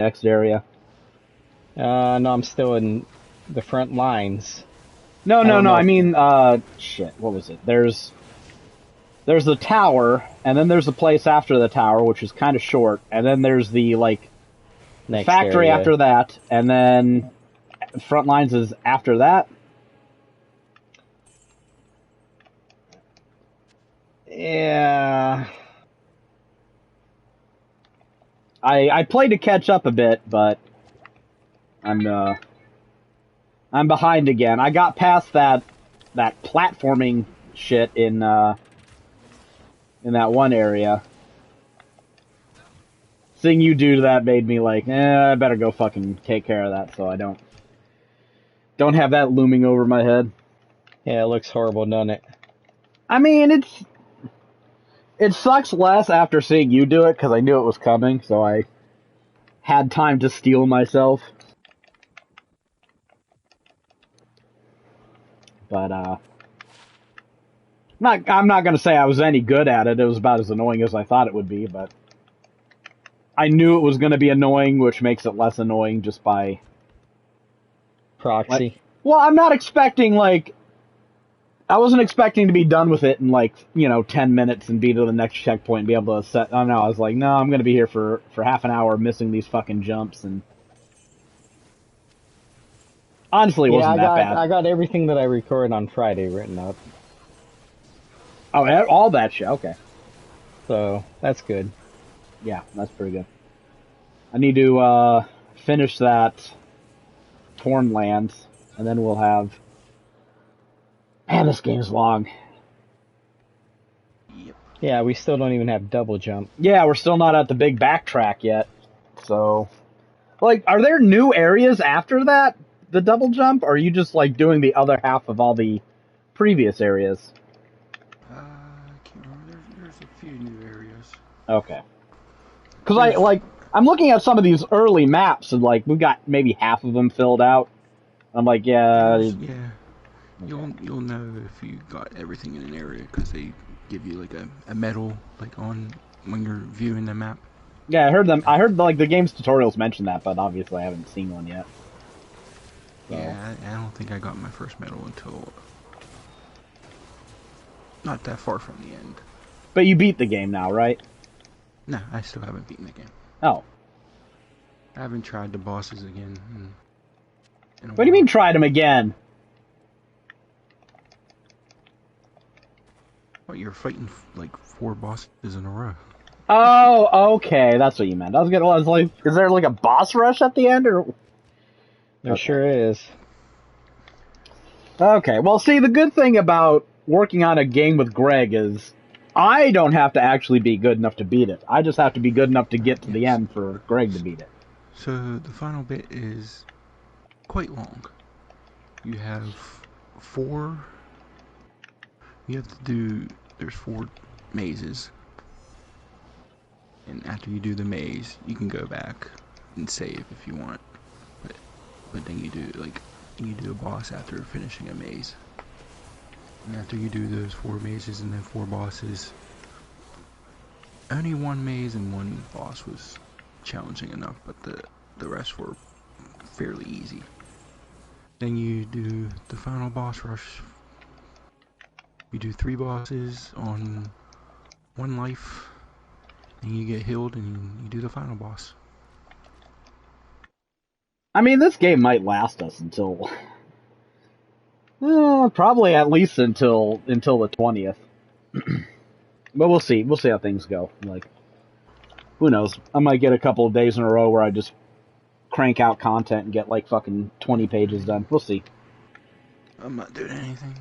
next area. No, I'm still in the front lines. No, I no, don't no. know I if... mean, shit. What was it? There's the tower, and then there's the place after the tower, which is kind of short, and then there's the Next factory area. after that, and then front lines is after that. Yeah. I played to catch up a bit, but I'm behind again. I got past that platforming shit in that one area. Seeing you do that made me like, I better go fucking take care of that so I don't have that looming over my head. Yeah, it looks horrible, doesn't it? I mean, it sucks less after seeing you do it because I knew it was coming, so I had time to steel myself. But I'm not gonna say I was any good at it. It was about as annoying as I thought it would be, but I knew it was gonna be annoying, which makes it less annoying just by Proxy. well, I'm not expecting I wasn't expecting to be done with it in 10 minutes and be to the next checkpoint and be able to set. Oh no, I was like, no, I'm gonna be here for half an hour missing these fucking jumps, and honestly, it Yeah, wasn't that bad. I got everything that I recorded on Friday written up. Oh, all that shit. Okay, So, that's good. yeah, that's pretty good. I need to finish that Torn Lands, and then we'll have. Man, this game's long. Yep. Yeah, we still don't even have double jump. Yeah, we're still not at the big backtrack yet. So, are there new areas after that, the double jump, or are you just, doing the other half of all the previous areas? I can't remember. There's a few new areas. Okay. Because I'm looking at some of these early maps, and, we've got maybe half of them filled out. I'm like, yeah. Yeah. You'll know if you got everything in an area because they give you a medal on when you're viewing the map. Yeah, I heard them. I heard the game's tutorials mention that, but obviously I haven't seen one yet. So. Yeah, I don't think I got my first medal until not that far from the end. But you beat the game now, right? No, I still haven't beaten the game. Oh. I haven't tried the bosses again. In a What do you mean tried them again? What, you're fighting 4 bosses in a row. Oh, okay, that's what you meant. I was like, is there a boss rush at the end, or? There sure is. Okay, well, see, the good thing about working on a game with Greg is I don't have to actually be good enough to beat it. I just have to be good enough to get to the end for Greg to beat it. So the final bit is quite long. You have 4. You have to do. There's 4 mazes, and after you do the maze, you can go back and save if you want. But then you do a boss after finishing a maze. And after you do those 4 mazes and then 4 bosses, only 1 maze and 1 boss was challenging enough, but the rest were fairly easy. Then you do the final boss rush. You do 3 bosses on 1 life, and you get healed, and you do the final boss. I mean, this game might last us until probably at least until the 20th. But we'll see. We'll see how things go. Who knows? I might get a couple of days in a row where I just crank out content and get fucking 20 pages done. We'll see. I'm not doing anything.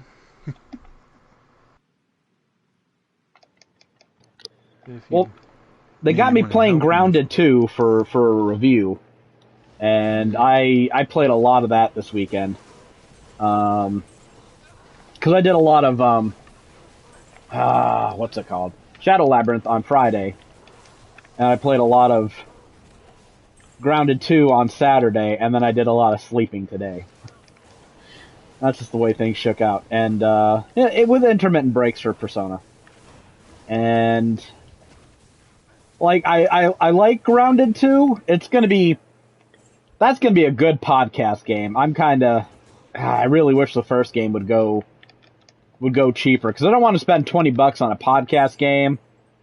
Well, they got me playing Grounded 2 for a review, and I played a lot of that this weekend. Because I did a lot of what's it called? Shadow Labyrinth on Friday, and I played a lot of Grounded 2 on Saturday, and then I did a lot of sleeping today. That's just the way things shook out, and with intermittent breaks for Persona. And I like Grounded 2. It's gonna be That's gonna be a good podcast game. I really wish the first game would go cheaper, because I don't want to spend $20 on a podcast game.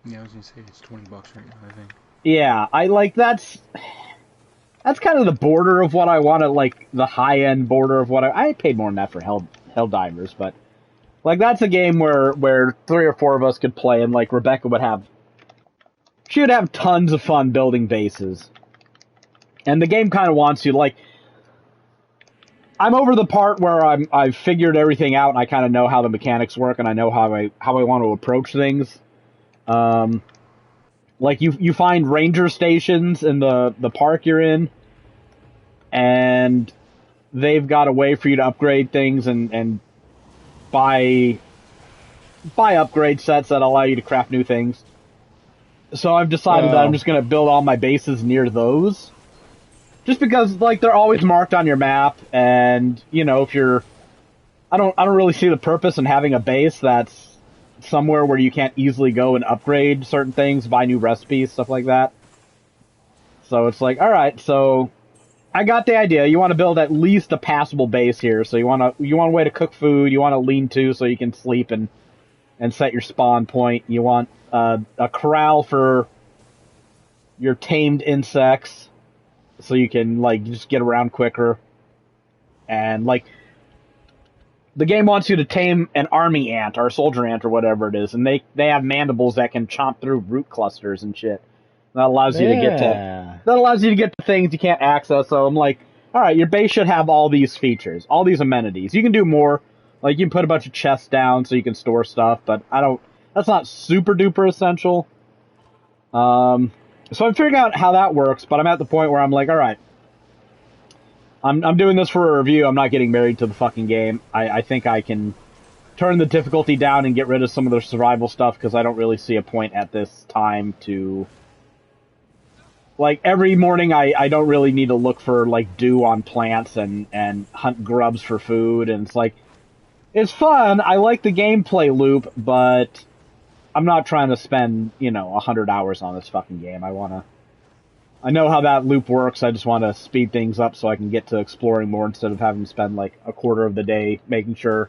Yeah, I was gonna say it's $20 right now, I think. Yeah, that's kind of the border of what I want to, like, the high end border of what I paid more than that for Helldivers, but like that's a game where 3 or 4 of us could play, and like Rebecca would have tons of fun building bases. And the game kind of wants you, like, I'm over the part where I've figured everything out and I kind of know how the mechanics work and I know how I want to approach things. Like you find ranger stations in the park you're in, and they've got a way for you to upgrade things and buy upgrade sets that allow you to craft new things. So I've decided that I'm just going to build all my bases near those. Just because, like, they're always marked on your map, and, you know, if you're... I don't really see the purpose in having a base that's somewhere where you can't easily go and upgrade certain things, buy new recipes, stuff like that. So it's like, alright, so I got the idea. You want to build at least a passable base here, so you want a way to cook food, you want to lean to so you can sleep and set your spawn point, you want a corral for your tamed insects, so you can, like, just get around quicker. And, like, the game wants you to tame an army ant, or a soldier ant, or whatever it is, and they have mandibles that can chomp through root clusters and shit. That allows you to get to things you can't access. So I'm like, alright, your base should have all these features, all these amenities. You can do more. Like, you can put a bunch of chests down so you can store stuff, but that's not super duper essential. So I'm figuring out how that works, but I'm at the point where I'm like, alright, I'm doing this for a review, I'm not getting married to the fucking game. I think I can turn the difficulty down and get rid of some of the survival stuff, because I don't really see a point at this time to... Like, every morning I don't really need to look for, like, dew on plants and hunt grubs for food, and it's like, it's fun, I like the gameplay loop, but... I'm not trying to spend, 100 hours on this fucking game. I know how that loop works. I just want to speed things up so I can get to exploring more instead of having to spend like a quarter of the day making sure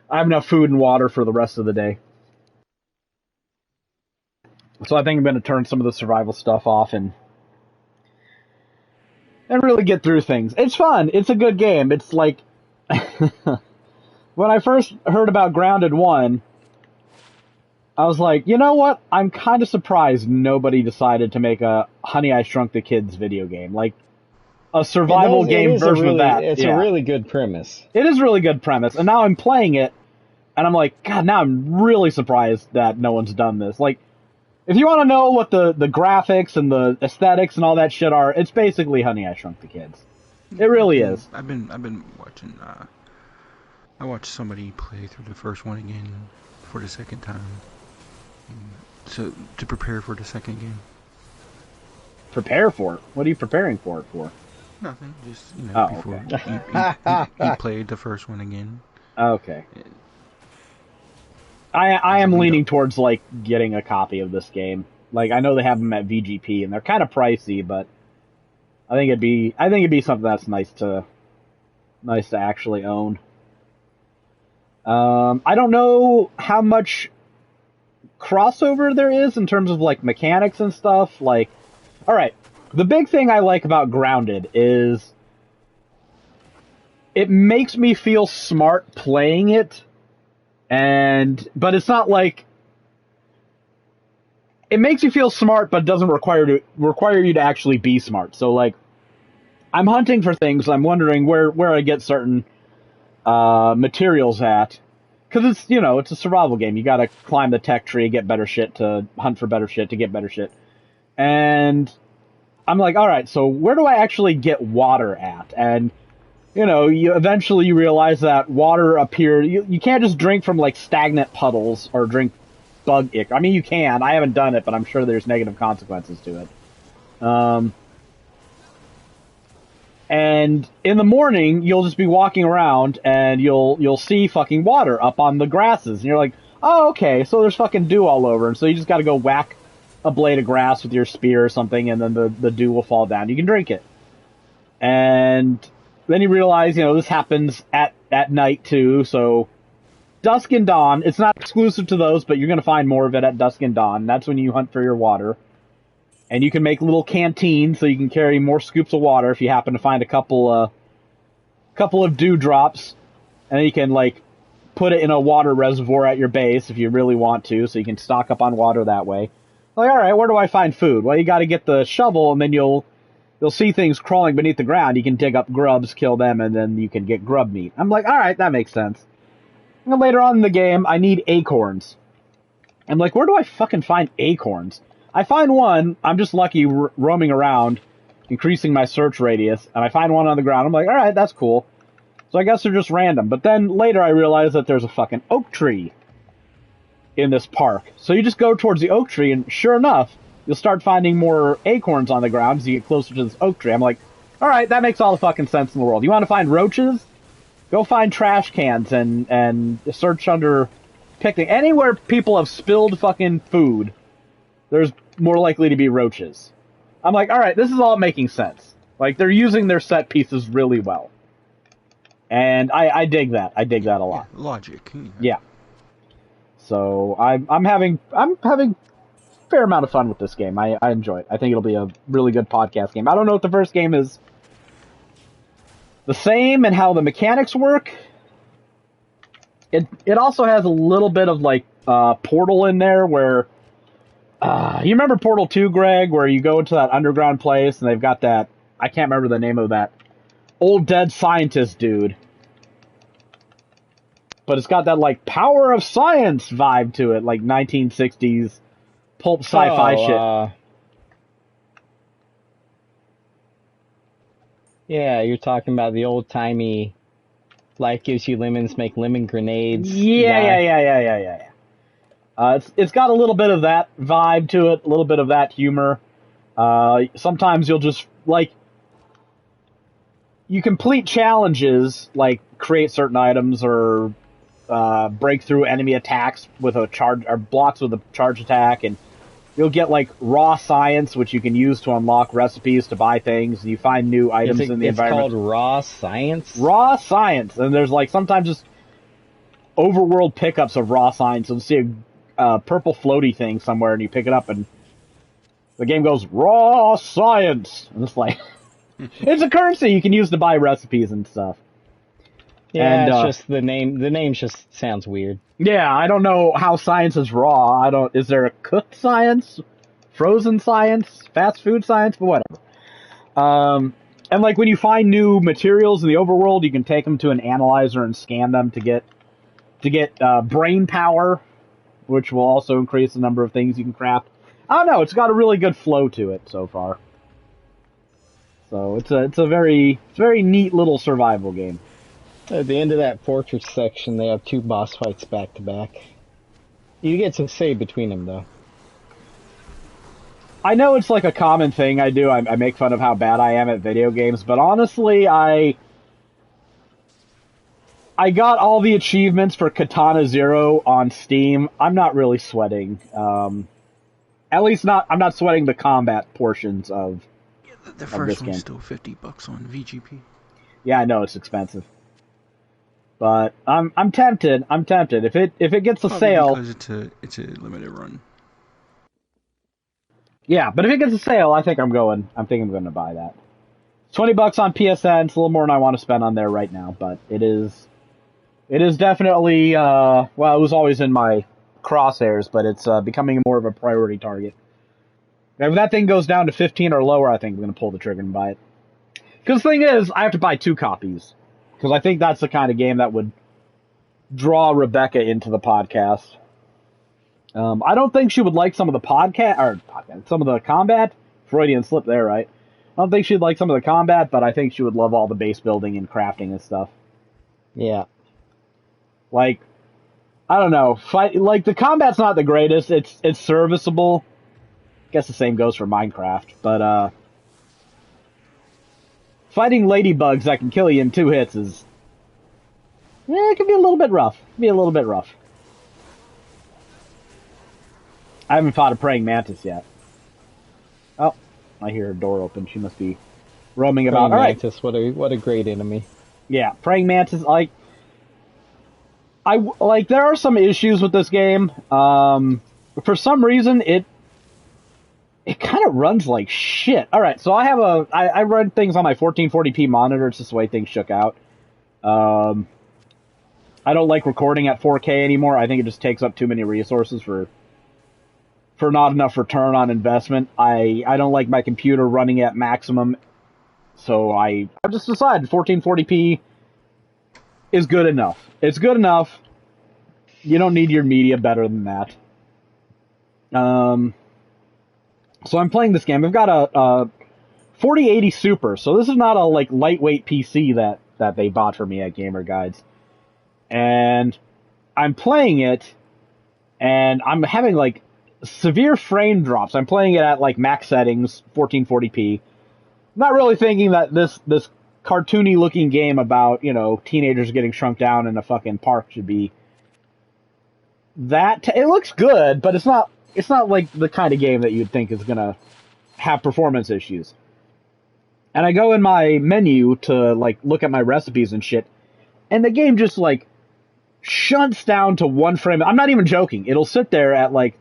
I have enough food and water for the rest of the day. So I think I'm going to turn some of the survival stuff off and really get through things. It's fun. It's a good game. It's like, when I first heard about Grounded 1, I was like, you know what? I'm kind of surprised nobody decided to make a Honey, I Shrunk the Kids video game. Like, a survival game version of that. It's a really good premise. It is a really good premise. And now I'm playing it, and I'm like, God, now I'm really surprised that no one's done this. Like, if you want to know what the graphics and the aesthetics and all that shit are, it's basically Honey, I Shrunk the Kids. It really is. I've been watching, I watched somebody play through the first one again for the second time. So, to prepare for the second game. Prepare for it? What are you preparing for it for? Nothing, just, before okay. he played the first one again. Okay. I am leaning towards, like, getting a copy of this game. Like, I know they have them at VGP, and they're kind of pricey, but I think it'd be something that's nice to actually own. I don't know how much crossover there is in terms of, like, mechanics and stuff. Like, alright, the big thing I like about Grounded is it makes me feel smart playing it, but it's not like, it makes you feel smart, but it doesn't require you to actually be smart. So, like, I'm hunting for things, I'm wondering where I get certain materials at. Because it's a survival game. You gotta climb the tech tree, get better shit to hunt for better shit to get better shit. And I'm like, alright, so where do I actually get water at? And, you eventually realize that water up here, you can't just drink from, like, stagnant puddles or drink bug ick. I mean, you can. I haven't done it, but I'm sure there's negative consequences to it. And in the morning, you'll just be walking around, and you'll see fucking water up on the grasses, and you're like, oh, okay, so there's fucking dew all over, and so you just gotta go whack a blade of grass with your spear or something, and then the dew will fall down. You can drink it. And then you realize, this happens at night too, so dusk and dawn, it's not exclusive to those, but you're going to find more of it at dusk and dawn. That's when you hunt for your water. And you can make little canteens so you can carry more scoops of water if you happen to find a couple of dewdrops. And then you can, put it in a water reservoir at your base if you really want to, so you can stock up on water that way. Alright, where do I find food? Well, you gotta get the shovel, and then you'll see things crawling beneath the ground. You can dig up grubs, kill them, and then you can get grub meat. I'm like, alright, that makes sense. And then later on in the game, I need acorns. I'm like, where do I fucking find acorns? I find one, I'm just lucky roaming around, increasing my search radius, and I find one on the ground. I'm like, alright, that's cool. So I guess they're just random. But then later I realize that there's a fucking oak tree in this park. So you just go towards the oak tree, and sure enough, you'll start finding more acorns on the ground as you get closer to this oak tree. I'm like, alright, that makes all the fucking sense in the world. You want to find roaches? Go find trash cans and search under picnic. Anywhere people have spilled fucking food, there's more likely to be roaches. I'm like, alright, this is all making sense. They're using their set pieces really well. And I dig that. I dig that a lot. Yeah, logic. Yeah. So I'm having a fair amount of fun with this game. I enjoy it. I think it'll be a really good podcast game. I don't know if the first game is the same and how the mechanics work. It also has a little bit of Portal in there where you remember Portal 2, Greg, where you go into that underground place and they've got that, I can't remember the name of that old dead scientist dude. But it's got that power of science vibe to it, 1960s pulp sci-fi shit. Yeah, you're talking about the old-timey life gives you lemons, make lemon grenades. Yeah. It's got a little bit of that vibe to it, a little bit of that humor. Sometimes you'll just, you complete challenges, create certain items or break through enemy attacks with a charge, or blocks with a charge attack, and you'll get raw science, which you can use to unlock recipes to buy things. You find new items in the environment. It's called raw science? Raw science. And there's sometimes just overworld pickups of raw science. You'll see a purple floaty thing somewhere and you pick it up and the game goes, raw science! And it's it's a currency you can use to buy recipes and stuff. Yeah, and, it's just the name just sounds weird. Yeah, I don't know how science is raw. Is there a cooked science? Frozen science? Fast food science? But whatever. And when you find new materials in the overworld, you can take them to an analyzer and scan them to get brain power, which will also increase the number of things you can craft. I don't know, it's got a really good flow to it so far. So it's a very neat little survival game. At the end of that fortress section, they have 2 boss fights back to back. You get to save between them, though. I know it's a common thing I do. I make fun of how bad I am at video games, but honestly, I got all the achievements for Katana Zero on Steam. I'm not really sweating. At least I'm not sweating the combat portions of the first one's still $50 on VGP. Yeah, I know it's expensive. But I'm tempted. If it gets a sale, because it's a limited run. Yeah, but if it gets a sale, I think I'm going to buy that. $20 on PSN. It's a little more than I want to spend on there right now, but it is definitely it was always in my crosshairs, but it's becoming more of a priority target. And if that thing goes down to 15 or lower, I think I'm going to pull the trigger and buy it. Because the thing is, I have to buy 2 copies. Because I think that's the kind of game that would draw Rebecca into the podcast. I don't think she would like some of the some of the combat. Freudian slip there, right? I don't think she'd like some of the combat, but I think she would love all the base building and crafting and stuff. Yeah. I don't know. The combat's not the greatest. It's serviceable. I guess the same goes for Minecraft, but fighting ladybugs that can kill you in 2 hits is... Yeah, it can be a little bit rough. I haven't fought a praying mantis yet. Oh, I hear her door open. She must be roaming about. Praying All right, mantis, what a great enemy. yeah, praying mantis. Like there are some issues with this game. For some reason, it kind of runs like shit. All right, so I run things on my 1440p monitor. It's just the way things shook out. I don't like recording at 4K anymore. I think it just takes up too many resources for not enough return on investment. I don't like my computer running at maximum, so I just decided 1440p is good enough. It's good enough. You don't need your media better than that. So I'm playing this game. I've got a 4080 Super, so this is not a like lightweight PC that they bought for me at Gamer Guides. And I'm playing it, and I'm having like severe frame drops. I'm playing it at like max settings, 1440p. Not really thinking that this cartoony looking game about, you know, teenagers getting shrunk down in a fucking park should be that. It looks good, but it's not like the kind of game that you'd think is gonna have performance issues. And I go in my menu to like look at my recipes and shit, and the game just like shunts down to one frame. I'm not even joking. It'll sit there at like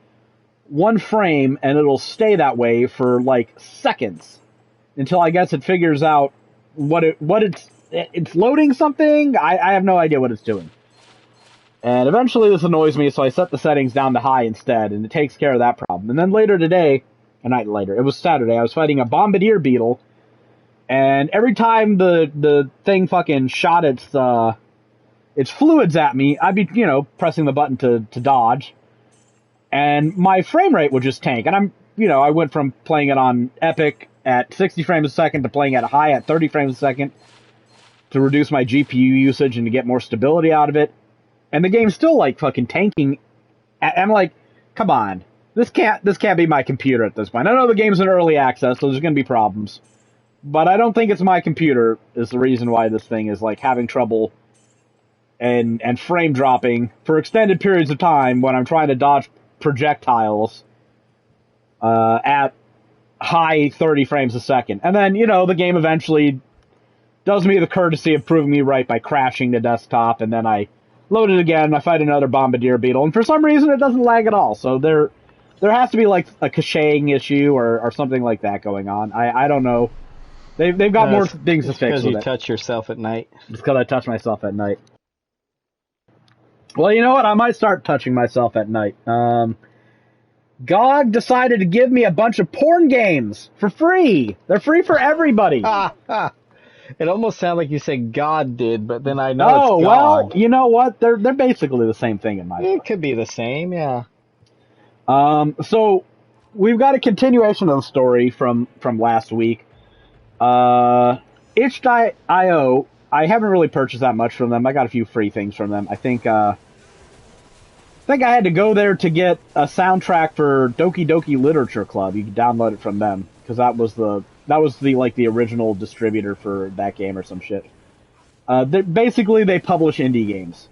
one frame and it'll stay that way for like seconds until I guess it figures out what it's loading something. I have no idea what it's doing. And eventually this annoys me, so I set the settings down to high instead, and it takes care of that problem. And then later today, a night later, it was Saturday, I was fighting a bombardier beetle, and every time the thing fucking shot its fluids at me, I'd be, you know, pressing the button to dodge, and my frame rate would just tank. And I went from playing it on Epic at 60 frames a second to playing at high at 30 frames a second to reduce my GPU usage and to get more stability out of it. And the game's still like fucking tanking. I'm like, come on, this can't be my computer at this point. I know the game's in early access, so there's gonna be problems, but I don't think it's my computer is the reason why this thing is like having trouble and frame dropping for extended periods of time when I'm trying to dodge projectiles at high 30 frames a second. And then, you know, the game eventually does me the courtesy of proving me right by crashing the desktop, and then I load it again, I fight another bombardier beetle, and for some reason it doesn't lag at all. So there has to be like a caching issue or something like that going on. I don't know. They've got more things to fix with it. Because you touch yourself at night. It's because I touch myself at night. Well, you know what? I might start touching myself at night. GOG decided to give me a bunch of porn games for free. They're free for everybody. It almost sounded like you said God did, but then I know it's GOG. Well, you know what? They're basically the same thing in my book. It could be the same, yeah. So we've got a continuation of the story from last week. Itch.io, I haven't really purchased that much from them. I got a few free things from them. I think I had to go there to get a soundtrack for Doki Doki Literature Club. You can download it from them because that was the original distributor for that game or some shit. Basically, they publish indie games,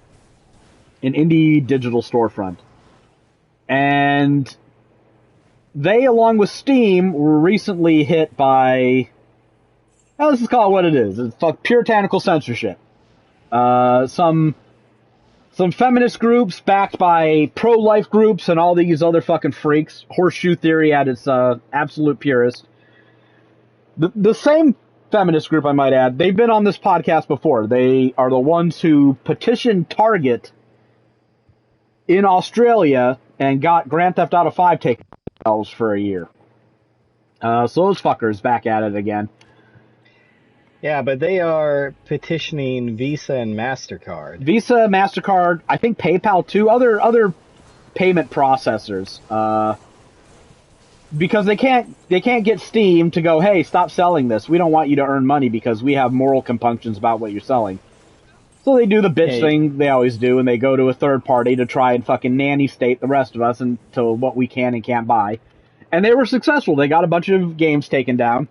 an indie digital storefront, and they, along with Steam, were recently hit by, well, let's just call it what it is. It's puritanical censorship. Some feminist groups backed by pro-life groups and all these other fucking freaks. Horseshoe theory at its absolute purest. The same feminist group, I might add, they've been on this podcast before. They are the ones who petitioned Target in Australia and got Grand Theft Auto 5 taken themselves for a year. So those fuckers back at it again. Yeah, but they are petitioning Visa and MasterCard. Visa, MasterCard, I think PayPal too, other payment processors. Because they can't get Steam to go, hey, stop selling this. We don't want you to earn money because we have moral compunctions about what you're selling. So they do the bitch thing they always do, and they go to a third party to try and fucking nanny state the rest of us into what we can and can't buy. And they were successful. They got a bunch of games taken down.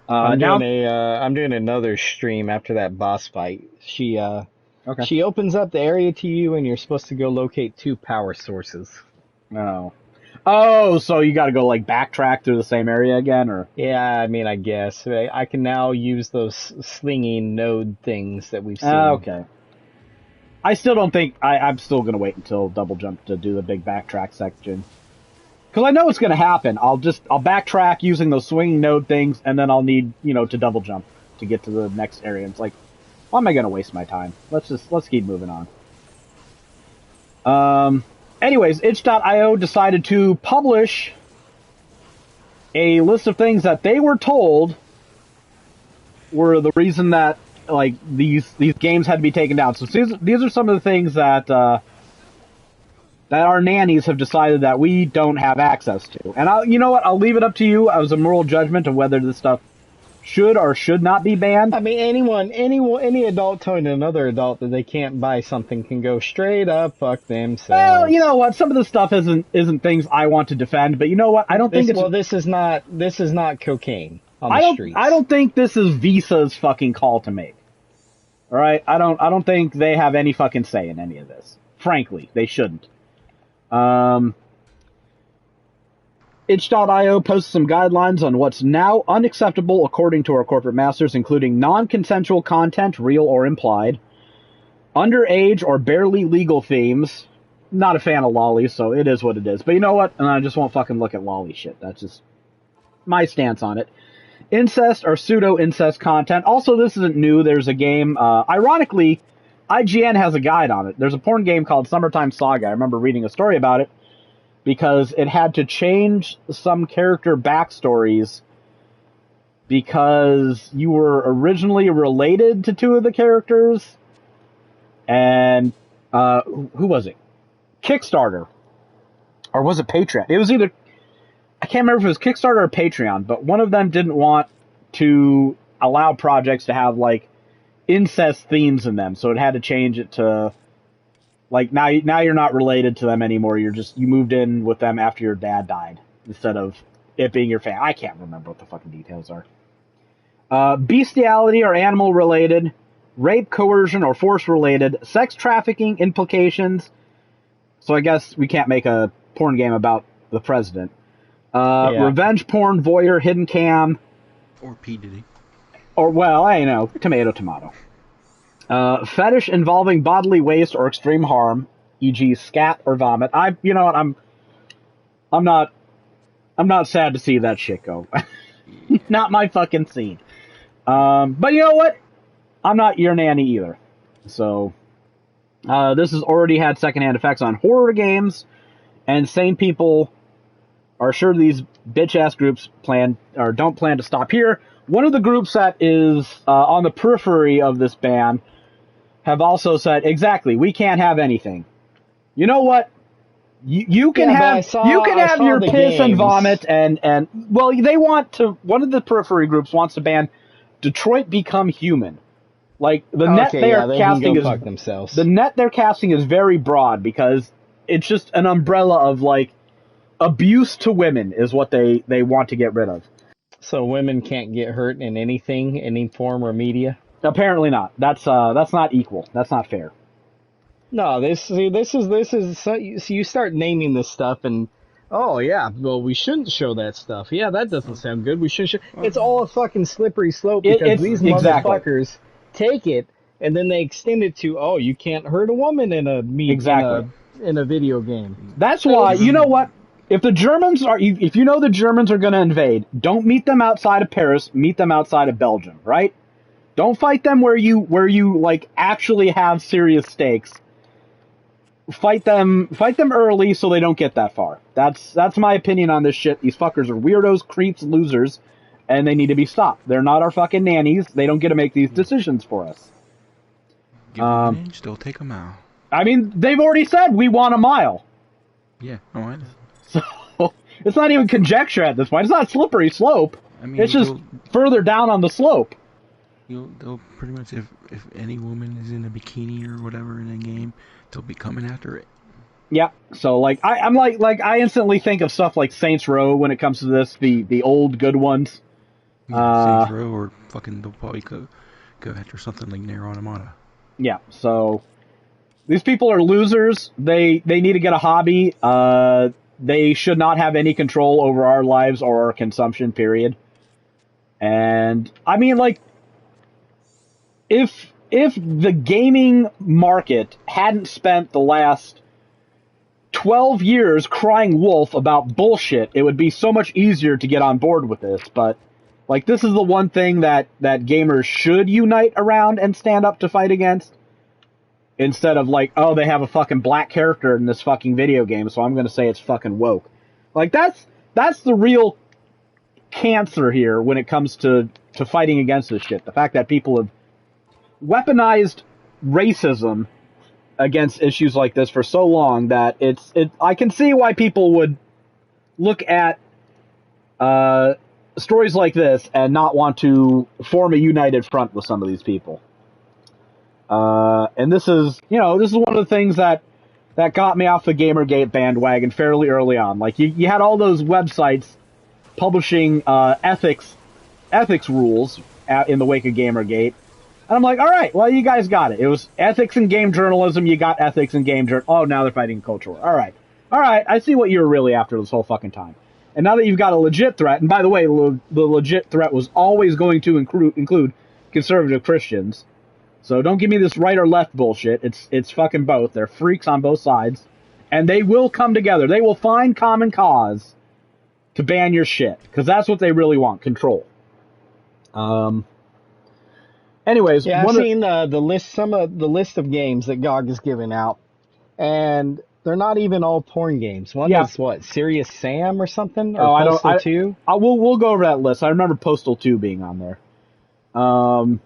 I'm doing another stream after that boss fight. She opens up the area to you, and you're supposed to go locate 2 power sources. Oh. Oh, so you got to go like backtrack through the same area again, or? Yeah, I mean, I guess I can now use those slinging node things that we've seen. Okay. I still don't think I'm still gonna wait until double jump to do the big backtrack section, because I know it's gonna happen. I'll backtrack using those swinging node things, and then I'll need to double jump to get to the next area. It's like, why am I gonna waste my time? Let's keep moving on. Anyways, itch.io decided to publish a list of things that they were told were the reason that like these games had to be taken down. So these are some of the things that that our nannies have decided that we don't have access to. And you know what? I'll leave it up to you as a moral judgment of whether this stuff should or should not be banned. I mean, any adult telling another adult that they can't buy something can go straight up fuck themselves. Well, you know what? Some of this stuff isn't things I want to defend, but you know what? I don't think it's... Well, this is not cocaine on the streets. I don't think this is Visa's fucking call to make. All right? I don't think they have any fucking say in any of this. Frankly, they shouldn't. Itch.io posts some guidelines on what's now unacceptable according to our corporate masters, including non-consensual content, real or implied, underage or barely legal themes. Not a fan of lollies, so it is what it is. But you know what? And I just won't fucking look at lolly shit. That's just my stance on it. Incest or pseudo-incest content. Also, this isn't new. There's a game, ironically, IGN has a guide on it. There's a porn game called Summertime Saga. I remember reading a story about it, because it had to change some character backstories because you were originally related to two of the characters. And, who was it? Kickstarter. Or was it Patreon? It was either, I can't remember if it was Kickstarter or Patreon, but one of them didn't want to allow projects to have, like, incest themes in them. So it had to change it to... Like, now you're not related to them anymore. You moved in with them after your dad died, instead of it being your family. I can't remember what the fucking details are. Bestiality or animal related, rape, coercion, or force related, sex trafficking implications. So I guess we can't make a porn game about the president. Revenge porn, voyeur, hidden cam. Or P. Diddy. Or, well, I know, tomato. Fetish involving bodily waste or extreme harm, e.g. scat or vomit. You know what, I'm not sad to see that shit go. Not my fucking scene. But you know what? I'm not your nanny either. So, this has already had secondhand effects on horror games, and sane people are sure these bitch-ass groups don't plan to stop here. One of the groups that is on the periphery of this ban have also said, exactly, we can't have anything. You know what? You can have your piss games. and vomit and well, they want to. One of the periphery groups wants to ban Detroit Become Human. Like the net they are casting is fuck themselves. The net they're casting is very broad because it's just an umbrella of like abuse to women is what they want to get rid of. So women can't get hurt in anything, any form or media? Apparently not. That's not equal. That's not fair. No, this is so you start naming this stuff and oh yeah, well we shouldn't show that stuff. Yeah, that doesn't sound good. We should show. It's all a fucking slippery slope because these motherfuckers take it and then they extend it to you can't hurt a woman in a in a video game. That's why you know what? If the Germans if you know the Germans are going to invade, don't meet them outside of Paris. Meet them outside of Belgium, right? Don't fight them where you like actually have serious stakes. Fight them early so they don't get that far. That's my opinion on this shit. These fuckers are weirdos, creeps, losers, and they need to be stopped. They're not our fucking nannies. They don't get to make these decisions for us. Give them an inch, they'll take a mile. I mean, they've already said we want a mile. Yeah, I know. So it's not even conjecture at this point. It's not a slippery slope. I mean, it's just further down on the slope. They'll pretty much, if any woman is in a bikini or whatever in a game, they'll be coming after it. Yeah. So like I'm like I instantly think of stuff like Saints Row when it comes to this, the old good ones. Saints Row, or fucking they'll probably go after something like Nier Automata. Yeah. So these people are losers. They need to get a hobby. they should not have any control over our lives or our consumption, period. And I mean, like, if the gaming market hadn't spent the last 12 years crying wolf about bullshit, it would be so much easier to get on board with this. But, like, this is the one thing that gamers should unite around and stand up to fight against. Instead of, like, oh, they have a fucking black character in this fucking video game, so I'm gonna say it's fucking woke. Like, that's the real cancer here when it comes to fighting against this shit. The fact that people have weaponized racism against issues like this for so long that I can see why people would look at stories like this and not want to form a united front with some of these people. And this is one of the things that got me off the Gamergate bandwagon fairly early on. Like, you had all those websites publishing ethics rules in the wake of Gamergate. And I'm like, all right, well, you guys got it. It was ethics in game journalism. You got ethics in game journalism. Oh, now they're fighting culture war. All right. I see what you were really after this whole fucking time. And now that you've got a legit threat, and by the way, the legit threat was always going to include conservative Christians. So don't give me this right or left bullshit. It's fucking both. They're freaks on both sides. And they will come together. They will find common cause to ban your shit. Because that's what they really want, control. Anyways, yeah, I've seen some of the list of games that GOG is giving out, and they're not even all porn games. One is what, Serious Sam or something? Or Postal 2? We'll go over that list. I remember Postal 2 being on there. So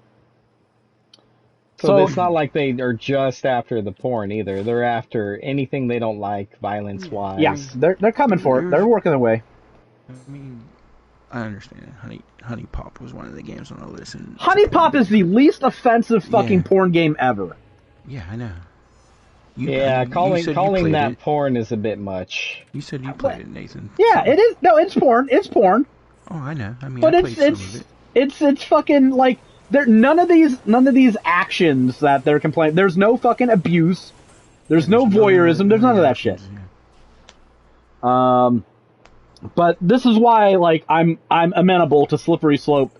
it's not like they are just after the porn either. They're after anything they don't like, violence-wise. Yes, they're coming for it. They're working their way. I mean, I understand. Honey Pop was one of the games on the list. And Honey Pop is the least offensive fucking porn game ever. Yeah, I know. Calling that porn is a bit much. You said you played it, Nathan. Yeah, it is. No, it's porn. It's porn. Oh, I know. I mean, but I played some of it. It's fucking like none of these actions that they're complaining. There's no fucking abuse. There's no voyeurism. There's none of that shit. Yeah. But this is why, like, I'm amenable to slippery slope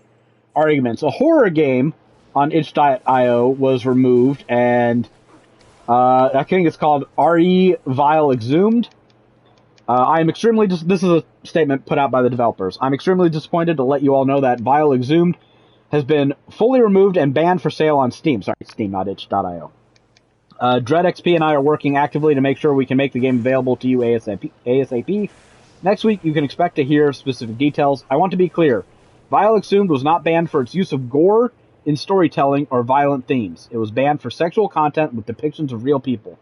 arguments. A horror game on itch.io was removed, and I think it's called RE Vile Exhumed. I am extremely this is a statement put out by the developers. I'm extremely disappointed to let you all know that Vile Exhumed has been fully removed and banned for sale on Steam. Sorry, Steam, not itch.io. DreadXP and I are working actively to make sure we can make the game available to you ASAP. Next week, you can expect to hear specific details. I want to be clear. Vile Exhumed was not banned for its use of gore in storytelling or violent themes. It was banned for sexual content with depictions of real people,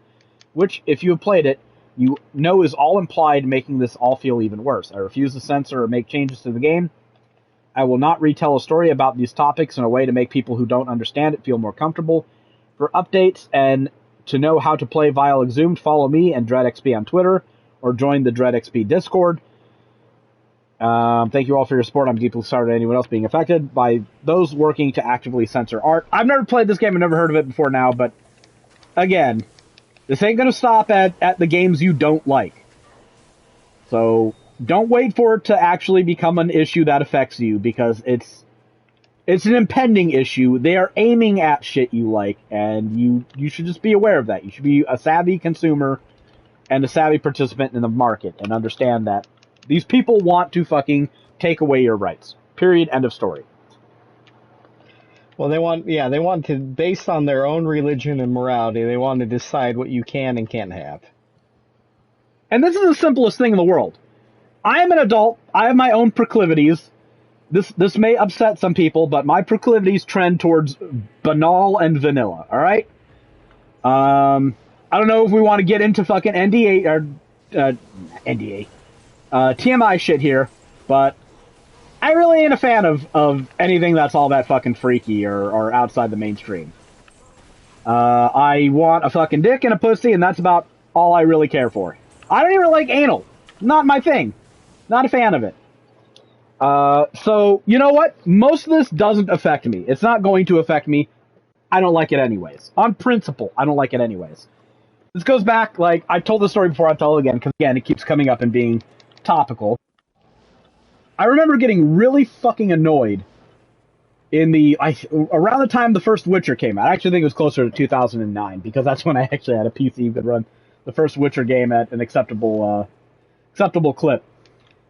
which, if you have played it, you know is all implied, making this all feel even worse. I refuse to censor or make changes to the game. I will not retell a story about these topics in a way to make people who don't understand it feel more comfortable. For updates and to know how to play Vile Exhumed, follow me and DreadXP on Twitter, or join the DreadXP Discord. Thank you all for your support. I'm deeply sorry to anyone else being affected by those working to actively censor art. I've never played this game. I've never heard of it before now, but again, this ain't going to stop at the games you don't like. So don't wait for it to actually become an issue that affects you, because it's an impending issue. They are aiming at shit you like, and you should just be aware of that. You should be a savvy consumer and a savvy participant in the market, and understand that these people want to fucking take away your rights. Period. End of story. Well, they want to, based on their own religion and morality, they want to decide what you can and can't have. And this is the simplest thing in the world. I am an adult. I have my own proclivities. This may upset some people, but my proclivities trend towards banal and vanilla. All right. I don't know if we want to get into fucking NDA or TMI shit here, but I really ain't a fan of anything that's all that fucking freaky or outside the mainstream. I want a fucking dick and a pussy, and that's about all I really care for. I don't even like anal. Not my thing. Not a fan of it. So, you know what? Most of this doesn't affect me. It's not going to affect me. I don't like it anyways. On principle, I don't like it anyways. This goes back, like, I told the story before, I'll tell it again, because, again, it keeps coming up and being topical. I remember getting really fucking annoyed around the time the first Witcher came out. I actually think it was closer to 2009, because that's when I actually had a PC that could run the first Witcher game at an acceptable clip.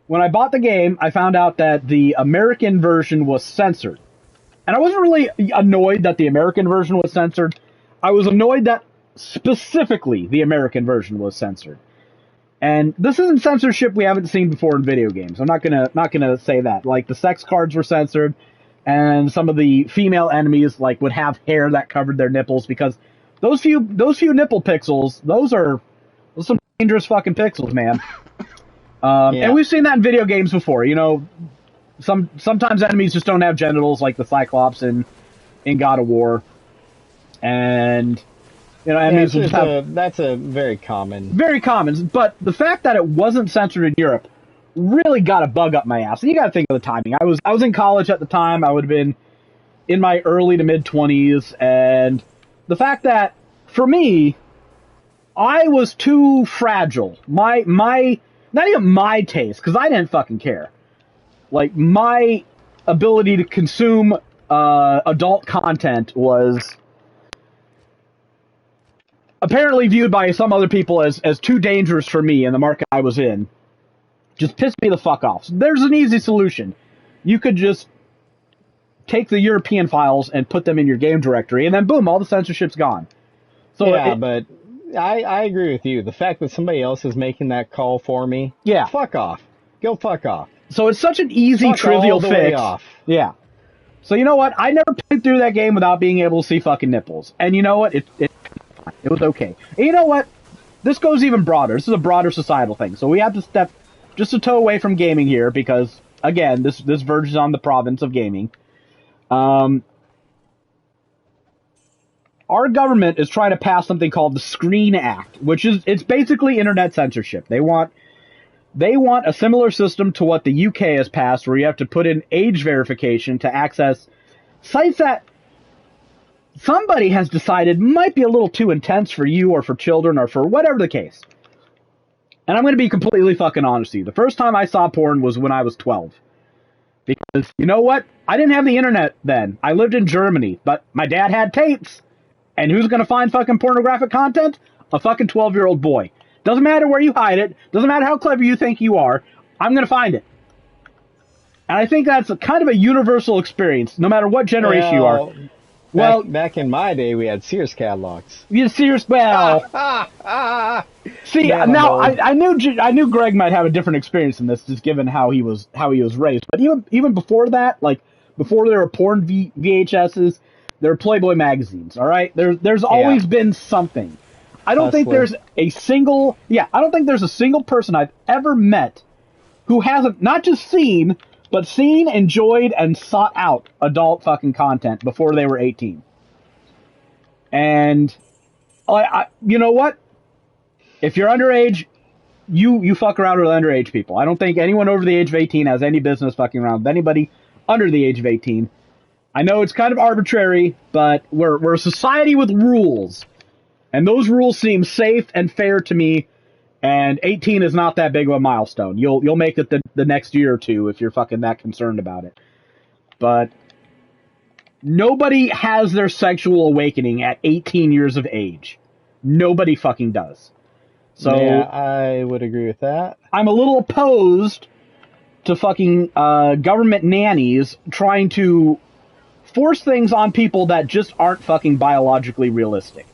When I bought the game, I found out that the American version was censored. And I wasn't really annoyed that the American version was censored. I was annoyed that specifically the American version was censored. And this isn't censorship we haven't seen before in video games. I'm not gonna say that. Like, the sex cards were censored, and some of the female enemies like would have hair that covered their nipples, because those few nipple pixels, those are some dangerous fucking pixels, man. And we've seen that in video games before. You know, sometimes enemies just don't have genitals, like the Cyclops in God of War, and you know, enemies will have, that's a very common. Very common, but the fact that it wasn't censored in Europe really got a bug up my ass. And you got to think of the timing. I was in college at the time. I would have been in my early to mid 20s, and the fact that for me, I was too fragile. My not even my taste, because I didn't fucking care. Like, my ability to consume adult content was apparently viewed by some other people as too dangerous for me in the market I was in. Just pissed me the fuck off. So there's an easy solution. You could just take the European files and put them in your game directory, and then boom, all the censorship's gone. So yeah, but I agree with you. The fact that somebody else is making that call for me, yeah, fuck off. Go fuck off. So it's such an easy, fuck trivial all the fix. Way off. Yeah. So you know what? I never played through that game without being able to see fucking nipples. And you know what? It was okay. And you know what? This goes even broader. This is a broader societal thing. So we have to step just a toe away from gaming here, because again, this verges on the province of gaming. Our government is trying to pass something called the Screen Act, which it's basically internet censorship. They want a similar system to what the UK has passed, where you have to put in age verification to access sites that somebody has decided might be a little too intense for you or for children or for whatever the case. And I'm going to be completely fucking honest with you. The first time I saw porn was when I was 12. Because, you know what? I didn't have the internet then. I lived in Germany, but my dad had tapes. And who's going to find fucking pornographic content? A fucking 12-year-old boy. Doesn't matter where you hide it. Doesn't matter how clever you think you are. I'm going to find it. And I think that's kind of a universal experience, no matter what generation you are. Well, back in my day, we had Sears catalogs. Yeah, Sears. Well, see, Man, now I knew Greg might have a different experience in this, just given how he was raised. But even before that, like before there were porn VHSs, there were Playboy magazines. All right, there's always been something. I don't think there's a single person I've ever met who hasn't not just seen, but seen, enjoyed, and sought out adult fucking content before they were 18. And you know what? If you're underage, you fuck around with underage people. I don't think anyone over the age of 18 has any business fucking around with anybody under the age of 18. I know it's kind of arbitrary, but we're a society with rules. And those rules seem safe and fair to me. And 18 is not that big of a milestone. You'll make it the next year or two if you're fucking that concerned about it. But nobody has their sexual awakening at 18 years of age. Nobody fucking does. So yeah, I would agree with that. I'm a little opposed to fucking government nannies trying to force things on people that just aren't fucking biologically realistic.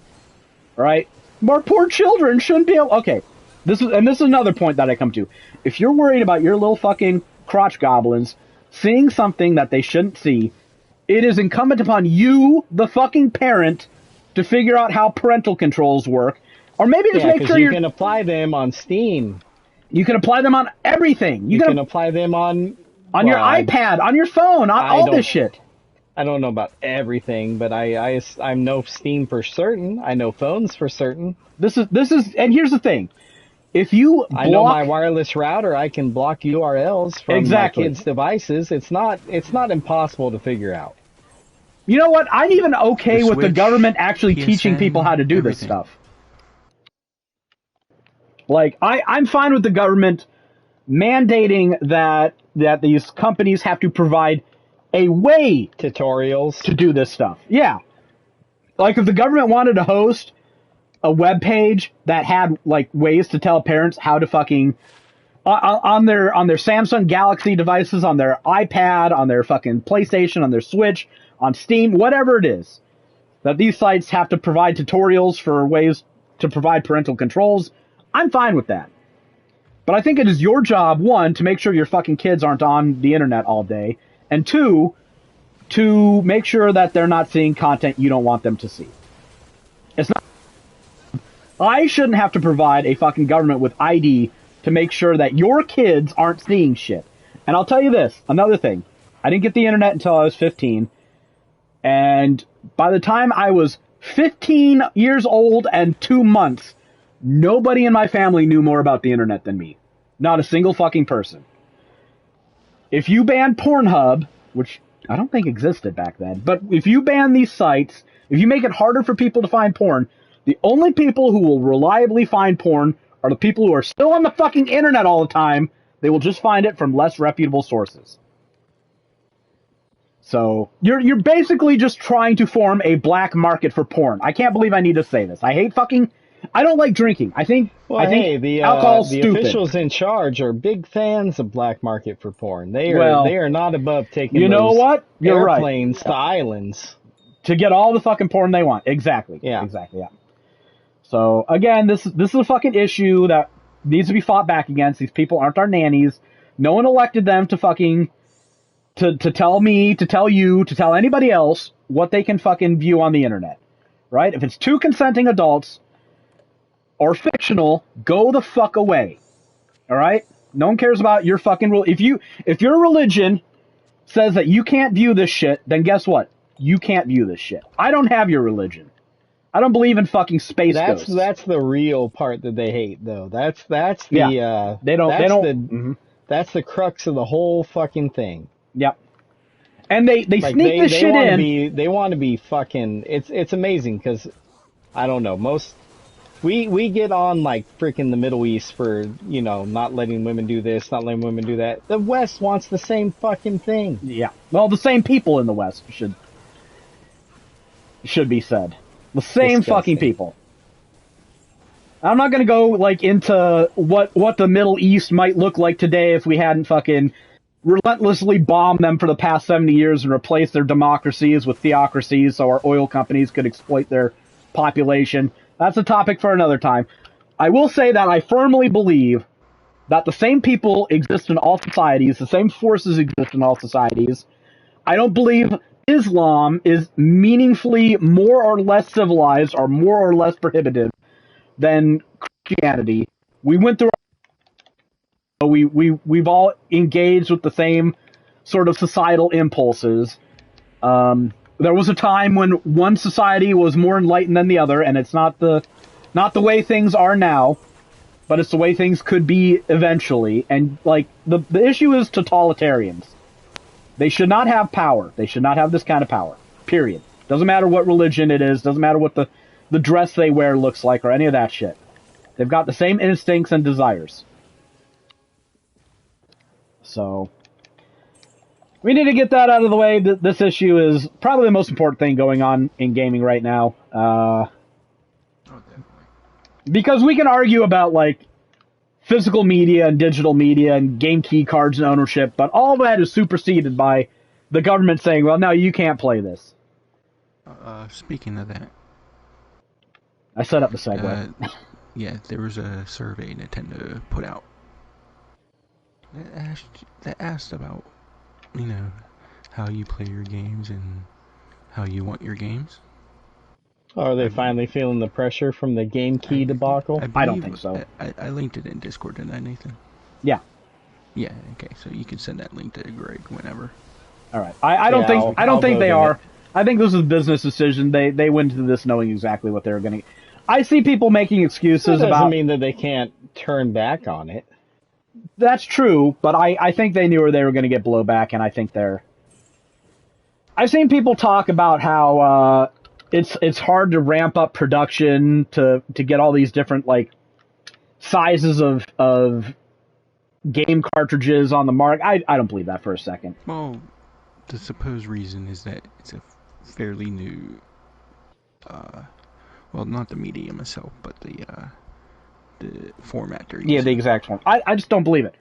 Right? Our poor children shouldn't be able... Okay. This is another point that I come to. If you're worried about your little fucking crotch goblins seeing something that they shouldn't see, it is incumbent upon you, the fucking parent, to figure out how parental controls work, or maybe just make sure you can apply them on Steam. You can apply them on everything. You can apply them on your iPad, on your phone, on all this shit. I don't know about everything, but I know Steam for certain. I know phones for certain. This is, and here's the thing. If you block, I know my wireless router, I can block URLs from my kids' devices. It's not impossible to figure out. You know what? I'm even okay with the government actually teaching people how to do this stuff. Like, I'm fine with the government mandating that these companies have to provide a way Tutorials. to do this stuff. Yeah. Like, if the government wanted to host a web page that had, like, ways to tell parents how to fucking... on their Samsung Galaxy devices, on their iPad, on their fucking PlayStation, on their Switch, on Steam, whatever it is, that these sites have to provide tutorials for ways to provide parental controls, I'm fine with that. But I think it is your job, one, to make sure your fucking kids aren't on the internet all day, and two, to make sure that they're not seeing content you don't want them to see. It's not... I shouldn't have to provide a fucking government with ID to make sure that your kids aren't seeing shit. And I'll tell you this, another thing. I didn't get the internet until I was 15, and by the time I was 15 years old and 2 months, nobody in my family knew more about the internet than me. Not a single fucking person. If you ban Pornhub, which I don't think existed back then, but if you ban these sites, if you make it harder for people to find porn, the only people who will reliably find porn are the people who are still on the fucking internet all the time. They will just find it from less reputable sources. So, you're basically just trying to form a black market for porn. I can't believe I need to say this. I don't like drinking. I think alcohol's the stupid. officials in charge are big fans of black market for porn. They are not above taking airplanes to islands to get all the fucking porn they want. Exactly. Yeah. Exactly. Yeah. So again, this is a fucking issue that needs to be fought back against. These people aren't our nannies. No one elected them to fucking to tell me, to tell you, to tell anybody else what they can fucking view on the internet. Right? If it's two consenting adults or fictional, go the fuck away. All right? No one cares about your fucking rule. If your religion says that you can't view this shit, then guess what? You can't view this shit. I don't have your religion. I don't believe in fucking space ghosts. That's the real part that they hate, though. That's the that's the crux of the whole fucking thing. Yep. And they sneak this shit in. They want to be fucking. It's amazing because I don't know, we get on like freaking the Middle East for not letting women do this, not letting women do that. The West wants the same fucking thing. Yeah. Well, the same people in the West should be said. The same fucking people. I'm not gonna go like into what the Middle East might look like today if we hadn't fucking relentlessly bombed them for the past 70 years and replaced their democracies with theocracies so our oil companies could exploit their population. That's a topic for another time. I will say that I firmly believe that the same people exist in all societies, the same forces exist in all societies. I don't believe Islam is meaningfully more or less civilized or more or less prohibitive than Christianity. We went through we've all engaged with the same sort of societal impulses. There was a time when one society was more enlightened than the other, and it's not the way things are now, but it's the way things could be eventually. And like the issue is totalitarians. They should not have power. They should not have this kind of power. Period. Doesn't matter what religion it is. Doesn't matter what the dress they wear looks like or any of that shit. They've got the same instincts and desires. So, we need to get that out of the way. This issue is probably the most important thing going on in gaming right now. Because we can argue about, like, physical media and digital media and game key cards and ownership, but all that is superseded by the government saying, well, no, you can't play this. Speaking of that, I set up the segue. Yeah, there was a survey Nintendo put out that asked about, how you play your games and how you want your games. Are they finally feeling the pressure from the game key debacle? I don't think so. I linked it in Discord, didn't I, Nathan? Yeah. Yeah, okay, so you can send that link to Greg whenever. All right. I don't think they are. I think this is a business decision. They went into this knowing exactly what they were going to... I see people making excuses that about... doesn't mean that they can't turn back on it. That's true, but I think they knew they were going to get blowback, and I think they're... I've seen people talk about how it's hard to ramp up production to get all these different, like, sizes of game cartridges on the market. I don't believe that for a second. Well, the supposed reason is that it's a fairly new, well, not the medium itself, but the format they're using. Yeah, the exact one. I just don't believe it.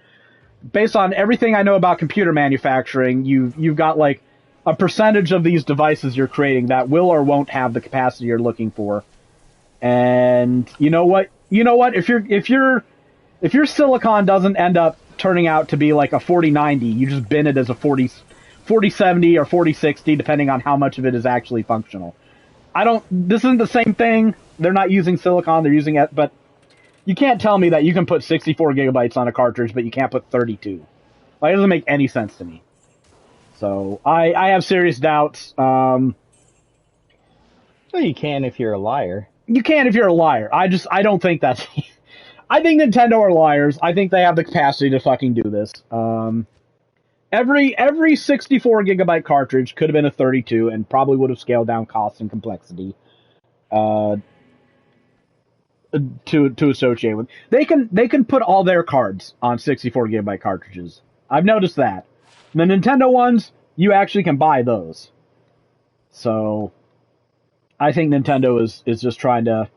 Based on everything I know about computer manufacturing, you've got like a percentage of these devices you're creating that will or won't have the capacity you're looking for. And you know what? If your silicon doesn't end up turning out to be like a 4090, you just bin it as a 4070 or 4060, depending on how much of it is actually functional. This isn't the same thing. They're not using silicon, they're using it, but you can't tell me that you can put 64 gigabytes on a cartridge, but you can't put 32. Like, it doesn't make any sense to me. So, I have serious doubts. Well, you can if you're a liar. You can if you're a liar. I don't think that's... I think Nintendo are liars. I think they have the capacity to fucking do this. Every 64 gigabyte cartridge could have been a 32 and probably would have scaled down cost and complexity to associate with. They can put all their cards on 64 gigabyte cartridges. I've noticed that. The Nintendo ones, you actually can buy those. So I think Nintendo is just trying to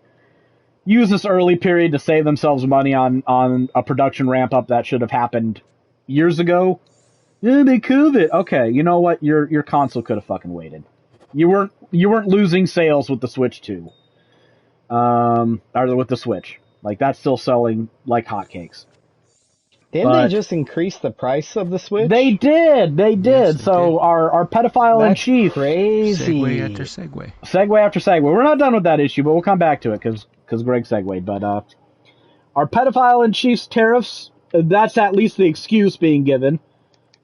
use this early period to save themselves money on a production ramp up that should have happened years ago. Yeah, they could have. Okay, you know what? Your console could have fucking waited. You weren't losing sales with the Switch 2. Or with the Switch. Like, that's still selling like hotcakes. Didn't they just increase the price of the Switch? They did. Yes, so did. Our pedophile in chief. Crazy. Segue after segue. Segue after segue. We're not done with that issue, but we'll come back to it because Greg segued. But our pedophile in chief's tariffs. That's at least the excuse being given.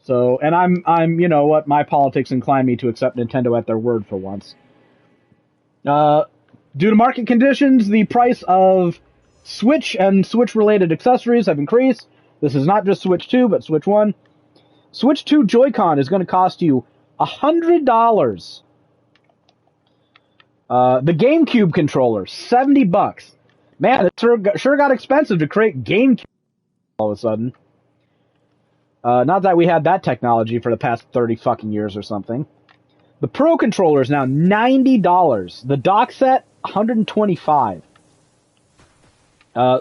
So, and I'm you know what, my politics incline me to accept Nintendo at their word for once. Due to market conditions, the price of Switch and Switch-related accessories have increased. This is not just Switch 2, but Switch 1. Switch 2 Joy-Con is going to cost you $100. The GameCube controller, $70. Man, it sure got expensive to create GameCube all of a sudden. Not that we had that technology for the past 30 fucking years or something. The Pro controller is now $90. The dock set, $125.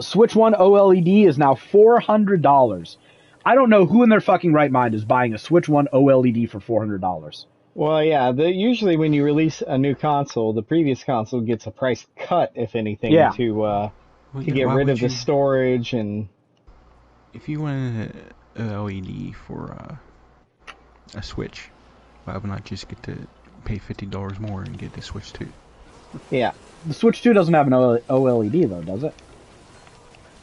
Switch 1 OLED is now $400. I don't know who in their fucking right mind is buying a Switch 1 OLED for $400. Well, yeah, usually when you release a new console, the previous console gets a price cut, if anything, to get rid of the storage and... If you wanted an LED for a Switch, why would not just get to pay $50 more and get the Switch 2? Yeah. The Switch 2 doesn't have an OLED, though, does it?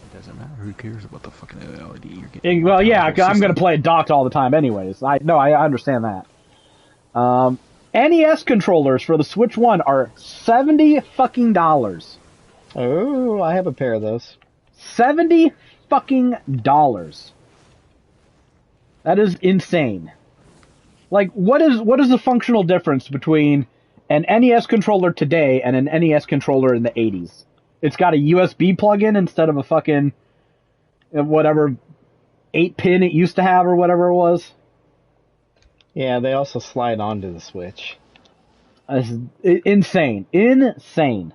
It doesn't matter. Who cares about the fucking LED you're getting? Well, yeah, I'm going to play it docked all the time anyways. I understand that. NES controllers for the Switch 1 are $70 fucking dollars. Oh, I have a pair of those. $70 fucking dollars. That is insane. Like, what is the functional difference between an NES controller today and an NES controller in the 80s? It's got a USB plug-in instead of a fucking whatever 8-pin it used to have or whatever it was. Yeah, they also slide onto the Switch. Insane. Insane.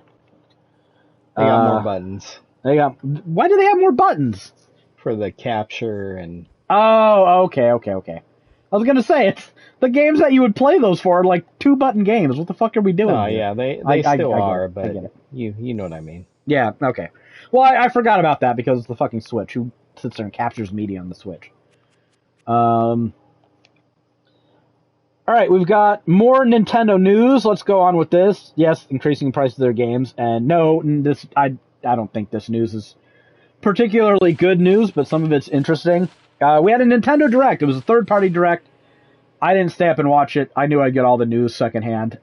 They got more buttons. Why do they have more buttons? For the capture and... Oh, okay. I was gonna say, it's the games that you would play those for are like 2-button games. What the fuck are we doing? Oh, here? yeah, they still are, but you know what I mean. Yeah, okay. Well, I forgot about that because it's the fucking Switch. Who sits there and captures media on the Switch? Alright, we've got more Nintendo news. Let's go on with this. Yes, increasing the price of their games. And no, I don't think this news is particularly good news, but some of it's interesting. We had a Nintendo Direct. It was a third-party Direct. I didn't stay up and watch it. I knew I'd get all the news secondhand.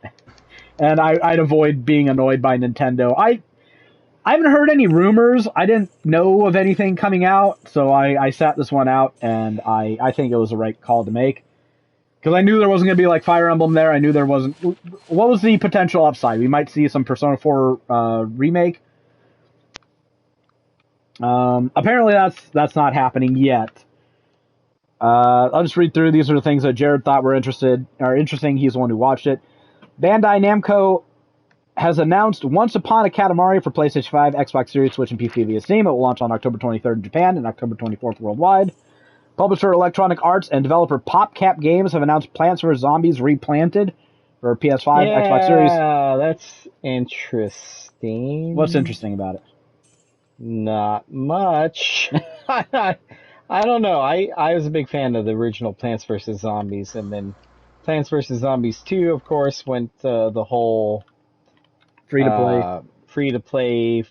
And I'd avoid being annoyed by Nintendo. I haven't heard any rumors. I didn't know of anything coming out, so I sat this one out, and I think it was the right call to make. Because I knew there wasn't going to be like Fire Emblem there. I knew there wasn't... What was the potential upside? We might see some Persona 4 remake. Apparently that's not happening yet. I'll just read through. These are the things that Jared thought were interesting. He's the one who watched it. Bandai Namco has announced Once Upon a Katamari for PlayStation 5, Xbox Series, Switch, and PC via Steam. It will launch on October 23rd in Japan and October 24th worldwide. Publisher Electronic Arts and developer PopCap Games have announced Plants vs. Zombies Replanted for PS5, Xbox Series. Yeah, that's interesting. What's interesting about it? Not much. I don't know. I was a big fan of the original Plants vs. Zombies, and then Plants vs. Zombies 2, of course, went the whole free-to-play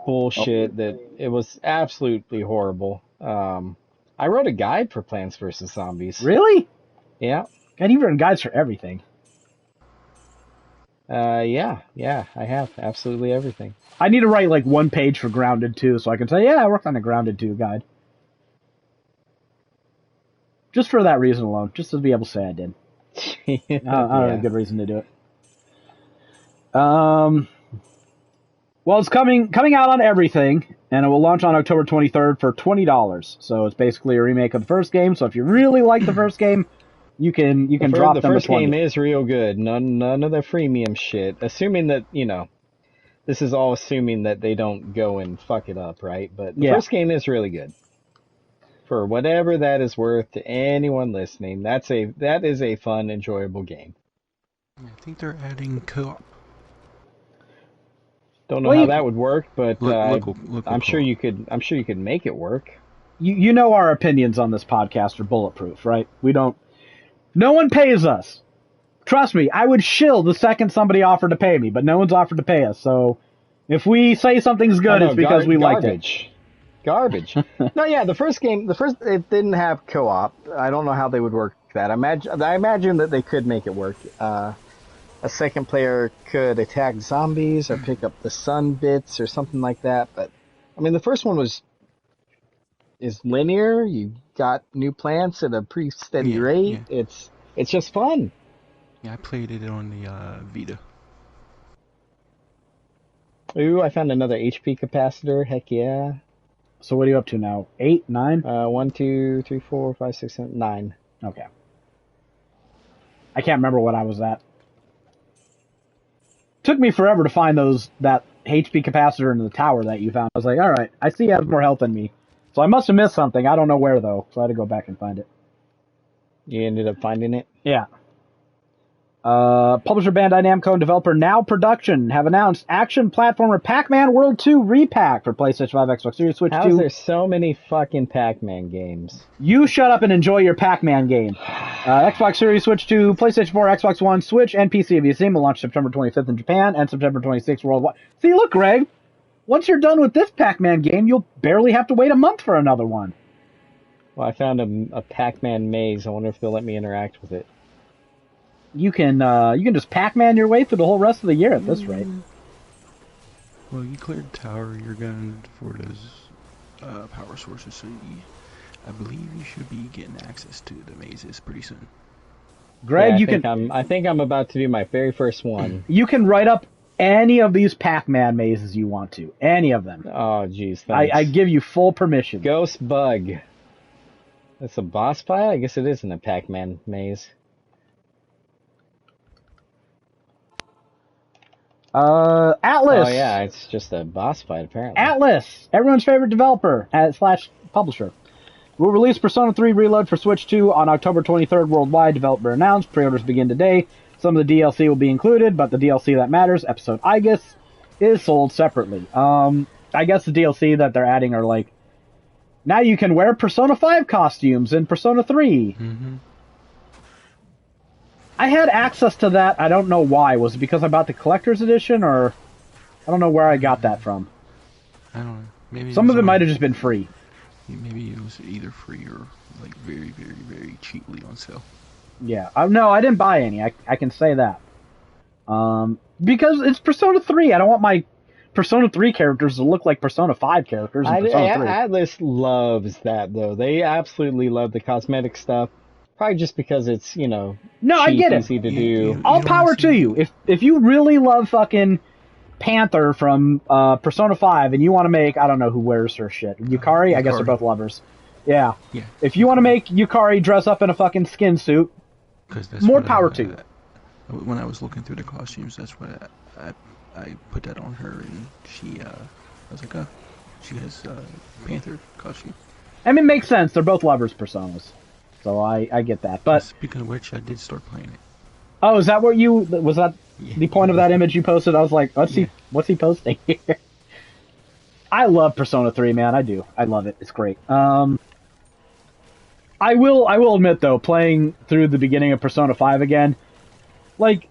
bullshit that it was absolutely horrible. I wrote a guide for Plants vs. Zombies. Really? Yeah. And you've written guides for everything. Yeah, I have absolutely everything. I need to write like one page for Grounded 2 so I can say, yeah, I worked on a Grounded 2 guide. Just for that reason alone, just to be able to say I did. I don't have a good reason to do it. Well, it's coming out on everything, and it will launch on October 23rd for $20. So it's basically a remake of the first game. So if you really like the first game, you can drop them to $20. The first game is real good. None of the freemium shit. Assuming that, this is all assuming that they don't go and fuck it up, right? But the first game is really good. For whatever that is worth to anyone listening, that is a fun, enjoyable game. I think they're adding co-op. Don't know how that would work, but local I'm sure you could. I'm sure you could make it work. You know our opinions on this podcast are bulletproof, right? We don't. No one pays us. Trust me, I would shill the second somebody offered to pay me, but no one's offered to pay us. So if we say something's good, it's because we liked it. Garbage. No, yeah, the first it didn't have co-op. I don't know how they would work that. I imagine that they could make it work. A second player could attack zombies or pick up the sun bits or something like that. But I mean, the first one is linear. You got new plants at a pretty steady rate. Yeah. It's just fun. Yeah, I played it on the Vita. Ooh, I found another HP capacitor. Heck yeah. So what are you up to now? 8, 9? 1, 2, 3, 4, 5, 6, 7, 9. Okay. I can't remember what I was at. Took me forever to find that HP capacitor in the tower that you found. I was like, all right, I see you have more health than me. So I must have missed something. I don't know where, though. So I had to go back and find it. You ended up finding it? Yeah. Publisher Bandai Namco and developer Now Production have announced action platformer Pac-Man World 2 Repack for PlayStation 5, Xbox Series, Switch 2. How is there so many fucking Pac-Man games? You shut up and enjoy your Pac-Man game. Xbox Series, Switch 2, PlayStation 4, Xbox One, Switch, and PC via Steam will launch September 25th in Japan and September 26th worldwide. See, look, Greg, once you're done with this Pac-Man game, you'll barely have to wait a month for another one. Well, I found a Pac-Man maze. I wonder if they'll let me interact with it. You can just Pac-Man your way through the whole rest of the year at this rate. Well, you cleared the tower. You're gunning for those power sources, so I believe you should be getting access to the mazes pretty soon. Greg, I think I'm about to do my very first one. You can write up any of these Pac-Man mazes you want to. Any of them. Oh, jeez, thanks. I give you full permission. Ghost Bug. That's a boss fight? I guess it isn't a Pac-Man maze. Atlas. Oh yeah, it's just a boss fight apparently. Atlas, everyone's favorite developer / publisher, will release Persona 3 Reload for Switch 2 on October 23rd worldwide. Developer announced. Pre-orders begin today. Some of the DLC will be included, but the DLC that matters, episode Igus, is sold separately. I guess the DLC that they're adding are like, now you can wear Persona 5 costumes in Persona 3. Mm-hmm. I had access to that. I don't know why. Was it because I bought the collector's edition, or I don't know where I got that from. I don't know. Maybe some of it might have just been free. Maybe it was either free or like very, very, very cheaply on sale. Yeah. No, I didn't buy any. I can say that. Because it's Persona 3. I don't want my Persona 3 characters to look like Persona 5 characters in Persona 3. Atlas loves that, though. They absolutely love the cosmetic stuff. Probably just because it's, no, I get it. Easy to do. All power to you. If you really love fucking Panther from Persona 5 and you want to make, I don't know who wears her shit. Yukari? I guess they're both lovers. Yeah. Yeah. If you want to make Yukari dress up in a fucking skin suit, more power to you. When I was looking through the costumes, that's what I put that on her, and I was like, oh, she has Panther costume. I mean, it makes sense. They're both lovers personas. So I get that. But speaking of which, I did start playing it. Oh, is that what was that the point of that image you posted? I was like, what's he posting here? I love Persona 3, man. I do. I love it. It's great. I will admit though, playing through the beginning of Persona 5 again, like,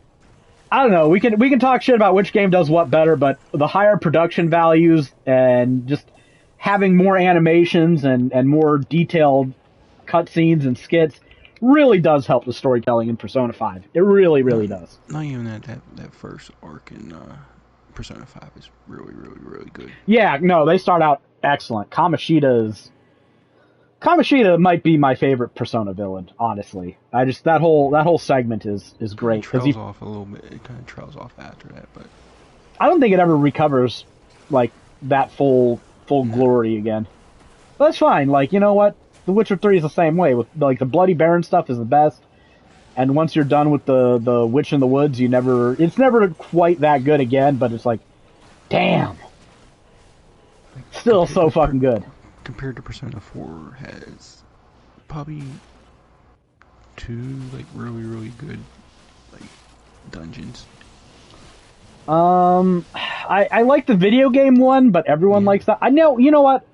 I don't know, we can talk shit about which game does what better, but the higher production values and just having more animations and more detailed cutscenes and skits really does help the storytelling in Persona 5. It really, really does. Not even that first arc in Persona 5 is really, really, really good. Yeah, no, they start out excellent. Kamoshida might be my favorite Persona villain, honestly. That whole segment is great. It trails off a little bit. It kind of trails off after that, but I don't think it ever recovers like that full glory again. But that's fine. Like, you know what? The Witcher 3 is the same way. With like the Bloody Baron stuff is the best, and once you're done with the Witch in the Woods, it's never quite that good again. But it's like, damn, still so fucking good. Compared to Persona 4, has probably 2 like really, really good like dungeons. I like the video game one, but everyone likes that. I know. You know what?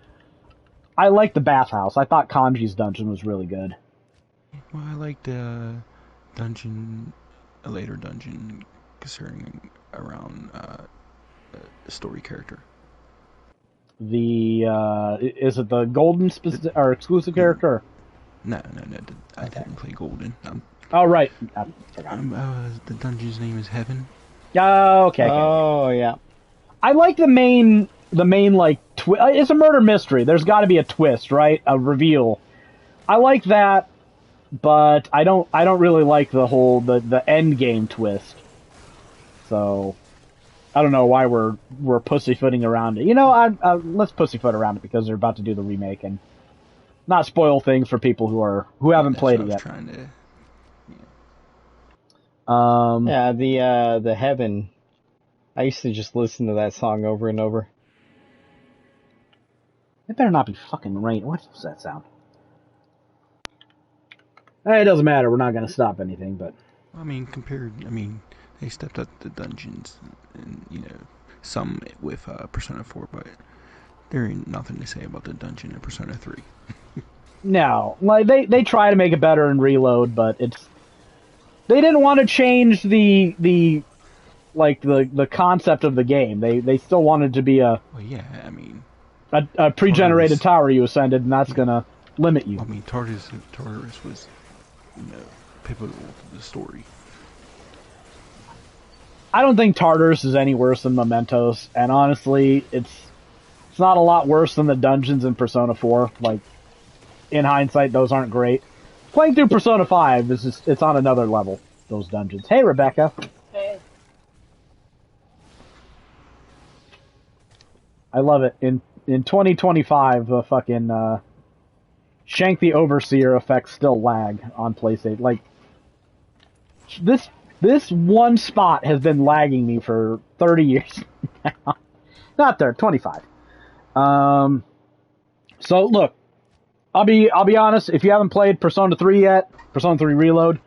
I like the bathhouse. I thought Kanji's dungeon was really good. Well, I like the dungeon, a later dungeon concerning around a story character. Is it the golden or exclusive character? No. I didn't play golden. Oh right. The dungeon's name is Heaven. Okay. Oh yeah. I like the main like it's a murder mystery. There's got to be a twist, right? A reveal. I like that, but I don't really like the whole the end game twist. So I don't know why we're pussyfooting around it. You know, let's pussyfoot around it because they're about to do the remake and not spoil things for people who haven't played it yet. The Heaven. I used to just listen to that song over and over. It better not be fucking rain. What was that sound? It doesn't matter. We're not going to stop anything, but... they stepped up the dungeons and, some with Persona 4, but there ain't nothing to say about the dungeon in Persona 3. No. Like, they try to make it better in Reload, but it's... They didn't want to change the concept of the game. They still wanted to be a pre-generated tower you ascended, and that's gonna limit you. Tartarus was, pivotal to the story. I don't think Tartarus is any worse than Mementos, and honestly, it's not a lot worse than the dungeons in Persona 4. Like, in hindsight, those aren't great. Playing through Persona 5 it's on another level, those dungeons. Hey, Rebecca. Hey. I love it. In 2025, the fucking Shank the Overseer effects still lag on PlayStation. Like, this one spot has been lagging me for 30 years now. Not 30, 25. So look, I'll be honest. If you haven't played Persona 3 yet, Persona 3 Reload,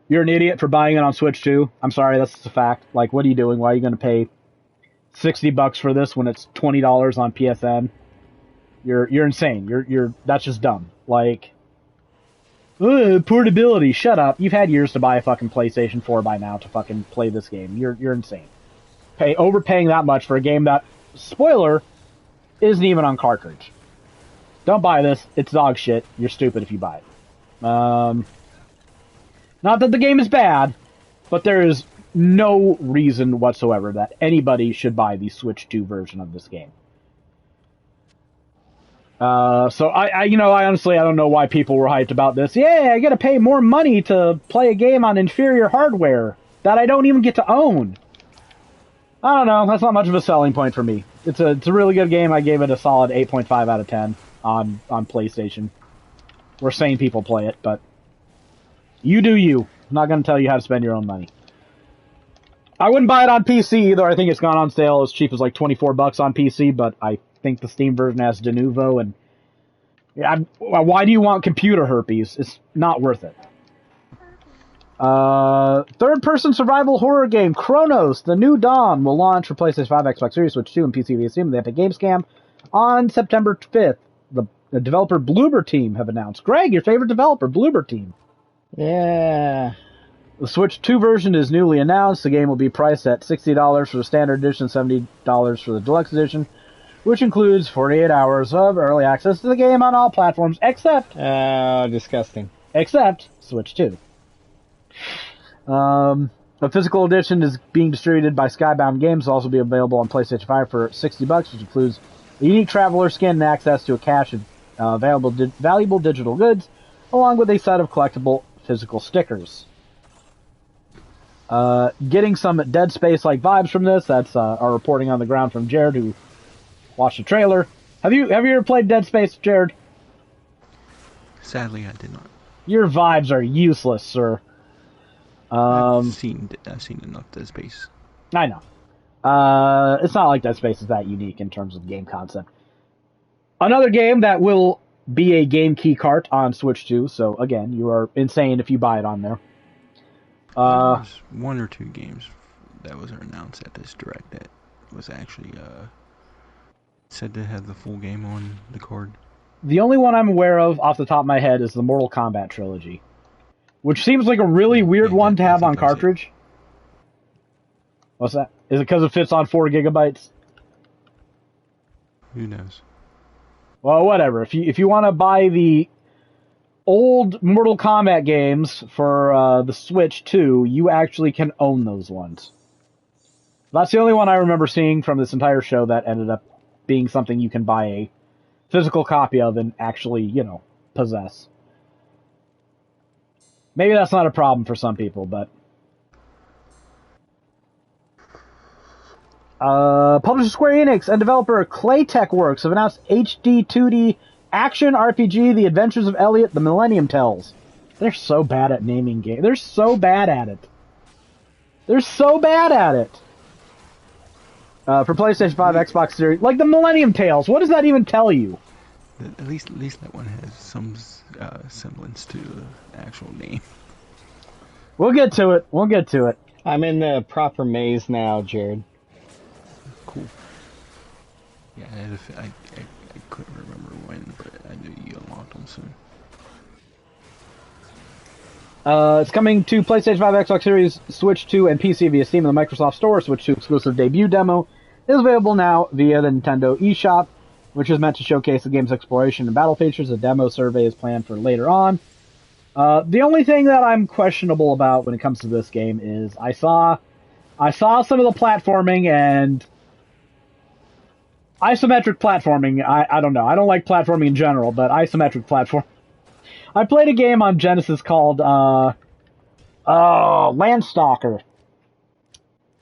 you're an idiot for buying it on Switch 2. I'm sorry, that's just a fact. Like, what are you doing? Why are you going to pay $60 for this when it's $20 on PSN? You're insane. That's just dumb. Like, portability. Shut up. You've had years to buy a fucking PlayStation 4 by now to fucking play this game. You're insane. Overpaying that much for a game that, spoiler, isn't even on cartridge. Don't buy this. It's dog shit. You're stupid if you buy it. Not that the game is bad, but there is no reason whatsoever that anybody should buy the Switch 2 version of this game. So I honestly, I don't know why people were hyped about this. Yeah, I gotta pay more money to play a game on inferior hardware that I don't even get to own. I don't know. That's not much of a selling point for me. It's a really good game. I gave it a solid 8.5 out of 10 on PlayStation. We're sane people play it, but you do you. I'm not going to tell you how to spend your own money. I wouldn't buy it on PC either. I think it's gone on sale as cheap as like $24 on PC, but I think the Steam version has de novo, and why do you want computer herpes? It's not worth it. Third-person survival horror game Chronos: The New Dawn will launch for PlayStation 5, Xbox Series, Switch 2, and PC via Steam. The Epic Games Cam on September 5th. The developer Bloober Team have announced. Greg, your favorite developer, Bloober Team. Yeah. The Switch 2 version is newly announced. The game will be priced at $60 for the standard edition, $70 for the deluxe edition, which includes 48 hours of early access to the game on all platforms except disgusting. Except Switch 2. The physical edition is being distributed by Skybound Games. Will also be available on PlayStation 5 for $60, which includes a unique traveler skin and access to a cache of valuable digital goods, along with a set of collectible physical stickers. Getting some Dead Space-like vibes from this. That's our reporting on the ground from Jared, who watched the trailer. Have you ever played Dead Space, Jared? Sadly, I did not. Your vibes are useless, sir. I've seen enough Dead Space. I know. It's not like Dead Space is that unique in terms of game concept. Another game that will be a game key cart on Switch 2, so again, you are insane if you buy it on there. There's one or two games that was announced at this direct that was actually said to have the full game on the card. The only one I'm aware of off the top of my head is the Mortal Kombat trilogy, which seems like a really weird one to have on cartridge. What's that? Is it because it fits on 4 gigabytes? Who knows? Well, whatever. If you want to buy the old Mortal Kombat games for the Switch 2, you actually can own those ones. That's the only one I remember seeing from this entire show that ended up being something you can buy a physical copy of and actually, possess. Maybe that's not a problem for some people, but... Publisher Square Enix and developer Claytek Works have announced HD 2D action RPG The Adventures of Elliot, The Millennium Tales. They're so bad at naming games. They're so bad at it. For PlayStation 5, Xbox Series, like The Millennium Tales. What does that even tell you? At least that one has some semblance to the actual name. We'll get to it. I'm in the proper maze now, Jared. Cool. Yeah, I couldn't remember when, but I knew you unlocked them soon. It's coming to PlayStation 5, Xbox Series, Switch 2, and PC via Steam and the Microsoft Store. Switch 2 exclusive debut demo is available now via the Nintendo eShop, which is meant to showcase the game's exploration and battle features. A demo survey is planned for later on. The only thing that I'm questionable about when it comes to this game is I saw some of the platforming and isometric platforming. I don't know. I don't like platforming in general, but isometric platform. I played a game on Genesis called Landstalker.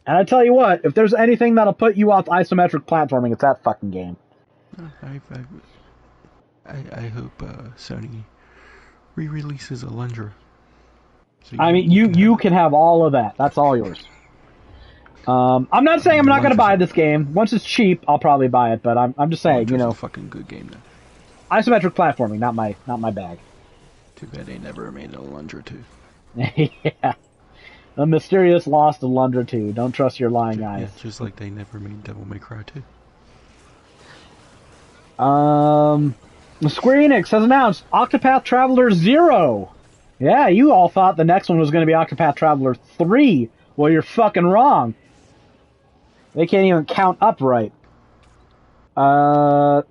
And I tell you what, if there's anything that'll put you off isometric platforming, it's that fucking game. I hope Sony re-releases Alundra. So you can have all of that. That's all yours. I'm not saying I'm not going to buy this game. Once it's cheap, I'll probably buy it. But I'm just saying, a fucking good game then. Isometric platforming, not my bag. Too bad they never made an Alundra 2. Yeah. The mysterious lost Alundra 2. Don't trust your lying eyes. Yeah, just like they never made Devil May Cry 2. Square Enix has announced Octopath Traveler 0. Yeah, you all thought the next one was going to be Octopath Traveler 3. Well, you're fucking wrong. They can't even count up right. For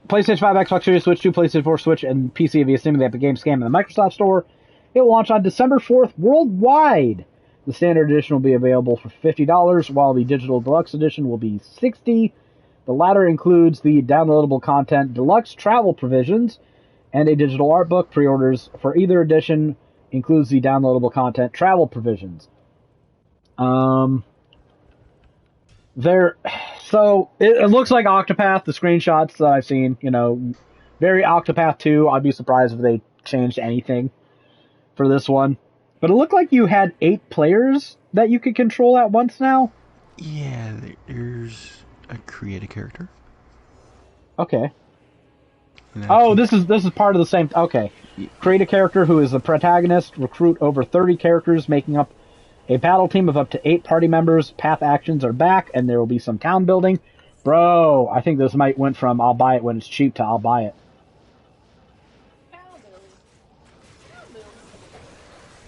PlayStation 5, Xbox Series, Switch 2, PlayStation 4, Switch, and PC via Steam, the Epic Games Cam, and the Microsoft Store. It will launch on December 4th worldwide. The standard edition will be available for $50, while the digital deluxe edition will be $60. The latter includes the downloadable content, deluxe travel provisions, and a digital art book. Pre-orders for either edition includes the downloadable content, travel provisions. So it looks like Octopath, the screenshots that I've seen, very Octopath 2. I'd be surprised if they changed anything for this one. But it looked like you had 8 players that you could control at once now. Yeah, there's a create a character. Okay. Oh, this is part of the same. Okay. Create a character who is the protagonist. Recruit over 30 characters, making up a battle team of up to 8 party members. Path actions are back, and there will be some town building. Bro, I think this went from I'll buy it when it's cheap to I'll buy it.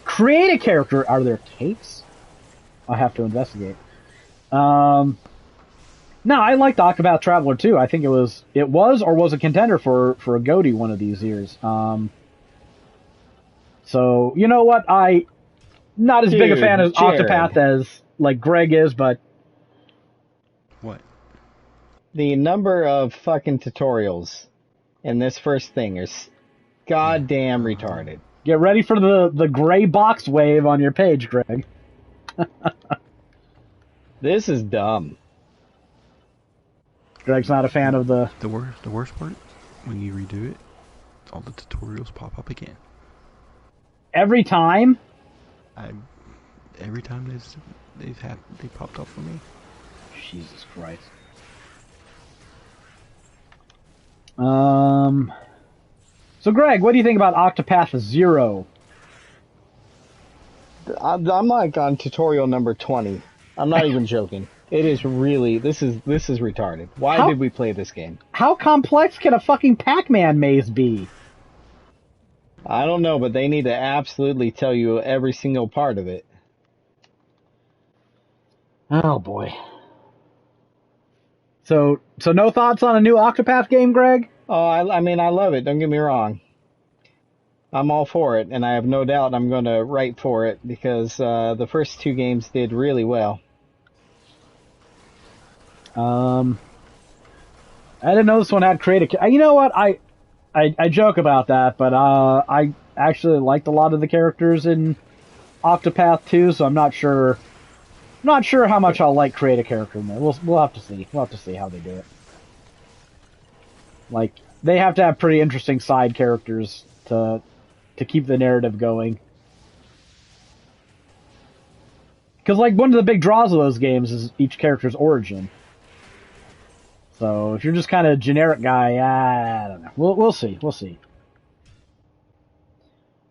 Create a character. Are there tapes? I'll have to investigate. No, I liked Octopath Traveler too. I think it was or was a contender for a GOTY one of these years. So you know what? Not as big a fan of Octopath as like Greg is, but what? The number of fucking tutorials in this first thing is goddamn retarded. Get ready for the gray box wave on your page, Greg. This is dumb. Greg's not a fan of the worst part when you redo it, all the tutorials pop up again. Every time. Every time they popped up for me. Jesus Christ. So Greg, what do you think about Octopath 0? I'm like on tutorial number 20. I'm not even joking. It is really this is retarded. Why did we play this game? How complex can a fucking Pac-Man maze be? I don't know, but they need to absolutely tell you every single part of it. Oh boy. So no thoughts on a new Octopath game, Greg? Oh, I mean, I love it. Don't get me wrong. I'm all for it, and I have no doubt I'm going to write for it because the first 2 games did really well. I didn't know this one had creative. You know what? I joke about that, but I actually liked a lot of the characters in Octopath 2, so I'm not sure. Not sure how much I'll like create a character in there. We'll have to see. We'll have to see how they do it. Like they have to have pretty interesting side characters to keep the narrative going. Because like one of the big draws of those games is each character's origin. So if you're just kind of a generic guy, I don't know. We'll see. We'll see.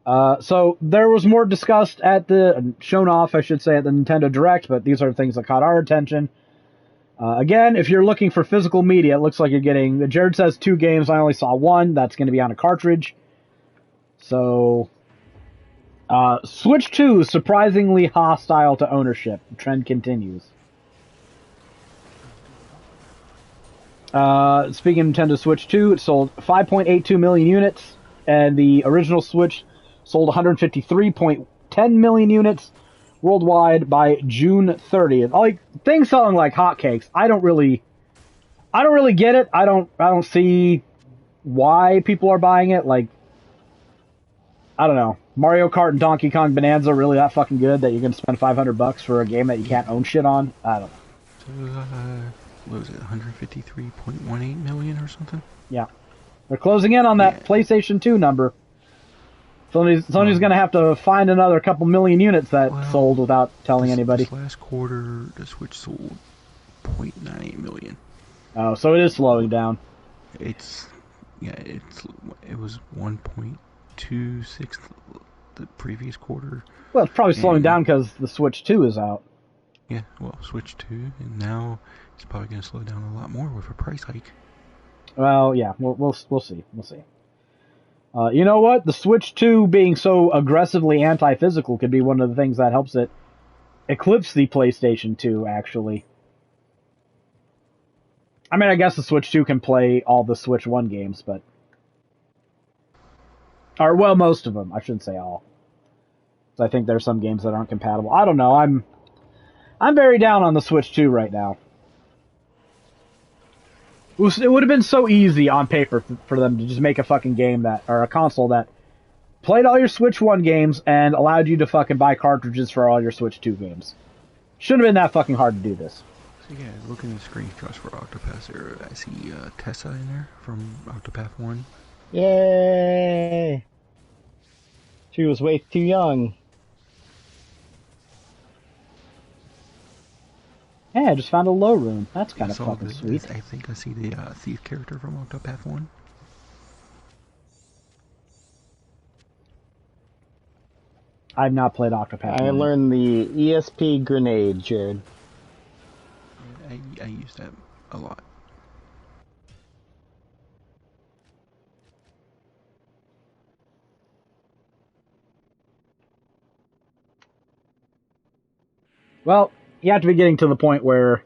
So there was more discussed shown off, I should say, at the Nintendo Direct, but these are things that caught our attention. Again, if you're looking for physical media, it looks like you're getting, Jared says 2 games, I only saw 1, that's going to be on a cartridge. So, Switch 2 is surprisingly hostile to ownership. The trend continues. Speaking of Nintendo Switch 2, it sold 5.82 million units, and the original Switch sold 153.10 million units worldwide by June 30th. Like things selling like hotcakes. I don't really get it. I don't see why people are buying it. Like I don't know. Mario Kart and Donkey Kong Bonanza really that fucking good that you're gonna spend $500 for a game that you can't own shit on? I don't know. So, what was it, 153.18 million or something? Yeah. They're closing in on that PlayStation 2 number. Sony's going to have to find another couple million units that sold without telling anybody. This last quarter, the Switch sold 0.98 million. Oh, so it is slowing down. It was 1.26 the previous quarter. Well, it's probably slowing down because the Switch 2 is out. Yeah, well, Switch 2, and now it's probably going to slow down a lot more with a price hike. Well, yeah, we'll see. We'll see. You know what? The Switch 2 being so aggressively anti-physical could be one of the things that helps it eclipse the PlayStation 2, actually. I mean, I guess the Switch 2 can play all the Switch 1 games, but... Or, well, most of them. I shouldn't say all. So I think there's some games that aren't compatible. I don't know. I'm very down on the Switch 2 right now. It would have been so easy on paper for them to just make a fucking game or a console that played all your Switch 1 games and allowed you to fucking buy cartridges for all your Switch 2 games. Shouldn't have been that fucking hard to do this. So yeah, looking at the screenshots for Octopath there, I see Tessa in there from Octopath 1. Yay! She was way too young. Hey, I just found a low room. That's kind of saw fucking sweet. I think I see the thief character from Octopath 1. I've not played Octopath. I learned the ESP grenade, Jared. I use that a lot. Well, you have to be getting to the point where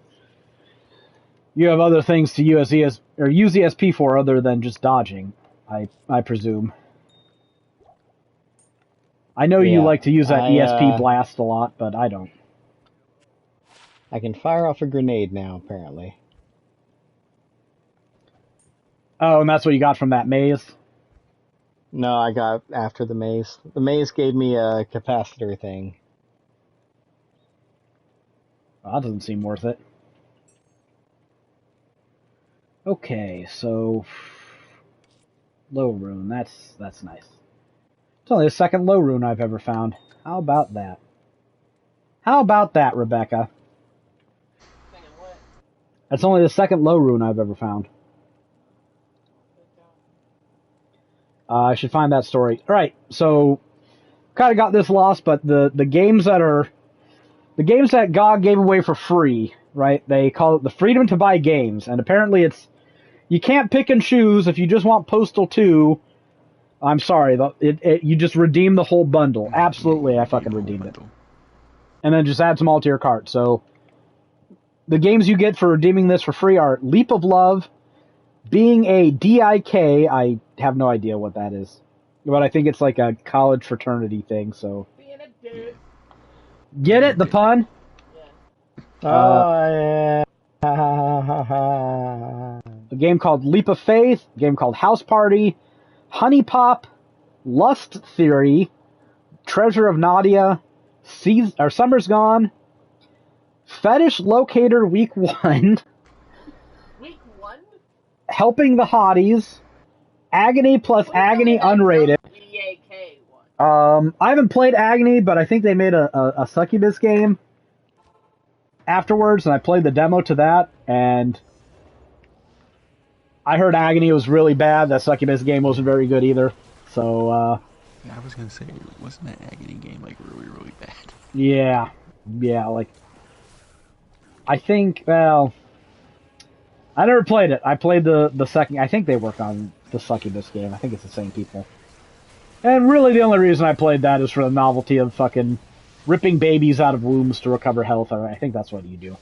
you have other things to use ESP for other than just dodging, I presume. I know you like to use that ESP blast a lot, but I don't. I can fire off a grenade now, apparently. Oh, and that's what you got from that maze? No, I got after the maze. The maze gave me a capacitor thing. Well, that doesn't seem worth it. Okay, so low rune, that's nice. It's only the second low rune I've ever found. How about that? How about that, Rebecca? Second what? That's only the second low rune I've ever found. I should find that story. All right, so kind of got this lost, but the games that GOG gave away for free, right? They call it the freedom to buy games, and apparently it's you can't pick and choose. If you just want Postal 2, I'm sorry, you just redeem the whole bundle. Absolutely, I fucking redeemed it. And then just add them all to your cart. So the games you get for redeeming this for free are Leap of Love, Being a DIK, I have no idea what that is. But I think it's like a college fraternity thing, so. Being a dude. Get it? The pun? Yeah. A game called Leap of Faith, a game called House Party, Honey Pop, Lust Theory, Treasure of Nadia, Summer's Gone, Fetish Locator Week 1, Week 1? Helping the Hotties, Agony plus Agony Unrated. DAK one. I haven't played Agony, but I think they made a Succubus game afterwards, and I played the demo to that, and I heard Agony was really bad. That Succubus game wasn't very good either. So, yeah, I was gonna say, wasn't that Agony game like really, really bad? Yeah, like I think. Well, I never played it. I played the second. I think they work on the Succubus game. I think it's the same people. And really, the only reason I played that is for the novelty of fucking ripping babies out of wombs to recover health. I think that's what you do.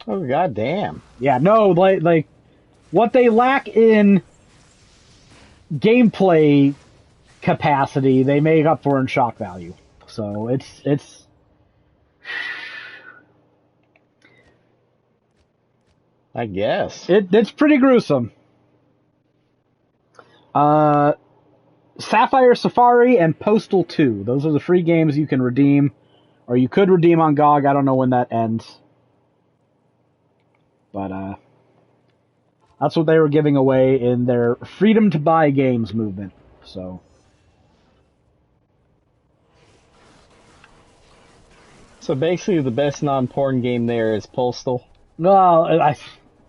Oh, goddamn. Yeah, no, like what they lack in gameplay capacity, they make up for in shock value. So it's I guess. it's pretty gruesome. Sapphire Safari and Postal 2. Those are the free games you can redeem, or you could redeem on GOG. I don't know when that ends. But that's what they were giving away in their freedom to buy games movement. So basically the best non-porn game there is Postal. well,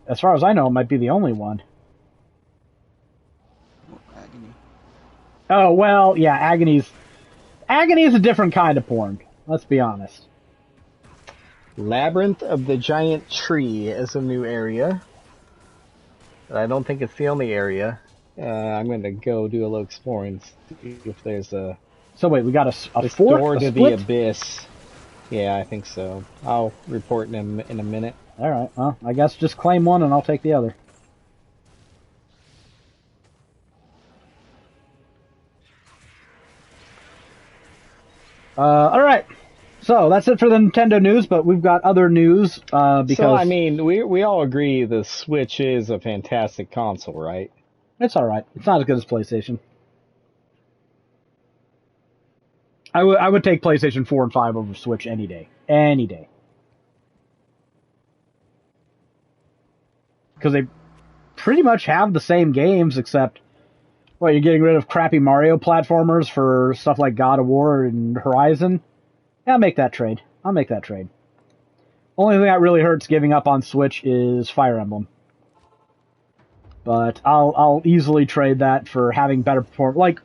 as far as I know, it might be the only one. Agony. Oh, well, yeah, Agony is a different kind of porn. Let's be honest. Labyrinth of the Giant Tree is a new area. But I don't think it's the only area. I'm going to go do a little exploring, see if there's a... So wait, we got a this fourth? door A to split? the abyss. Yeah, I think so. I'll report in a minute. Alright, well, I guess just claim one and I'll take the other. Alright. So, that's it for the Nintendo news, but we've got other news, because... So, I mean, we all agree the Switch is a fantastic console, right? It's alright. It's not as good as PlayStation. I would take PlayStation 4 and 5 over Switch any day. Any day. because they pretty much have the same games, except, well, you're getting rid of crappy Mario platformers for stuff like God of War and Horizon. Yeah, I'll make that trade. Only thing that really hurts giving up on Switch is Fire Emblem. But I'll easily trade that for having better performance. Like,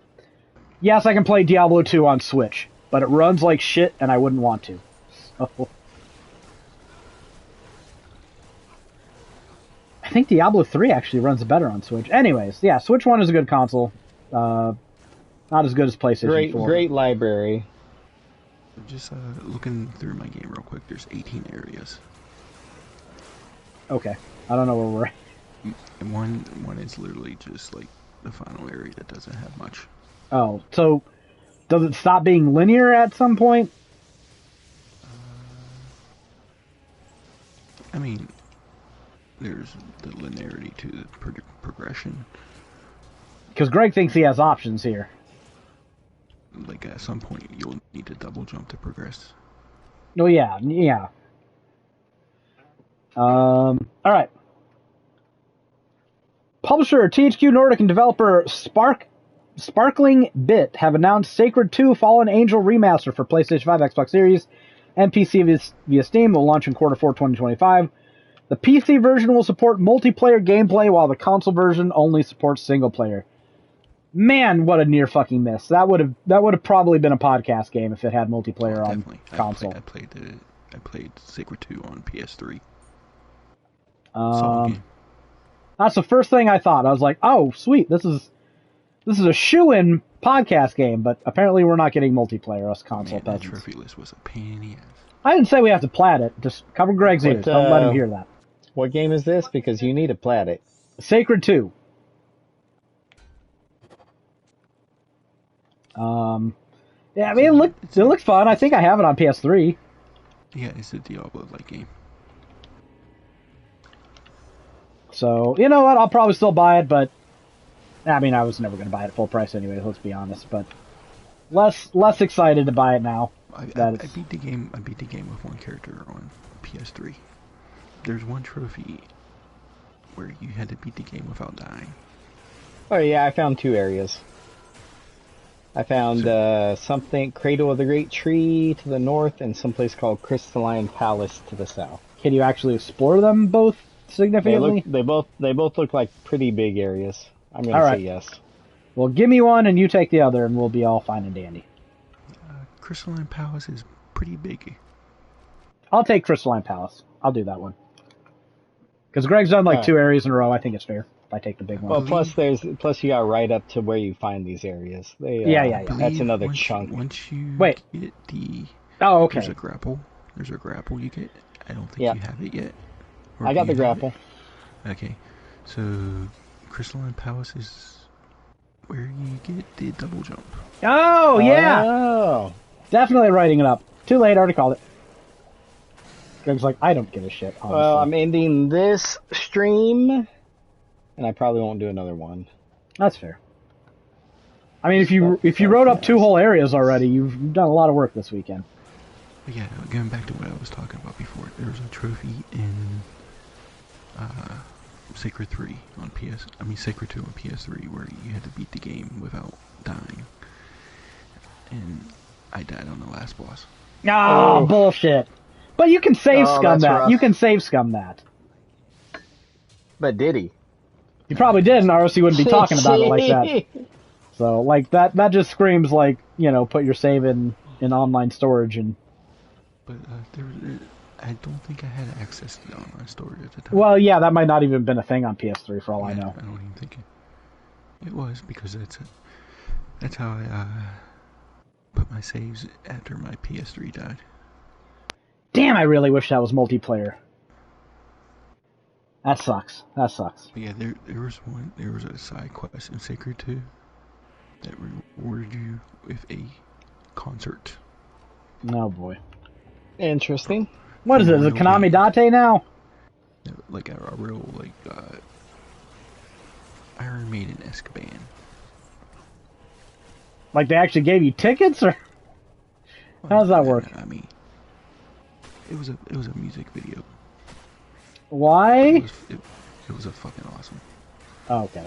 yes, I can play Diablo 2 on Switch, but it runs like shit, and I wouldn't want to. So, I think Diablo 3 actually runs better on Switch. Anyways, yeah, Switch 1 is a good console. Not as good as PlayStation 4. Great library. Just looking through my game real quick, there's 18 areas. Okay. I don't know where we're at. And one is literally just like the final area that doesn't have much. Oh, so does it stop being linear at some point? I mean, there's the linearity to the progression. Because Greg thinks he has options here. Like at some point, you'll need to double jump to progress. Oh, yeah. All right. Publisher THQ Nordic and developer Sparkling Bit have announced Sacred 2 Fallen Angel Remaster for PlayStation 5, Xbox Series, and PC via Steam. Will launch in Q4 2025. The PC version will support multiplayer gameplay, while the console version only supports single player. Man, what a near fucking miss! That would have probably been a podcast game if it had multiplayer on console. I played Sacred 2 on PS3. That's the first thing I thought. I was like, "Oh, sweet! This is a shoo-in podcast game." But apparently, we're not getting multiplayer. Us console peasants. That trophy list was a pain in the ass. I didn't say we have to plat it. Just cover Greg's ears. Don't let him hear that. What game is this? Because you need to plat it. Sacred 2. Yeah, I mean, it looked fun. I think I have it on PS3. Yeah, it's a Diablo-like game. So, you know what? I'll probably still buy it, but I mean, I was never going to buy it at full price anyway, let's be honest, but less excited to buy it now. I beat the game with one character on PS3. There's one trophy where you had to beat the game without dying. Oh yeah, I found 2 areas. I found something, Cradle of the Great Tree to the north, and someplace called Crystalline Palace to the south. Can you actually explore them both significantly? They both look like pretty big areas. I'm going to say yes. Well, give me one and you take the other, and we'll be all fine and dandy. Crystalline Palace is pretty big. I'll take Crystalline Palace. I'll do that one. Because Greg's done like 2 areas in a row. I think it's fair if I take the big one. Well, plus you got right up to where you find these areas. Yeah. That's another chunk. Once you get the... Oh, okay. There's a grapple you get. I don't think you have it yet. I got the grapple. Okay. So, Crystalline Palace is where you get the double jump. Oh, yeah! Oh. Definitely writing it up. Too late, already called it. Greg's like, I don't give a shit, honestly. Well, I'm ending this stream, and I probably won't do another one. That's fair. I mean, if you wrote up 2 whole areas already, you've done a lot of work this weekend. But yeah, going back to what I was talking about before, there was a trophy in Sacred 3 on Sacred 2 on PS3 where you had to beat the game without dying. And I died on the last boss. Oh, bullshit. But you can save scum that. Rough. You can save scum that. But did he? He probably didn't, or else he wouldn't be talking about it like that. So, like, that just screams like, put your save in online storage and... But I don't think I had access to the online storage at the time. Well, yeah, that might not even have been a thing on PS3 for all I know. I don't even think it was, because that's how I put my saves after my PS3 died. Damn, I really wish that was multiplayer. That sucks. But yeah, there was a side quest in Sacred 2 that rewarded you with a concert. Oh boy. Interesting. What is it? Is it Konami Date now? Like a real Iron Maiden-esque band. Like they actually gave you tickets, or how does that work? I mean, it was a music video. Why? It It was a fucking awesome. Okay.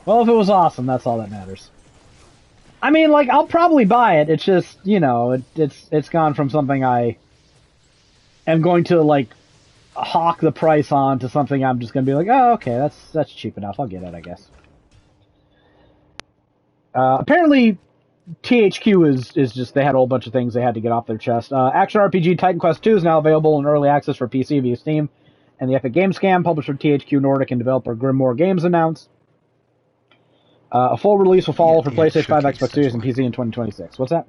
Well, if it was awesome, that's all that matters. I mean, like, I'll probably buy it. It's just, you know, it's gone from something I am going to, like, hawk the price on to something I'm just going to be like, oh, okay, that's cheap enough. I'll get it, I guess. Apparently, THQ is just, they had a whole bunch of things they had to get off their chest. Action RPG Titan Quest 2 is now available in early access for PC via Steam and the Epic Games Scam. Publisher THQ Nordic and developer Grimoire Games announced. A full release will follow for PlayStation 5, Xbox Series, and PC in 2026. What's that?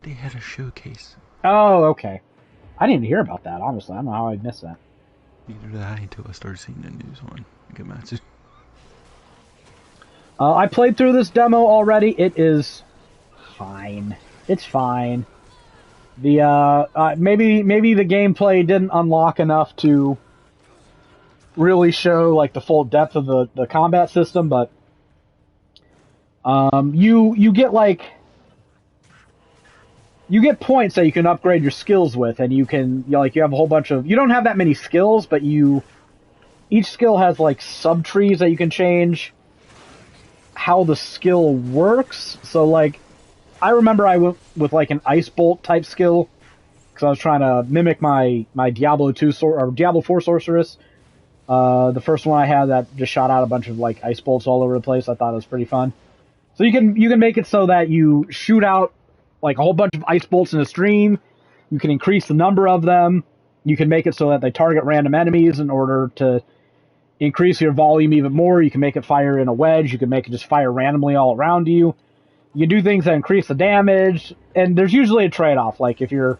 They had a showcase. Oh, okay. I didn't hear about that, honestly. I don't know how I missed that. Neither did I until I started seeing the news on Gamatsu. I played through this demo already. It is fine. It's fine. The maybe the gameplay didn't unlock enough to really show like the full depth of the combat system, but you get like you get points that you can upgrade your skills with, and you can you have a whole bunch of, you don't have that many skills, but each skill has like sub trees that you can change how the skill works. So like I remember I went with like an ice bolt type skill because I was trying to mimic my Diablo 2 or Diablo 4 sorceress. The first one I had that just shot out a bunch of like ice bolts all over the place. I thought it was pretty fun. So you can make it so that you shoot out like a whole bunch of ice bolts in a stream. You can increase the number of them. You can make it so that they target random enemies in order to increase your volume even more. You can make it fire in a wedge. You can make it just fire randomly all around you. You can do things that increase the damage, and there's usually a trade-off. Like if you're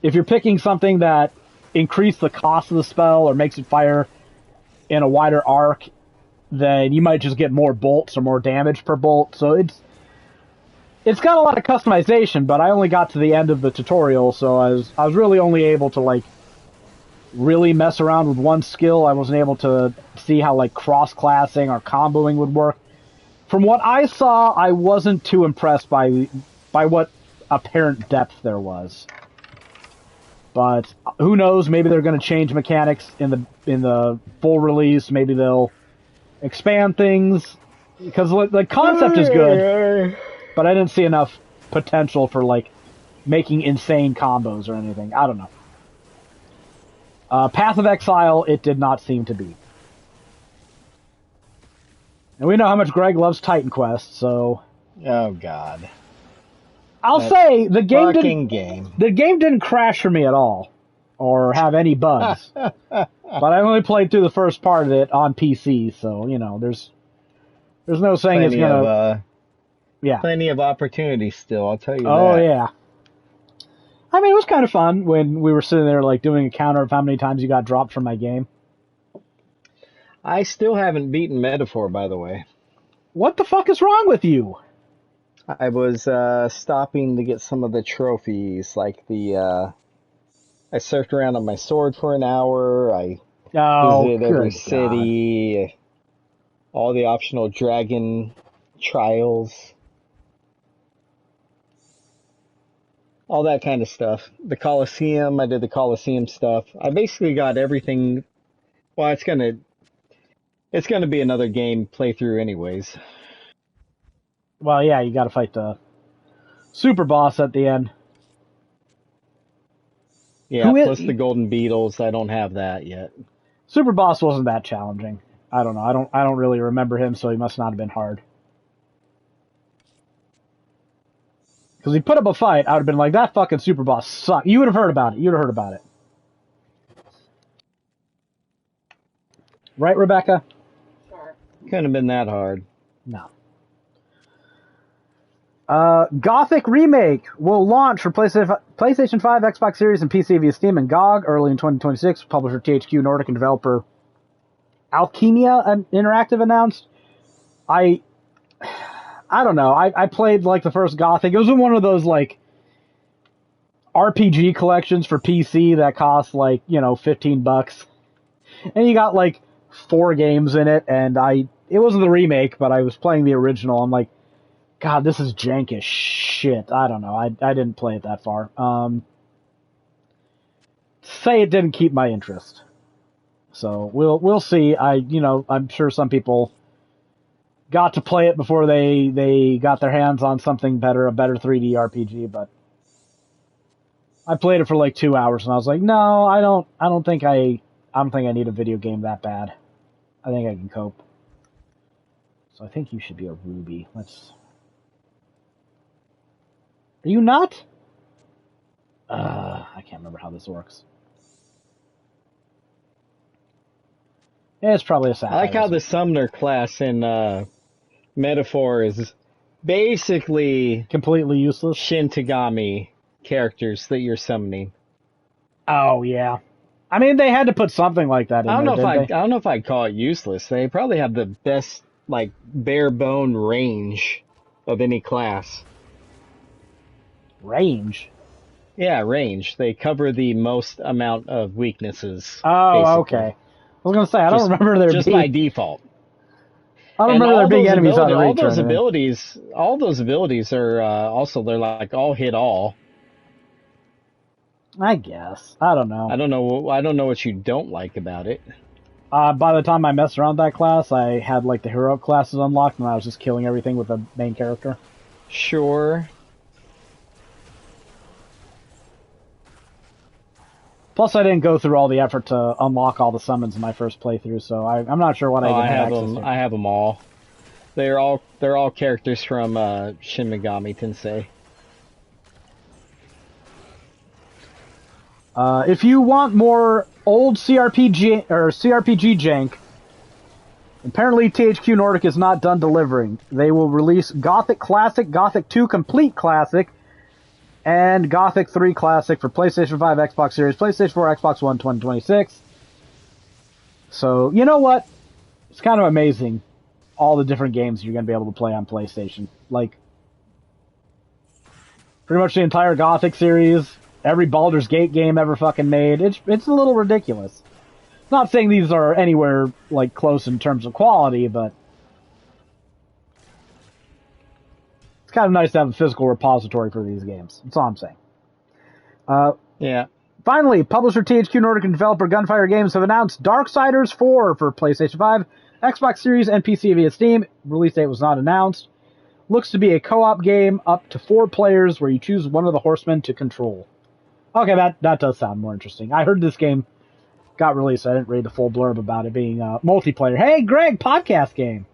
picking something that increases the cost of the spell or makes it fire in a wider arc, then you might just get more bolts or more damage per bolt. So it's got a lot of customization, but I only got to the end of the tutorial, so I was really only able to like really mess around with one skill. I wasn't able to see how like cross-classing or comboing would work. From what I saw, I wasn't too impressed by what apparent depth there was. But who knows? Maybe they're going to change mechanics in the full release. Maybe they'll expand things, because the concept is good, but I didn't see enough potential for like making insane combos or anything. I don't know. Path of Exile, it did not seem to be. And we know how much Greg loves Titan Quest, so... Oh, God. I'll say, the game didn't crash for me at all, or have any bugs. But I only played through the first part of it on PC, so, you know, there's no saying it's gonna... Plenty of opportunities still, I'll tell you that. Oh, yeah. I mean, it was kind of fun when we were sitting there, like, doing a counter of how many times you got dropped from my game. I still haven't beaten Metaphor, by the way. What the fuck is wrong with you? I was stopping to get some of the trophies, like I surfed around on my sword for an hour, I visited every city, all the optional dragon trials, all that kind of stuff. The Colosseum, I did the Colosseum stuff. I basically got everything. Well, it's gonna be another game playthrough anyways. Well, yeah, you gotta fight the super boss at the end. Yeah, plus the golden beetles. I don't have that yet. Super boss wasn't that challenging. I don't know. I don't really remember him, so he must not have been hard. Because he put up a fight, I would have been like, that fucking super boss sucked. You would have heard about it. Right, Rebecca? Sure. Couldn't have been that hard. No. Gothic Remake will launch for PlayStation 5, Xbox Series, and PC via Steam and GOG early in 2026. Publisher THQ Nordic and developer Alchemia Interactive announced. I don't know. I played like the first Gothic. It was in one of those like RPG collections for PC that cost like, $15. And you got like 4 games in it, and it wasn't the remake, but I was playing the original. I'm like, God, this is jank as shit. I don't know. I didn't play it that far. Say it didn't keep my interest. So we'll see. I'm sure some people got to play it before they got their hands on something better, a better 3D RPG, but I played it for like 2 hours and I was like, no, I don't think I need a video game that bad. I think I can cope. So I think you should be a Ruby. Are you not? I can't remember how this works. Yeah, it's probably a satire. I like how the summoner class in Metaphor is basically completely useless Shin Tagami characters that you're summoning. Oh yeah, I mean they had to put something like that in I there. don't know if I'd call it useless. They probably have the best like bare bone range of any class. Range. Yeah, range. They cover the most amount of weaknesses. Oh, basically. okay. I was gonna say I don't remember there just being by default. I don't remember there being enemies on reach. All those abilities are also they're like all hit all. I guess. I don't know. I don't know what you don't like about it. By the time I messed around with that class, I had like the hero classes unlocked, and I was just killing everything with the main character. Sure. Plus, I didn't go through all the effort to unlock all the summons in my first playthrough, so I'm not sure what I even have access to. I have them all. They're all characters from Shin Megami Tensei. If you want more old CRPG jank, apparently THQ Nordic is not done delivering. They will release Gothic Classic, Gothic 2 Complete Classic, and Gothic 3 Classic for PlayStation 5, Xbox Series, PlayStation 4, Xbox One 2026. So, you know what? It's kind of amazing, all the different games you're going to be able to play on PlayStation. Like, pretty much the entire Gothic series, every Baldur's Gate game ever fucking made. It's a little ridiculous. Not saying these are anywhere, like, close in terms of quality, but it's kind of nice to have a physical repository for these games. That's all I'm saying. Yeah. Finally, publisher THQ Nordic and developer Gunfire Games have announced Darksiders 4 for PlayStation 5, Xbox Series, and PC via Steam. Release date was not announced. Looks to be a co-op game up to 4 players where you choose one of the horsemen to control. Okay, that does sound more interesting. I heard this game got released. I didn't read the full blurb about it being multiplayer. Hey, Greg, podcast game.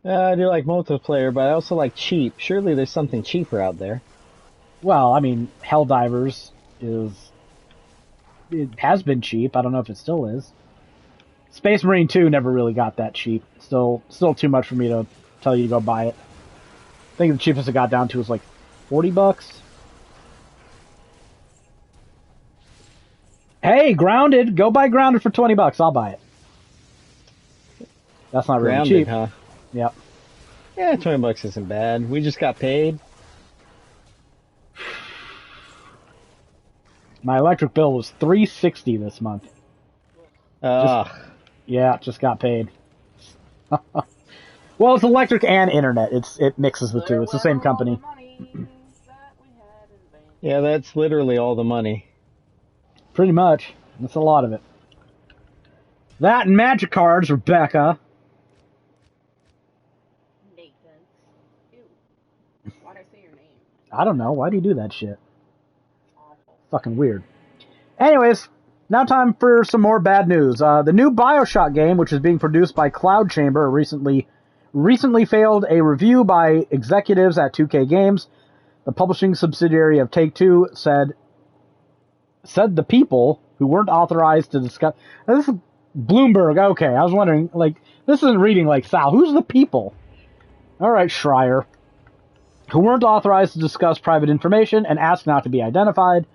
I do like multiplayer, but I also like cheap. Surely there's something cheaper out there. Well, I mean, Helldivers it has been cheap. I don't know if it still is. Space Marine 2 never really got that cheap. Still too much for me to tell you to go buy it. I think the cheapest it got down to was like $40. Hey, Grounded! Go buy Grounded for $20. I'll buy it. That's not really Grounded, cheap, huh? Yep. Yeah, $20 isn't bad. We just got paid. My electric bill was $360 this month. Just got paid. Well, it's electric and internet. It mixes the two. It's the same company. Yeah, that's literally all the money. Pretty much. That's a lot of it. That and magic cards, Rebecca. Nathan. Ew. Why'd I say your name? I don't know. Why do you do that shit? Fucking weird. Anyways, now time for some more bad news. The new BioShock game, which is being produced by Cloud Chamber, recently failed a review by executives at 2K Games. The publishing subsidiary of Take-Two said the people who weren't authorized to discuss... Now, this is Bloomberg. Okay, I was wondering, like, this isn't reading like Sal. Who's the people? Alright, Schreier. Who weren't authorized to discuss private information and asked not to be identified.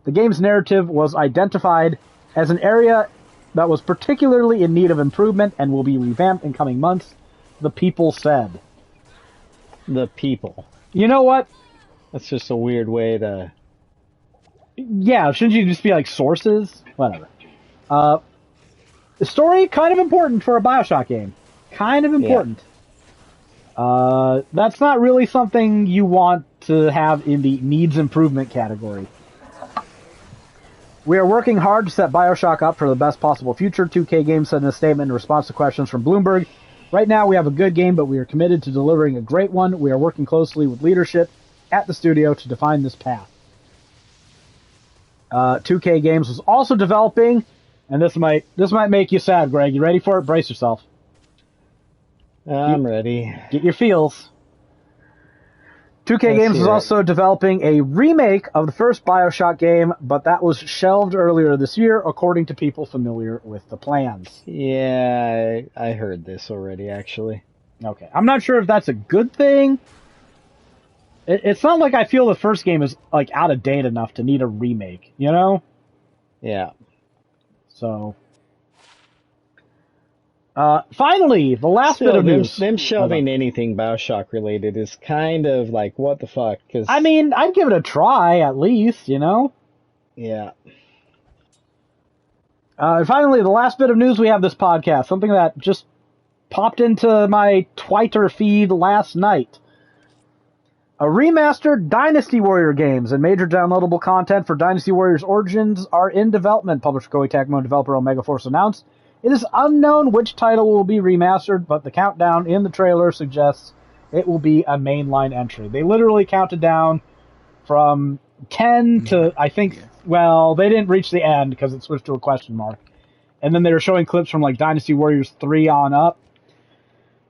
The game's narrative was identified as an area that was particularly in need of improvement and will be revamped in coming months, the people said. The people. You know what? That's just a weird way to... Yeah, shouldn't you just be like sources? Whatever. The story, kind of important for a BioShock game. Kind of important. Yeah. That's not really something you want to have in the needs improvement category. We are working hard to set Bioshock up for the best possible future, 2K Games said in a statement in response to questions from Bloomberg. Right now, we have a good game, but we are committed to delivering a great one. We are working closely with leadership at the studio to define this path. 2K Games was also developing, and this might make you sad, Greg. You ready for it? Brace yourself. I'm ready. Get your feels. 2K Games is also developing a remake of the first Bioshock game, but that was shelved earlier this year, according to people familiar with the plans. Yeah, I heard this already, actually. Okay. I'm not sure if that's a good thing. It's not like I feel the first game is like out of date enough to need a remake, you know? Yeah. So... finally, the last bit of news. Them shelving anything Bioshock related is kind of like, what the fuck? Cause, I mean, I'd give it a try, at least, you know? Yeah. Finally, the last bit of news we have this podcast. Something that just popped into my Twitter feed last night. A remastered Dynasty Warrior games and major downloadable content for Dynasty Warriors Origins are in development, publisher Koei Tecmo and developer Omega Force announced. It is unknown which title will be remastered, but the countdown in the trailer suggests it will be a mainline entry. They literally counted down from 10 to, I think, well, they didn't reach the end because it switched to a question mark. And then they were showing clips from like Dynasty Warriors 3 on up.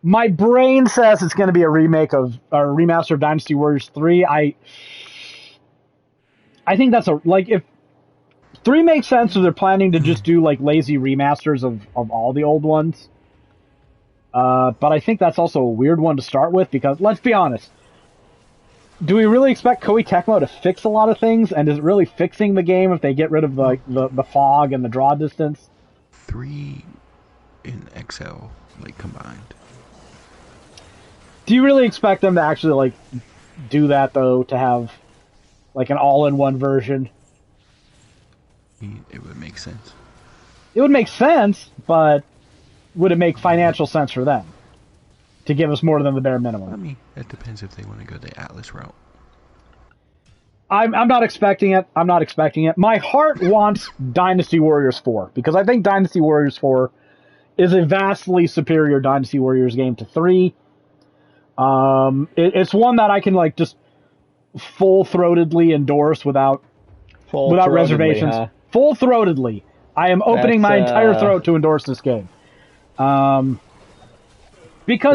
My brain says it's going to be a remaster of Dynasty Warriors 3. I think that's if 3 makes sense if they're planning to just do like lazy remasters of all the old ones. But I think that's also a weird one to start with because, let's be honest, do we really expect Koei Tecmo to fix a lot of things? And is it really fixing the game if they get rid of the fog and the draw distance? 3 in XL, like, combined. Do you really expect them to actually like do that though, to have like an all-in-one version? It would make sense. It would make sense, but would it make financial sense for them to give us more than the bare minimum? I mean, it depends if they want to go the Atlas route. I'm not expecting it. I'm not expecting it. My heart wants Dynasty Warriors 4 because I think Dynasty Warriors 4 is a vastly superior Dynasty Warriors game to 3. It's one that I can like just full-throatedly endorse without reservations. Huh? Full-throatedly. I am opening my entire throat to endorse this game. Because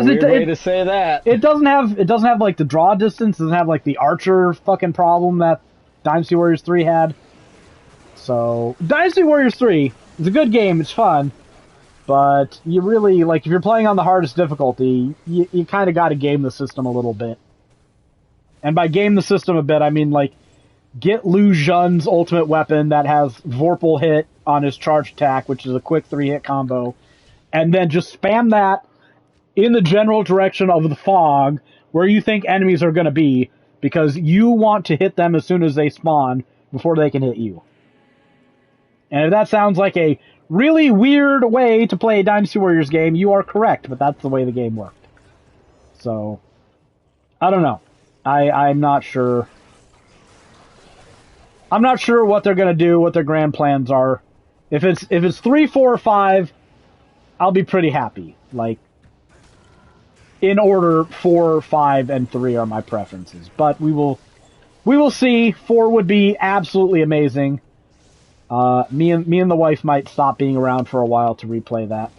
way to say that. It doesn't have like the draw distance, it doesn't have like the archer fucking problem that Dynasty Warriors 3 had. So Dynasty Warriors 3 is a good game, it's fun, but you really like if you're playing on the hardest difficulty, you kind of got to game the system a little bit. And by game the system a bit, I mean like get Liu Zhen's ultimate weapon that has Vorpal hit on his charge attack, which is a quick 3-hit combo, and then just spam that in the general direction of the fog where you think enemies are going to be because you want to hit them as soon as they spawn before they can hit you. And if that sounds like a really weird way to play a Dynasty Warriors game, you are correct, but that's the way the game worked. So, I don't know. I'm not sure. I'm not sure what they're going to do, what their grand plans are. If it's 3, 4, or 5, I'll be pretty happy. Like, in order, 4, 5, and 3 are my preferences. But we will see. 4 would be absolutely amazing. Me and the wife might stop being around for a while to replay that.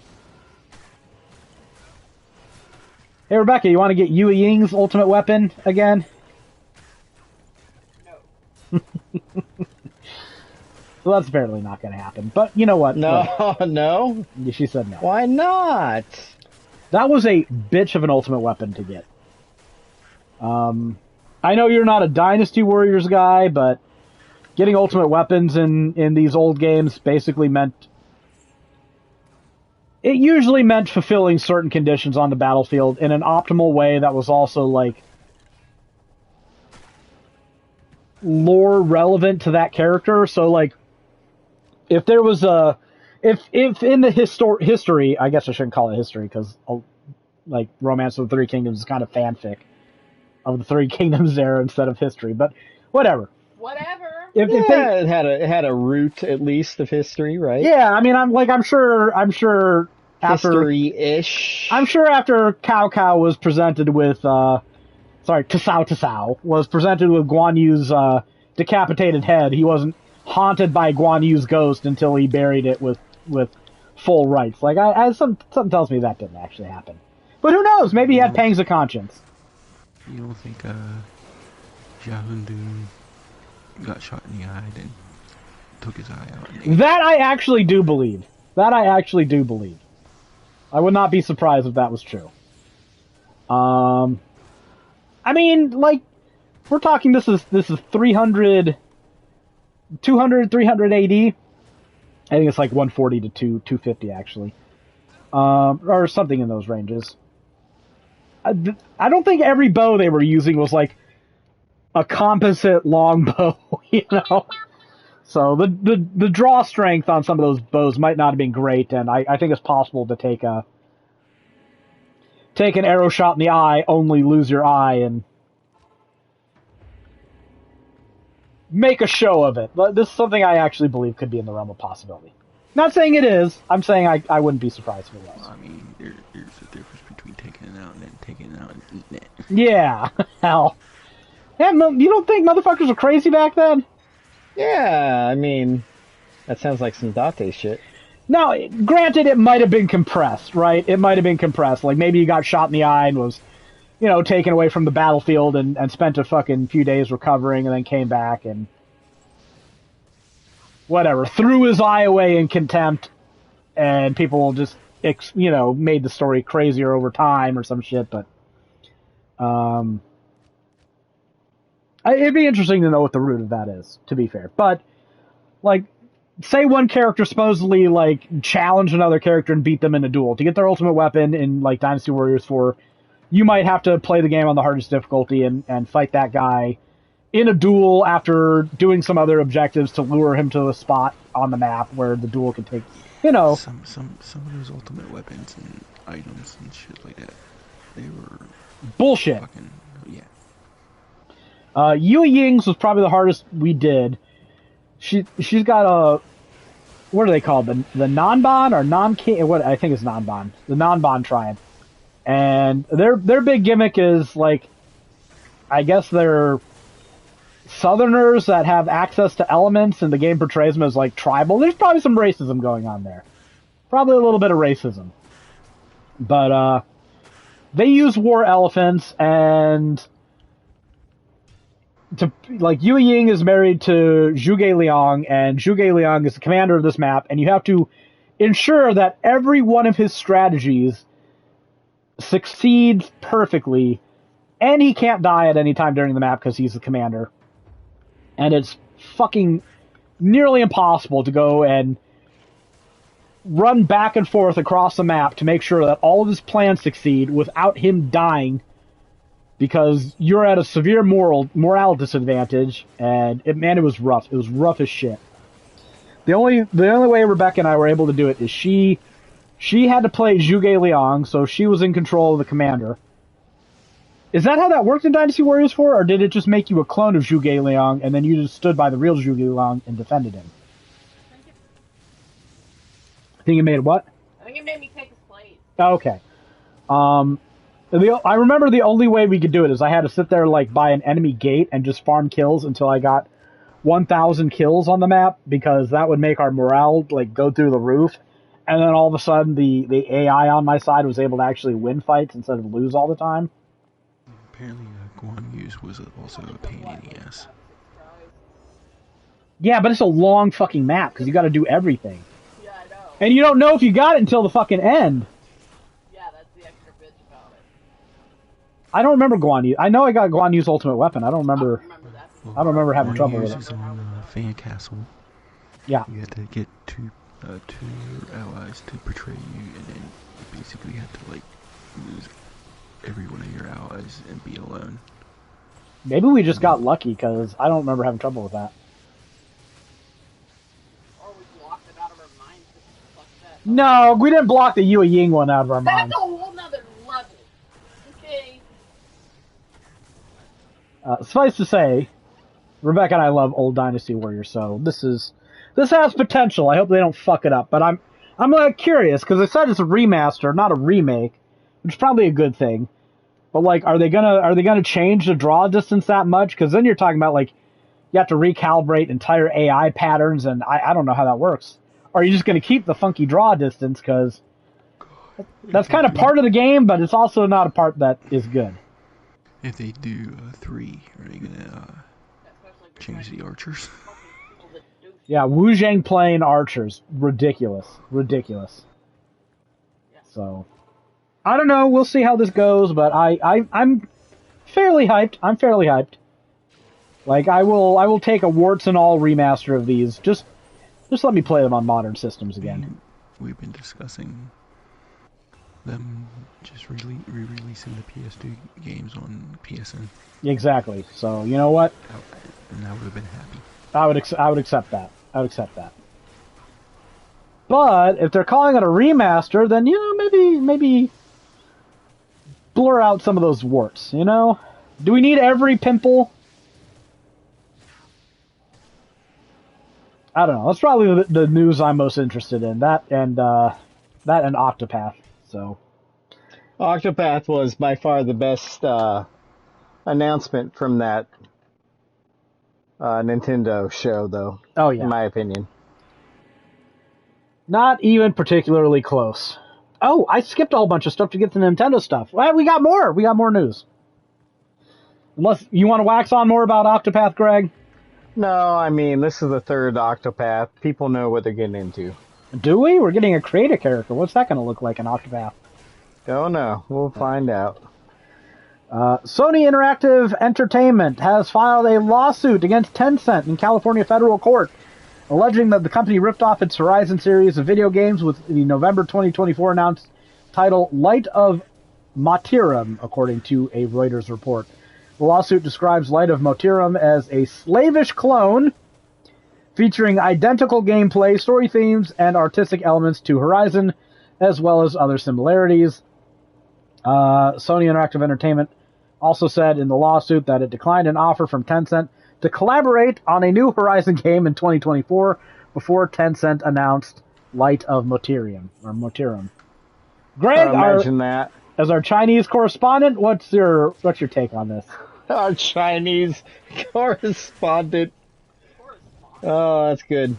Hey Rebecca, you want to get Yue Ying's ultimate weapon again? No. Well, that's apparently not going to happen. But you know what? No, no. She said no. Why not? That was a bitch of an ultimate weapon to get. I know you're not a Dynasty Warriors guy, but getting ultimate weapons in these old games basically meant... It usually meant fulfilling certain conditions on the battlefield in an optimal way that was also, like, lore relevant to that character. So, like, if there was a... If in the history, I guess I shouldn't call it history, because, like, Romance of the Three Kingdoms is kind of fanfic of the Three Kingdoms era instead of history, but whatever. Whatever. If they, it had a root at least of history, right? yeah, I mean, I'm sure after History-ish. I'm sure after Cao Cao was presented with, Tsao was presented with Guan Yu's decapitated head, he wasn't haunted by Guan Yu's ghost until he buried it with full rights. Like, something tells me that didn't actually happen. But who knows? Maybe he had pangs of conscience. You don't think Jia Hundun got shot in the eye and took his eye out? That I actually do believe. I would not be surprised if that was true. I mean, like, we're talking, this is 300 AD. I think it's like 140 to 250 actually. Or something in those ranges. I don't think every bow they were using was like a composite long bow, you know? So the draw strength on some of those bows might not have been great, and I think it's possible to take an arrow shot in the eye, only lose your eye, and make a show of it. This is something I actually believe could be in the realm of possibility. Not saying it is. I'm saying I wouldn't be surprised if it was. I mean, there's a difference between taking it out and then taking it out and eating it. Yeah, hell. Yeah, you don't think motherfuckers were crazy back then? Yeah, I mean, that sounds like some Date shit. Now, granted, it might have been compressed, right? It might have been compressed. Like, maybe he got shot in the eye and was, taken away from the battlefield and spent a fucking few days recovering and then came back and whatever, threw his eye away in contempt, and people just, made the story crazier over time or some shit, but, it'd be interesting to know what the root of that is, to be fair. But, like, say one character supposedly, like, challenged another character and beat them in a duel. To get their ultimate weapon in, like, Dynasty Warriors 4, you might have to play the game on the hardest difficulty and fight that guy in a duel after doing some other objectives to lure him to a spot on the map where the duel can take, Some of those ultimate weapons and items and shit like that, they were bullshit. Fucking, yeah. Yue Ying's was probably the hardest we did. She's got a, what are they called? The Nanban or Nanking? What I think is Nanban. The Nanban tribe, and their big gimmick is like, I guess they're Southerners that have access to elements, and the game portrays them as like tribal. There's probably some racism going on there. Probably a little bit of racism, but they use war elephants and. Yue Ying is married to Zhuge Liang, and Zhuge Liang is the commander of this map, and you have to ensure that every one of his strategies succeeds perfectly, and he can't die at any time during the map because he's the commander. And it's fucking nearly impossible to go and run back and forth across the map to make sure that all of his plans succeed without him dying, because you're at a severe morale disadvantage, and it was rough. It was rough as shit. The only way Rebecca and I were able to do it is she had to play Zhuge Liang, so she was in control of the commander. Is that how that worked in Dynasty Warriors 4, or did it just make you a clone of Zhuge Liang, and then you just stood by the real Zhuge Liang and defended him? I think it made what? I think it made me take his place. Okay. I remember the only way we could do it is I had to sit there like by an enemy gate and just farm kills until I got 1,000 kills on the map, because that would make our morale like go through the roof, and then all of a sudden the AI on my side was able to actually win fights instead of lose all the time. Apparently, Guan Yu's was also a pain in the ass. Yeah, but it's a long fucking map because you got to do everything, Yeah, I know. and you don't know if you got it until the fucking end. Yeah, that's the extra bitch about it. I don't remember Guan Yu. I know I got Guan Yu's ultimate weapon. I don't remember. Well, I don't remember having trouble with it. is on Fan Castle. Yeah. You have to get two allies to betray you, and then you basically have to like lose every one of your allies and be alone. Maybe we just got lucky, because I don't remember having trouble with that. Or we blocked it out of our minds because fuck that. No, we didn't block the Yue Ying one out of our That's minds. a whole nother level. Okay. Suffice to say, Rebecca and I love old Dynasty Warriors, so this has potential. I hope they don't fuck it up. But I'm curious because they said it's a remaster, not a remake, which is probably a good thing. But like, are they gonna change the draw distance that much? Because then you're talking about like you have to recalibrate entire AI patterns, and I don't know how that works. Or are you just gonna keep the funky draw distance because that's kind of part of the game, but it's also not a part that is good. If they do 3, are they gonna change the archers? Yeah, Wu Zhang playing archers, ridiculous. So, I don't know. We'll see how this goes, but I'm fairly hyped. Like I will take a warts and all remaster of these. Just let me play them on modern systems again. We've been discussing them just re-releasing the PS2 games on PSN. Exactly. So you know what? And I would have been happy. I would accept that. But if they're calling it a remaster, then maybe blur out some of those warts. You know, do we need every pimple? I don't know. That's probably the news I'm most interested in. That and Octopath. So, Octopath was by far the best announcement from that Nintendo show, though. Oh yeah, in my opinion. Not even particularly close. Oh, I skipped a whole bunch of stuff to get to Nintendo stuff. Well, we got more. We got more news. Unless you want to wax on more about Octopath, Greg. No, I mean, this is the third Octopath. People know what they're getting into. Do we? We're getting a creator character. What's that going to look like in Octopath? Don't know. We'll find out. Sony Interactive Entertainment has filed a lawsuit against Tencent in California federal court, alleging that the company ripped off its Horizon series of video games with the November 2024 announced title Light of Motirum, according to a Reuters report. The lawsuit describes Light of Motirum as a slavish clone featuring identical gameplay, story themes, and artistic elements to Horizon, as well as other similarities. Sony Interactive Entertainment also said in the lawsuit that it declined an offer from Tencent to collaborate on a new Horizon game in 2024 before Tencent announced Light of Motirum. Greg, imagine that. As our Chinese correspondent, what's your take on this? Our Chinese correspondent. Oh, that's good.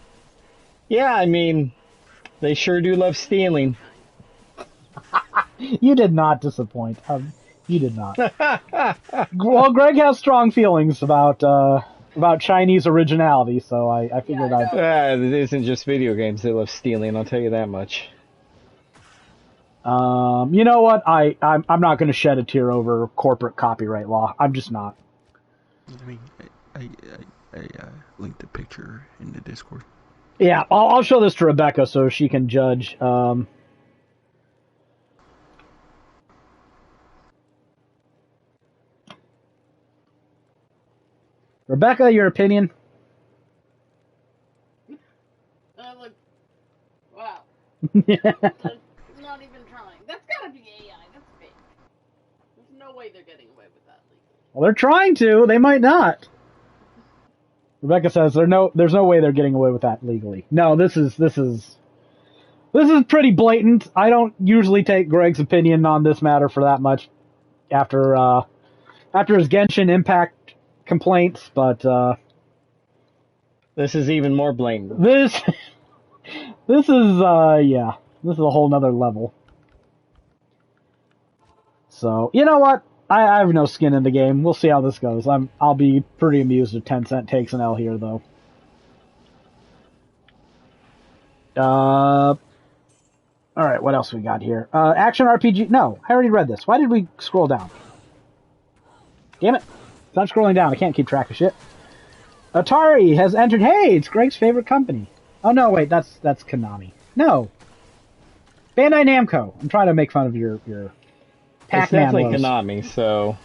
Yeah, I mean, they sure do love stealing. You did not disappoint. You did not. Well, Greg has strong feelings about Chinese originality, so I figured it isn't just video games they love stealing, I'll tell you that much. You know what? I'm not going to shed a tear over corporate copyright law. I'm just not. I mean, I linked the picture in the Discord. Yeah, I'll show this to Rebecca so she can judge. Rebecca, your opinion? Wow. That's not even trying. That's gotta be AI. That's fake. There's no way they're getting away with that legally. Well, they're trying to. They might not. Rebecca says there's no way they're getting away with that legally. No, this is pretty blatant. I don't usually take Greg's opinion on this matter for that much after his Genshin Impact complaints, but this is even more blatant. This is a whole nother level. So, you know what? I have no skin in the game. We'll see how this goes. I'll be pretty amused if Tencent takes an L here, though. All right, what else we got here? Action RPG. No, I already read this. Why did we scroll down? Damn it! Stop scrolling down. I can't keep track of shit. Atari has entered. Hey, it's Greg's favorite company. Oh no, wait, that's Konami. No, Bandai Namco. I'm trying to make fun of your Pac-Man. It's definitely woes. Konami. So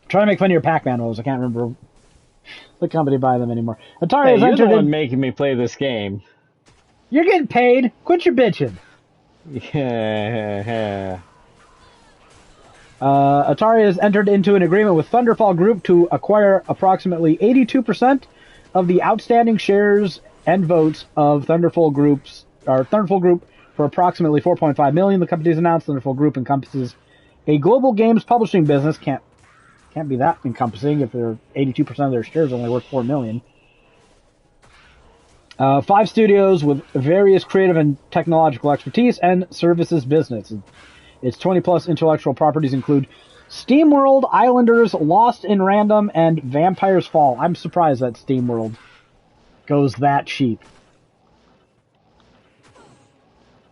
I'm trying to make fun of your Pac-Man woes. I can't remember the company by them anymore. Atari has you're entered. the one making me play this game. You're getting paid. Quit your bitching. Yeah. Atari has entered into an agreement with Thunderfall Group to acquire approximately 82% of the outstanding shares and votes of Thunderfall Group for approximately $4.5 million. The company's announced Thunderfall Group encompasses a global games publishing business. Can't be that encompassing if they're 82% of their shares only worth $4 million. 5 studios with various creative and technological expertise and services business. Its 20-plus intellectual properties include SteamWorld, Islanders, Lost in Random, and Vampire's Fall. I'm surprised that SteamWorld goes that cheap.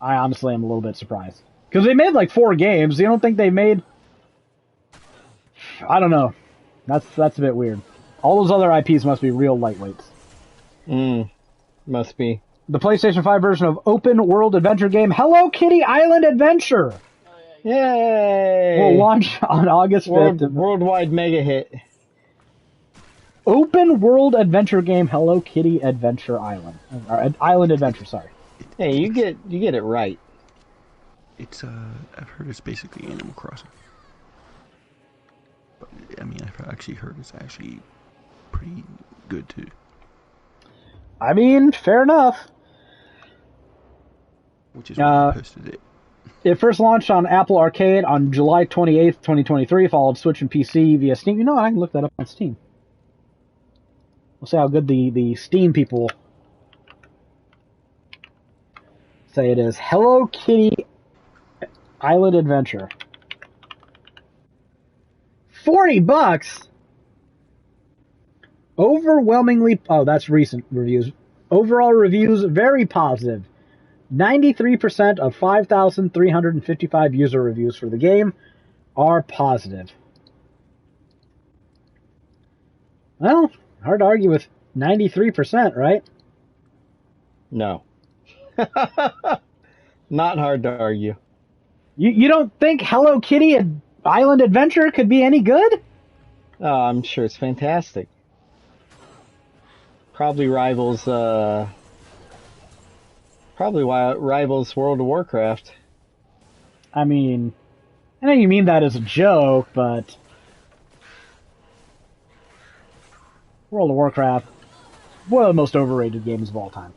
I honestly am a little bit surprised. Because they made like 4 games. You don't think they made... I don't know. That's a bit weird. All those other IPs must be real lightweights. Must be. The PlayStation 5 version of open world adventure game Hello Kitty Island Adventure Yay! will launch on August 5th. Worldwide mega hit. Open world adventure game Hello Kitty Adventure Island. Or Island Adventure, sorry. Hey, you get it right. It's I've heard it's basically Animal Crossing. But I mean, I've actually heard it's actually pretty good too. I mean, fair enough. Which is why I posted it. It first launched on Apple Arcade on July 28th, 2023, followed Switch and PC via Steam. You know what? I can look that up on Steam. We'll see how good the Steam people say it is. Hello Kitty Island Adventure. $40? Overwhelmingly... Oh, that's recent reviews. Overall reviews, very positive. 93% of 5,355 user reviews for the game are positive. Well, hard to argue with 93%, right? No. Not hard to argue. You don't think Hello Kitty Island Adventure could be any good? Oh, I'm sure it's fantastic. Probably rivals World of Warcraft. I mean, I know you mean that as a joke, but World of Warcraft, one of the most overrated games of all time.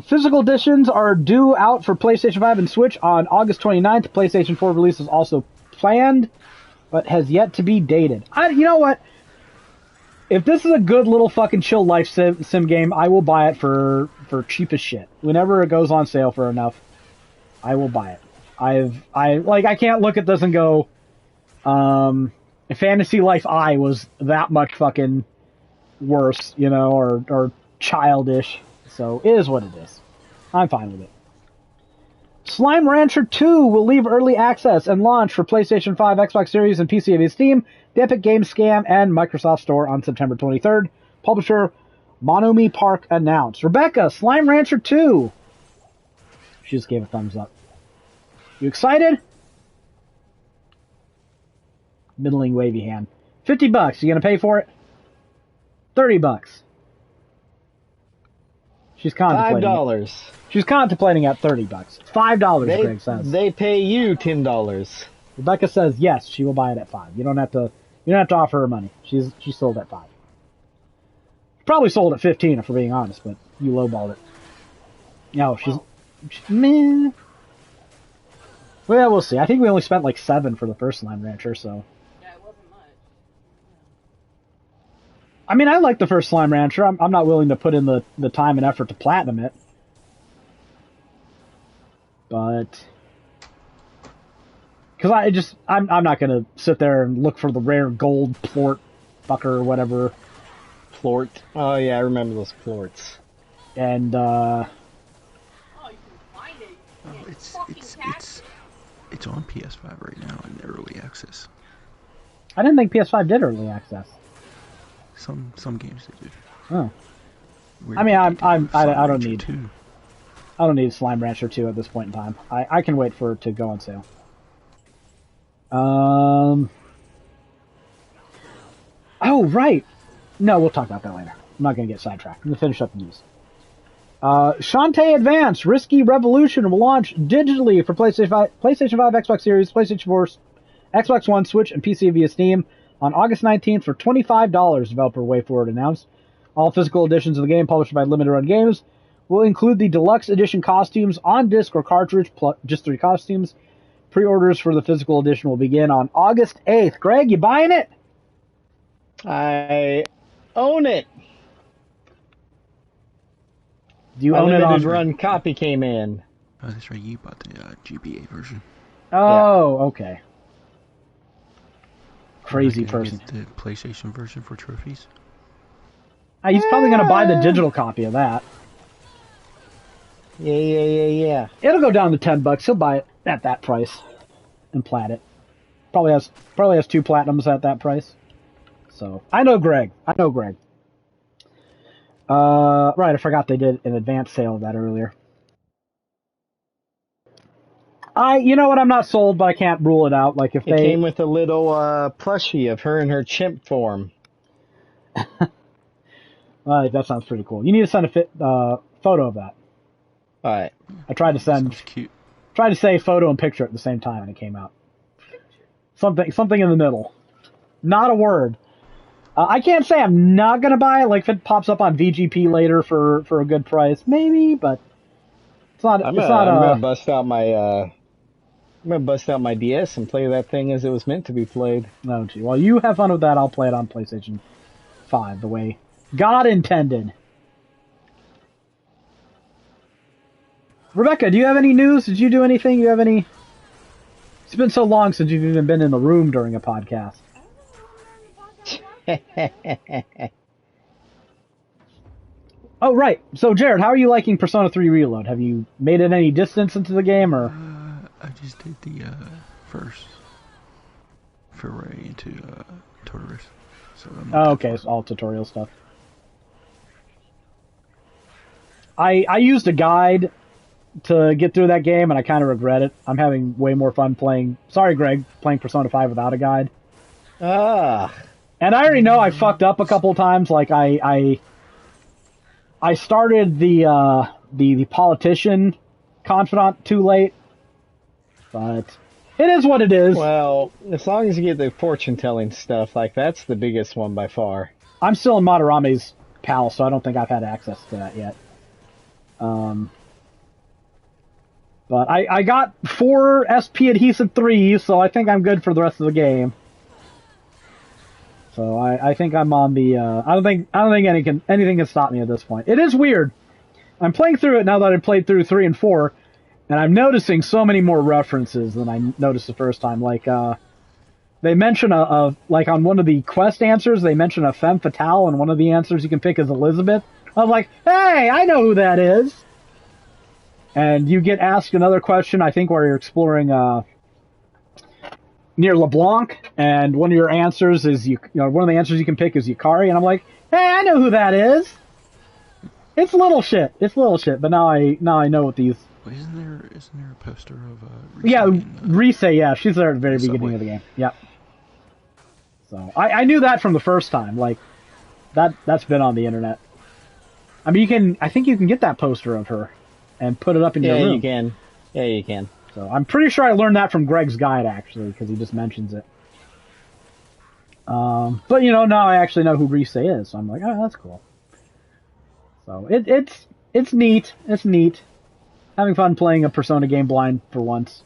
Physical editions are due out for PlayStation 5 and Switch on August 29th. PlayStation 4 release is also planned, but has yet to be dated. You know what? If this is a good little fucking chill life sim game, I will buy it for cheap as shit. Whenever it goes on sale for enough, I will buy it. I can't look at this and go, Fantasy Life I was that much fucking worse, you know, or childish. So it is what it is. I'm fine with it. Slime Rancher 2 will leave early access and launch for PlayStation 5, Xbox Series, and PC via Steam, the Epic Games Scam, and Microsoft Store on September 23rd. Publisher Monumi Park announced. Rebecca, Slime Rancher 2. She just gave a thumbs up. You excited? Middling wavy hand. $50. You gonna pay for it? $30. She's contemplating. $5. She's contemplating at $30. $5, Greg says. They pay you $10. Rebecca says yes, she will buy it at $5. You don't have to offer her money. She sold at $5. Probably sold at $15 if we're being honest, but you lowballed it. No, she's meh. Well, we'll see. I think we only spent like $7 for the first Slime Rancher, so. Yeah, it wasn't much. I mean, I like the first Slime Rancher. I'm not willing to put in the time and effort to platinum it. But because I'm not gonna sit there and look for the rare gold plort fucker or whatever. Plort. Oh yeah, I remember those plorts. And Oh, you can find it. You It's on PS5 right now in early access. I didn't think PS5 did early access. Some games they do. Oh. Where I mean, I don't Rancher need 2. I don't need Slime Rancher 2 at this point in time. I can wait for it to go on sale. Oh right. No, we'll talk about that later. I'm not going to get sidetracked. I'm going to finish up the news. Shantae Advance Risky Revolution will launch digitally for PlayStation 5, Xbox Series, PlayStation 4, Xbox One, Switch, and PC via Steam on August 19th for $25, developer WayForward announced. All physical editions of the game published by Limited Run Games will include the deluxe edition costumes on disc or cartridge, plus just 3 costumes. Pre-orders for the physical edition will begin on August 8th. Greg, you buying it? I own it. Do you own it on... Limited Run copy came in. Oh, that's right. You bought the GBA version. Oh, okay. Crazy person. Get the PlayStation version for trophies. He's probably going to buy the digital copy of that. Yeah. It'll go down to $10. He'll buy it at that price and plat it. Probably has 2 platinums at that price. So I know Greg. Right, I forgot they did an advance sale of that earlier. You know what? I'm not sold, but I can't rule it out. Like if it came with a little plushie of her in her chimp form. That sounds pretty cool. You need to send a photo of that. All right. I tried to send. Cute. Tried to say photo and picture at the same time, and it came out. Something in the middle. Not a word. I can't say I'm not gonna buy it. Like if it pops up on VGP later for a good price, maybe. But it's not. I'm gonna bust out my DS and play that thing as it was meant to be played. No, gee. Well, you have fun with that. I'll play it on PlayStation 5 the way God intended. Rebecca, do you have any news? Did you do anything? You have any? It's been so long since you've even been in the room during a podcast. Oh, right. So, Jared, how are you liking Persona 3 Reload? Have you made it any distance into the game, or? I just did the first foray into Tortoise. So okay, it's all tutorial stuff. I used a guide to get through that game, and I kind of regret it. I'm having way more fun playing... Sorry, Greg, playing Persona 5 without a guide. And I already know I fucked up a couple of times. Like, I started the politician confidant too late. But it is what it is. Well, as long as you get the fortune-telling stuff, like, that's the biggest one by far. I'm still in Madarame's palace, so I don't think I've had access to that yet. But I got 4 SP adhesive 3s, so I think I'm good for the rest of the game. So I think I'm on the I don't think anything can stop me at this point. It is weird. I'm playing through it now that I played through 3 and 4, and I'm noticing so many more references than I noticed the first time. Like they mention like on one of the quest answers, they mention a femme fatale, and one of the answers you can pick is Elizabeth. I was like, hey, I know who that is. And you get asked another question, I think, where you're exploring near LeBlanc, and one of your answers is one of the answers you can pick is Yukari, and I'm like, hey, I know who that is. It's little shit, but now I know what these. Well, isn't there a poster of Rise? Yeah, Rise, yeah, she's there at the very beginning of the game. Yep. So I knew that from the first time. Like that's been on the internet. I mean, I think you can get that poster of her and put it up in your room. Yeah, you can. Yeah, you can. So I'm pretty sure I learned that from Greg's guide, actually, because he just mentions it. But now I actually know who Rise is, so I'm like, oh, that's cool. So it's neat. It's neat. Having fun playing a Persona game blind for once.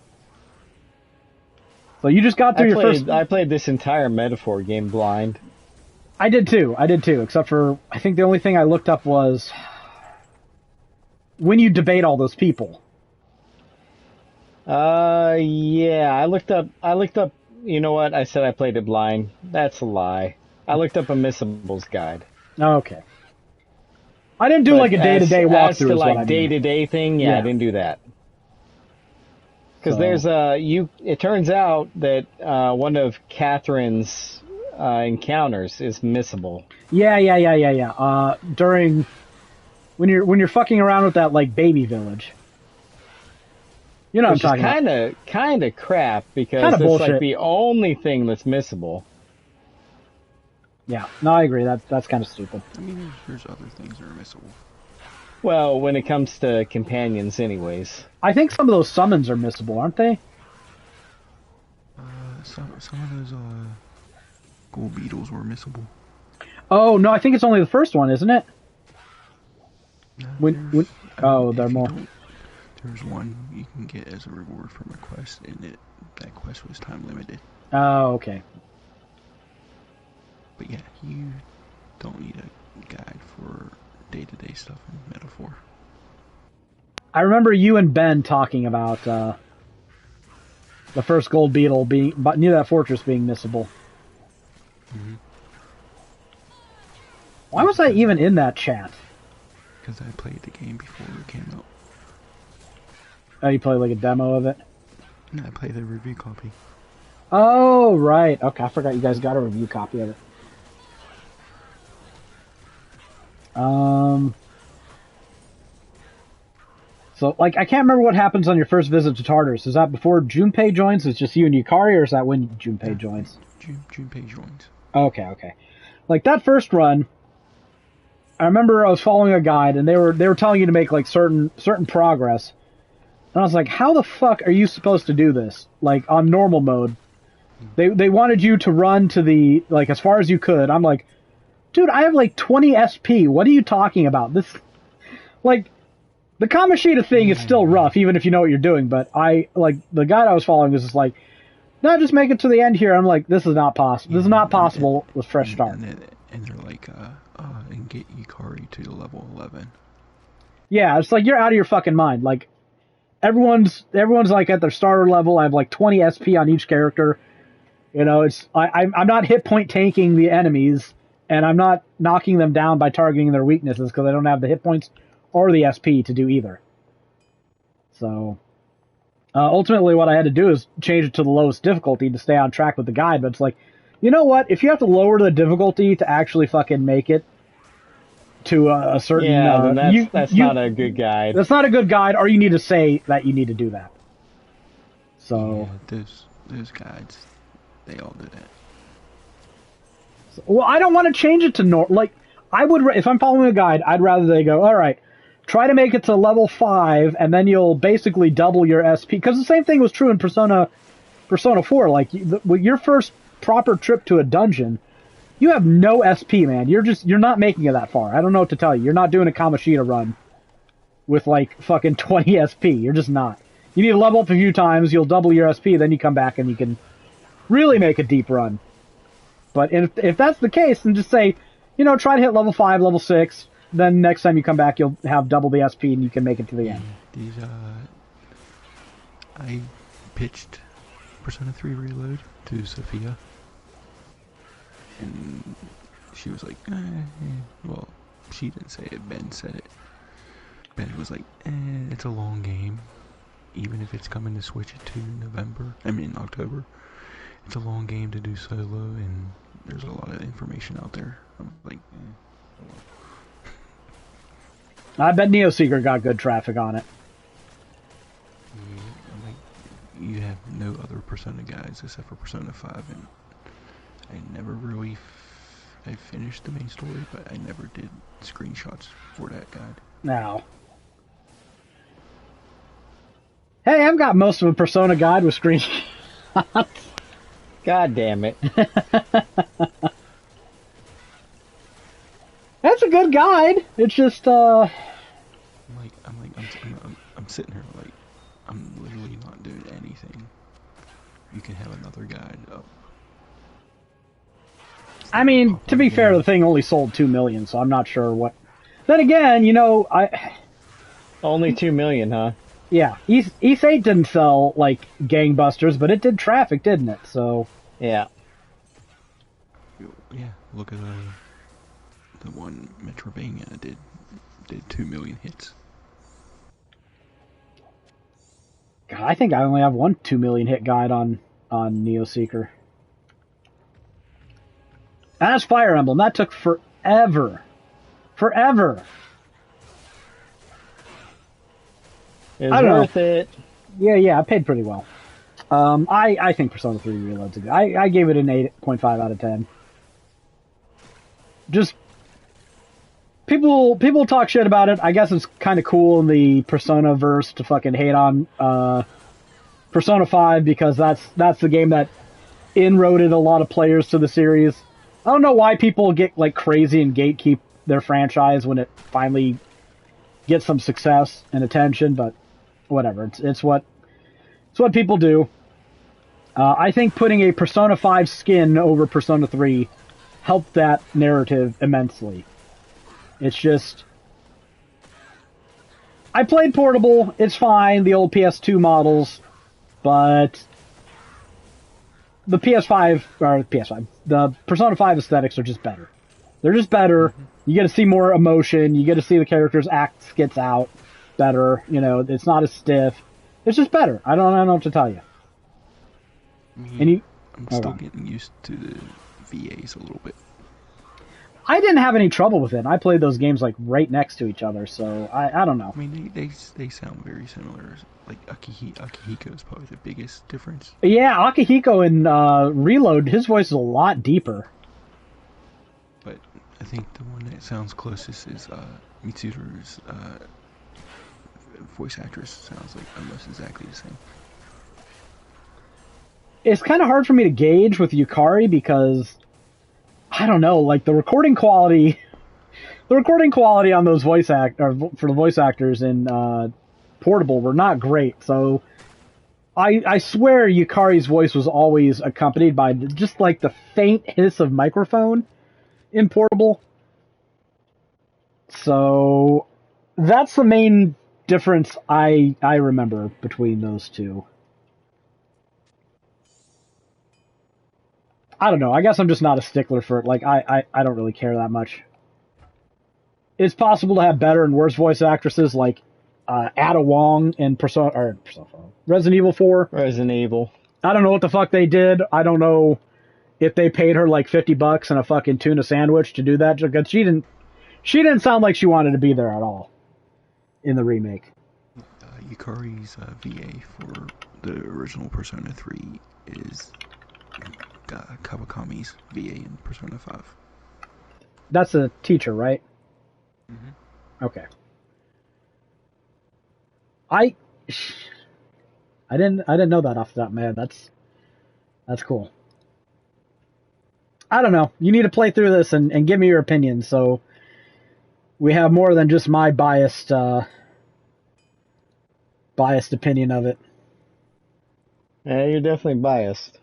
So you just got through your first. I played this entire Metaphor game blind. I did too, except for, I think the only thing I looked up was when you debate all those people. Yeah, I looked up, you know what, I said I played it blind. That's a lie. I looked up a Missables guide. Okay. I didn't do like a day-to-day walkthrough. As to like day-to-day thing, yeah, I didn't do that. Because there's it turns out that one of Catherine's encounters is missable. Yeah. During when you're fucking around with that like baby village. You know what I'm talking about. Kind of crap because it's bullshit. Like the only thing that's missable. Yeah, no, I agree. That's kind of stupid. I mean, there's other things that are missable. Well, when it comes to companions, anyways. I think some of those summons are missable, aren't they? some of those gold beetles were missable. Oh no, I think it's only the first one, isn't it? No, They're more. There's one you can get as a reward from a quest, and that quest was time limited. Oh, okay. But yeah, you don't need a guide for day-to-day stuff in Metaphor. I remember you and Ben talking about the first gold beetle being near that fortress being missable. Mm-hmm. Why was I even in that chat? Because I played the game before it came out. Oh, you played like a demo of it? No, I played the review copy. Oh, right. Okay, I forgot you guys got a review copy of it. So, like, I can't remember what happens on your first visit to Tartarus. Is that before Junpei joins? It's just you and Yukari, or is that when Junpei joins? Junpei joins. Okay. Like, that first run, I remember I was following a guide, and they were telling you to make, like, certain progress. And I was like, how the fuck are you supposed to do this? Like, on normal mode. They wanted you to run to the, like, as far as you could. I'm like, dude, I have, like, 20 SP. What are you talking about? This, like, the Kamashita thing is still rough, even if you know what you're doing, but the guide I was following was just like, no, just make it to the end here. I'm like, this is not possible. This is not possible with fresh start. And they're like, and get Yukari to level 11. Yeah, it's like, you're out of your fucking mind. Like, everyone's like at their starter level. I have like 20 SP on each character. You know, I'm not hit point tanking the enemies, and I'm not knocking them down by targeting their weaknesses because I don't have the hit points or the SP to do either. So, ultimately what I had to do is change it to the lowest difficulty to stay on track with the guide, but it's like, you know what? If you have to lower the difficulty to actually fucking make it to a certain... Yeah, then that's not a good guide. That's not a good guide, or you need to say that you need to do that. So... Yeah, those guides, they all do that. Well, I don't want to change it to... Like, I would... If I'm following a guide, I'd rather they go, alright, try to make it to level 5, and then you'll basically double your SP. Because the same thing was true in Persona 4. Like, with your first proper trip to a dungeon, you have no SP, man. You're not making it that far. I don't know what to tell you. You're not doing a Kamashita run with, like, fucking 20 SP. You're just not. You need to level up a few times, you'll double your SP, then you come back and you can really make a deep run. But if that's the case, then just say, you know, try to hit level 5, level 6, then next time you come back, you'll have double the SP and you can make it to the end. I pitched Persona 3 Reload to Sophia, and she was like, well, she didn't say it, Ben said it. Ben was like, it's a long game, even if it's coming to Switch in October. It's a long game to do solo, and there's a lot of information out there. I'm like, I bet Neo Seeker got good traffic on it. Yeah, I'm like, you have no other Persona guides except for Persona 5, and I never really I finished the main story, but I never did screenshots for that guide. Now, hey, I've got most of a Persona guide with screenshots. God damn it. That's a good guide. It's just, I'm sitting here like, I'm literally not doing anything. You can have another guide up. I mean, to be fair, the thing only sold 2 million, so I'm not sure what... Then again, you know, Only 2 million, huh? Yeah, East 8 didn't sell, like, gangbusters, but it did traffic, didn't it? So... Yeah. Yeah, look at the one Metrovania did 2 million hits. God, I think I only have one 2 million hit guide on Neo Seeker. And that's Fire Emblem. That took forever. Forever. It's I don't worth know. it. Yeah, I paid pretty well. I think Persona 3 Reload's a good. I gave it an 8.5 out of 10. Just people talk shit about it. I guess it's kind of cool in the Persona verse to fucking hate on Persona 5 because that's the game that inroaded a lot of players to the series. I don't know why people get like crazy and gatekeep their franchise when it finally gets some success and attention, but whatever. It's what people do. I think putting a Persona 5 skin over Persona 3 helped that narrative immensely. It's just... I played Portable, it's fine, the old PS2 models, but the the Persona 5 aesthetics are just better. They're just better. You get to see more emotion, you get to see the characters act skits out better, it's not as stiff. It's just better. I don't know what to tell you. I'm still getting used to the VAs a little bit. I didn't have any trouble with it. I played those games like right next to each other, so I don't know. I mean, they sound very similar. Like Akihiko is probably the biggest difference. Yeah, Akihiko in Reload, his voice is a lot deeper. But I think the one that sounds closest is Mitsuru's voice actress. Sounds like almost exactly the same. It's kind of hard for me to gauge with Yukari because I don't know, like the recording quality on those for the voice actors in Portable were not great. So I swear Yukari's voice was always accompanied by just like the faint hiss of microphone in Portable. So that's the main difference I remember between those two. I don't know. I guess I'm just not a stickler for it. Like, I don't really care that much. It's possible to have better and worse voice actresses, like Ada Wong in Resident Evil 4. Resident Evil. I don't know what the fuck they did. I don't know if they paid her like $50 and a fucking tuna sandwich to do that. Because she didn't sound like she wanted to be there at all in the remake. Yukari's VA for the original Persona 3 is Kawakami's VA in Persona 5. That's a teacher, right? Mm-hmm. Okay. I didn't know that off the top of my head. That's cool. I don't know. You need to play through this and give me your opinion, so we have more than just my biased opinion of it. Yeah, you're definitely biased.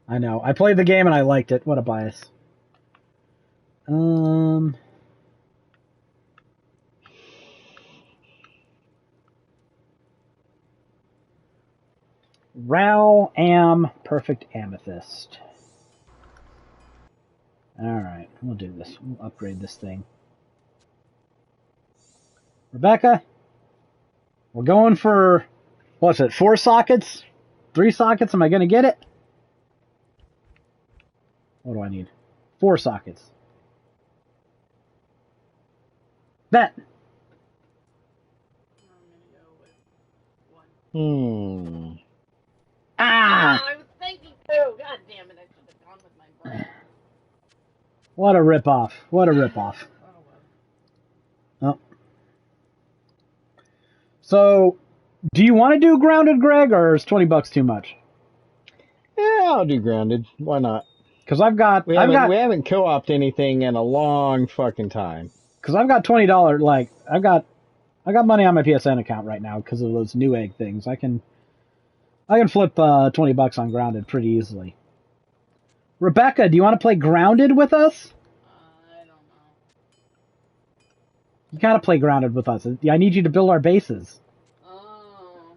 I know. I played the game and I liked it. What a bias. Ral Am Perfect Amethyst. Alright, we'll do this. We'll upgrade this thing. Rebecca, we're going for, what's it, 4 sockets? 3 sockets? Am I going to get it? What do I need? 4 sockets. Bet. Ah! I was thinking too. God damn it! I should have gone with my brain. What a ripoff! What a ripoff! Oh. So, do you want to do Grounded, Greg, or is $20 too much? Yeah, I'll do Grounded. Why not? Because we haven't co-opted anything in a long fucking time. Because I've got $20. Like I got money on my PSN account right now because of those new egg things. I can flip $20 on Grounded pretty easily. Rebecca, do you want to play Grounded with us? I don't know. You gotta play Grounded with us. I need you to build our bases. Oh.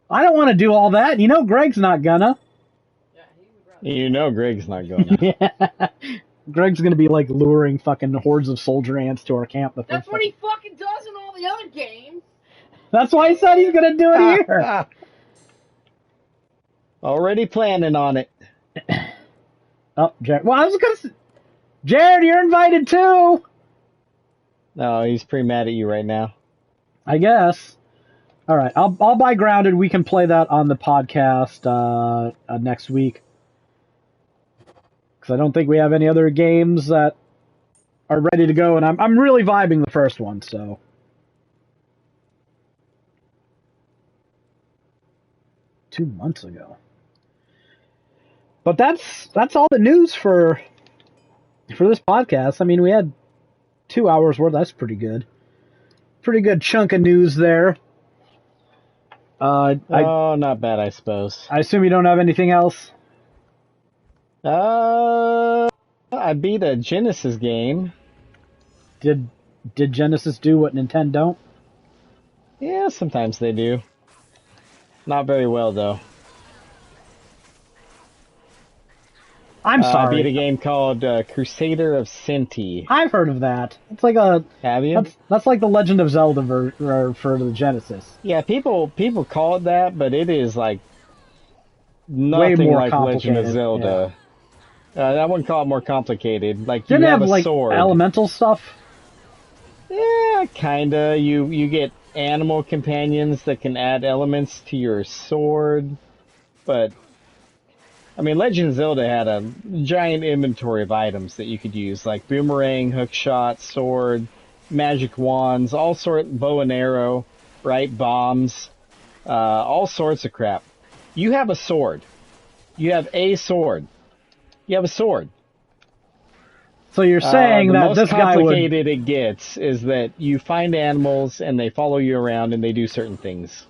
I don't want to do all that. You know Greg's not gonna. Yeah, he would rather. You know Greg's not going. Yeah. Greg's gonna be like luring fucking hordes of soldier ants to our camp. That's what he fucking does in all the other games. That's why he said he's gonna do it here. Already planning on it. Oh, Jared. Well, I was gonna say, Jared, you're invited too. No, he's pretty mad at you right now. I guess. All right, I'll buy Grounded. We can play that on the podcast next week. Because I don't think we have any other games that are ready to go, and I'm really vibing the first one. So. 2 months ago. But that's all the news for this podcast. I mean, we had 2 hours worth. That's pretty good. Pretty good chunk of news there. Not bad, I suppose. I assume you don't have anything else? I beat a Genesis game. Did Genesis do what Nintendo don't? Yeah, sometimes they do. Not very well, though. I'm sorry. I beat a game called Crusader of Sinti. I've heard of that. It's like a... Have you? That's like the Legend of Zelda for the Genesis. Yeah, people call it that, but it is like nothing Way more like Legend of complicated, Zelda. I wouldn't call it more complicated. Like, you Didn't it have have a like sword. elemental stuff? Yeah, kinda. You get animal companions that can add elements to your sword, but I mean, Legend of Zelda had a giant inventory of items that you could use, like boomerang, hookshot, sword, magic wands, bow and arrow, right? Bombs, all sorts of crap. You have a sword. You have a sword. You have a sword. So you're saying that this guy would... The most complicated it gets is that you find animals and they follow you around and they do certain things.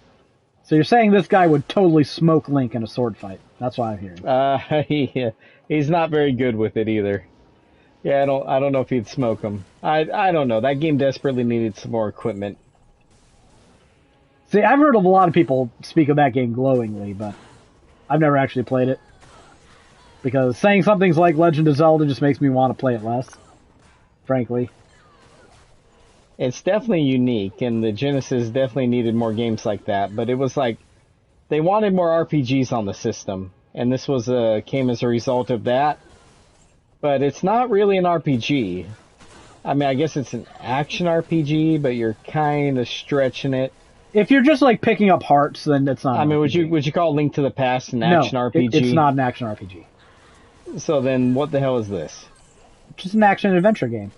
So you're saying this guy would totally smoke Link in a sword fight. That's what I'm hearing. He's not very good with it either. Yeah, I don't know if he'd smoke him. I don't know. That game desperately needed some more equipment. See, I've heard of a lot of people speak of that game glowingly, but I've never actually played it. Because saying something's like Legend of Zelda just makes me want to play it less, frankly. It's definitely unique, and the Genesis definitely needed more games like that, but it was like, they wanted more RPGs on the system, and this was came as a result of that. But it's not really an RPG. I mean, I guess it's an action RPG, but you're kind of stretching it. If you're just like picking up hearts, then it's not. I mean, would you call Link to the Past an action RPG? It's not an action RPG. So then, what the hell is this? Just an action adventure game.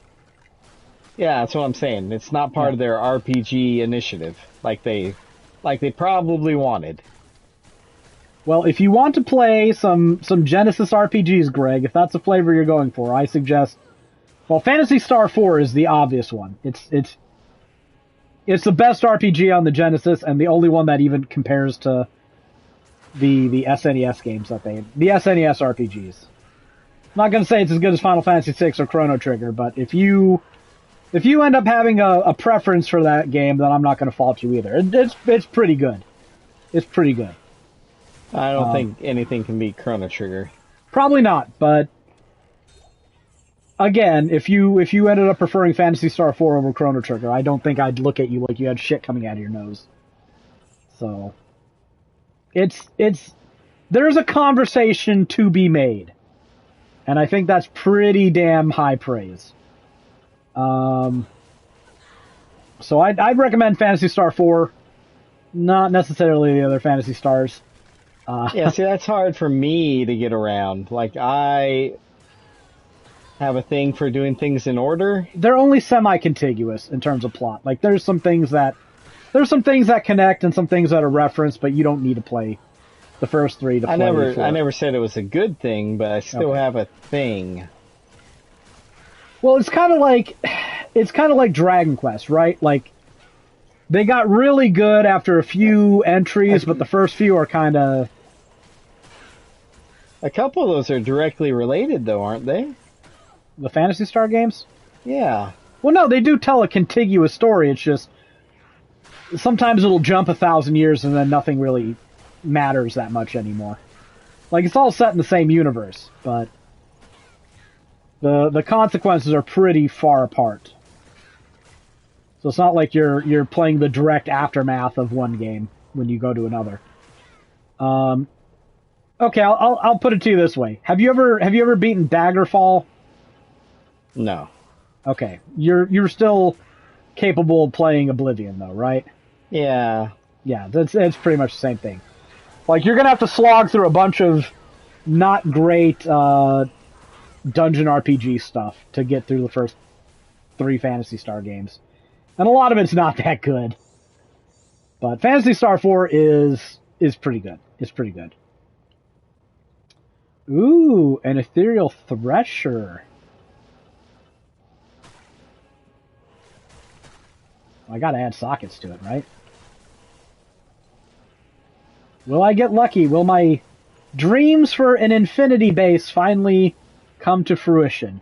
Yeah, that's what I'm saying. It's not part of their RPG initiative, like they probably wanted. Well, if you want to play some Genesis RPGs, Greg, if that's the flavor you're going for, I suggest. Well, Phantasy Star 4 is the obvious one. It's the best RPG on the Genesis, and the only one that even compares to the SNES games the SNES RPGs. I'm not going to say it's as good as Final Fantasy VI or Chrono Trigger, but if you end up having a preference for that game, then I'm not going to fault you either. It's pretty good. It's pretty good. I don't think anything can beat Chrono Trigger. Probably not, but again, if you ended up preferring Phantasy Star 4 over Chrono Trigger, I don't think I'd look at you like you had shit coming out of your nose. So there's a conversation to be made. And I think that's pretty damn high praise. So I'd recommend Phantasy Star 4, not necessarily the other Phantasy Stars. Yeah, see, that's hard for me to get around. Like, I have a thing for doing things in order. They're only semi-contiguous in terms of plot. Like, there's some things that connect and some things that are referenced, but you don't need to play the first three to play. I never said it was a good thing, but I still have a thing. Well, it's kind of like Dragon Quest, right? Like, they got really good after a few entries, but the first few are kind of... A couple of those are directly related, though, aren't they? The Phantasy Star games? Yeah. Well, no, they do tell a contiguous story. It's just sometimes it'll jump 1,000 years and then nothing really matters that much anymore. Like, it's all set in the same universe, but the consequences are pretty far apart. So it's not like you're playing the direct aftermath of one game when you go to another. Okay, I'll put it to you this way: Have you ever beaten Daggerfall? No. Okay, you're still capable of playing Oblivion, though, right? Yeah. Yeah, it's pretty much the same thing. Like, you're gonna have to slog through a bunch of not great dungeon RPG stuff to get through the first 3 Phantasy Star games. And a lot of it's not that good. But Phantasy Star 4 is pretty good. is pretty good. Ooh, an ethereal thresher. I gotta add sockets to it, right? Will I get lucky? Will my dreams for an infinity base finally come to fruition?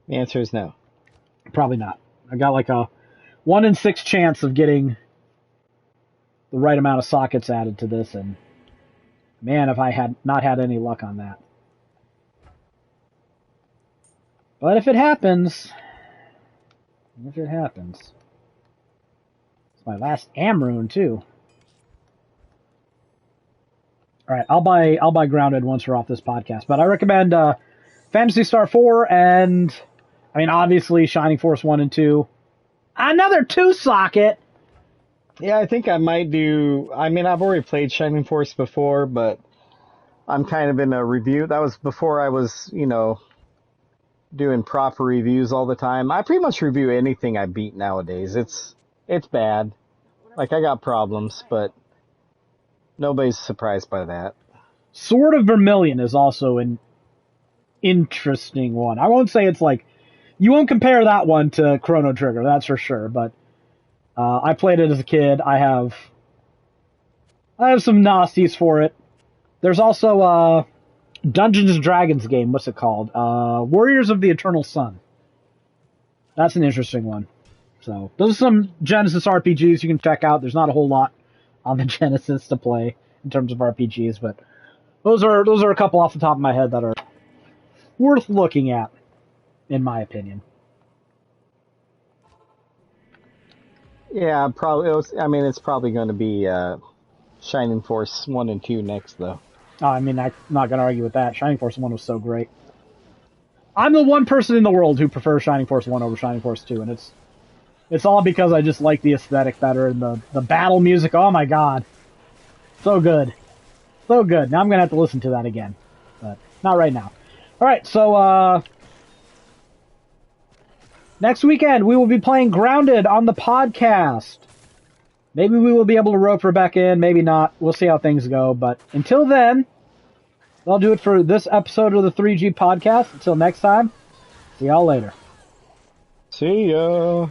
The answer is no. Probably not. I got like a 1 in 6 chance of getting the right amount of sockets added to this, and man, have I had not had any luck on that. But if it happens, it's my last Amrune too. All right, I'll buy Grounded once we're off this podcast, but I recommend Phantasy Star 4 and I mean obviously Shining Force 1 and 2. Another 2 socket. Yeah, I think I might do. I mean, I've already played Shining Force before, but I'm kind of in a review. That was before I was, doing proper reviews all the time. I pretty much review anything I beat nowadays. It's bad. Like, I got problems, but nobody's surprised by that. Sword of Vermilion is also an interesting one. I won't say it's like, you won't compare that one to Chrono Trigger, that's for sure, but I played it as a kid. I have some nasties for it. There's also Dungeons and Dragons game. What's it called? Warriors of the Eternal Sun. That's an interesting one. So those are some Genesis RPGs you can check out. There's not a whole lot on the Genesis to play in terms of RPGs, but those are a couple off the top of my head that are worth looking at, in my opinion. Yeah, probably. It's probably going to be Shining Force 1 and 2 next, though. Oh, I mean, I'm not going to argue with that. Shining Force 1 was so great. I'm the one person in the world who prefers Shining Force 1 over Shining Force 2, and it's all because I just like the aesthetic better and the battle music. Oh my god. So good. So good. Now I'm going to have to listen to that again. But not right now. Alright, so next weekend we will be playing Grounded on the podcast. Maybe we will be able to rope Rebecca in, maybe not. We'll see how things go. But until then, that'll do it for this episode of the 3G podcast. Until next time, see y'all later. See ya.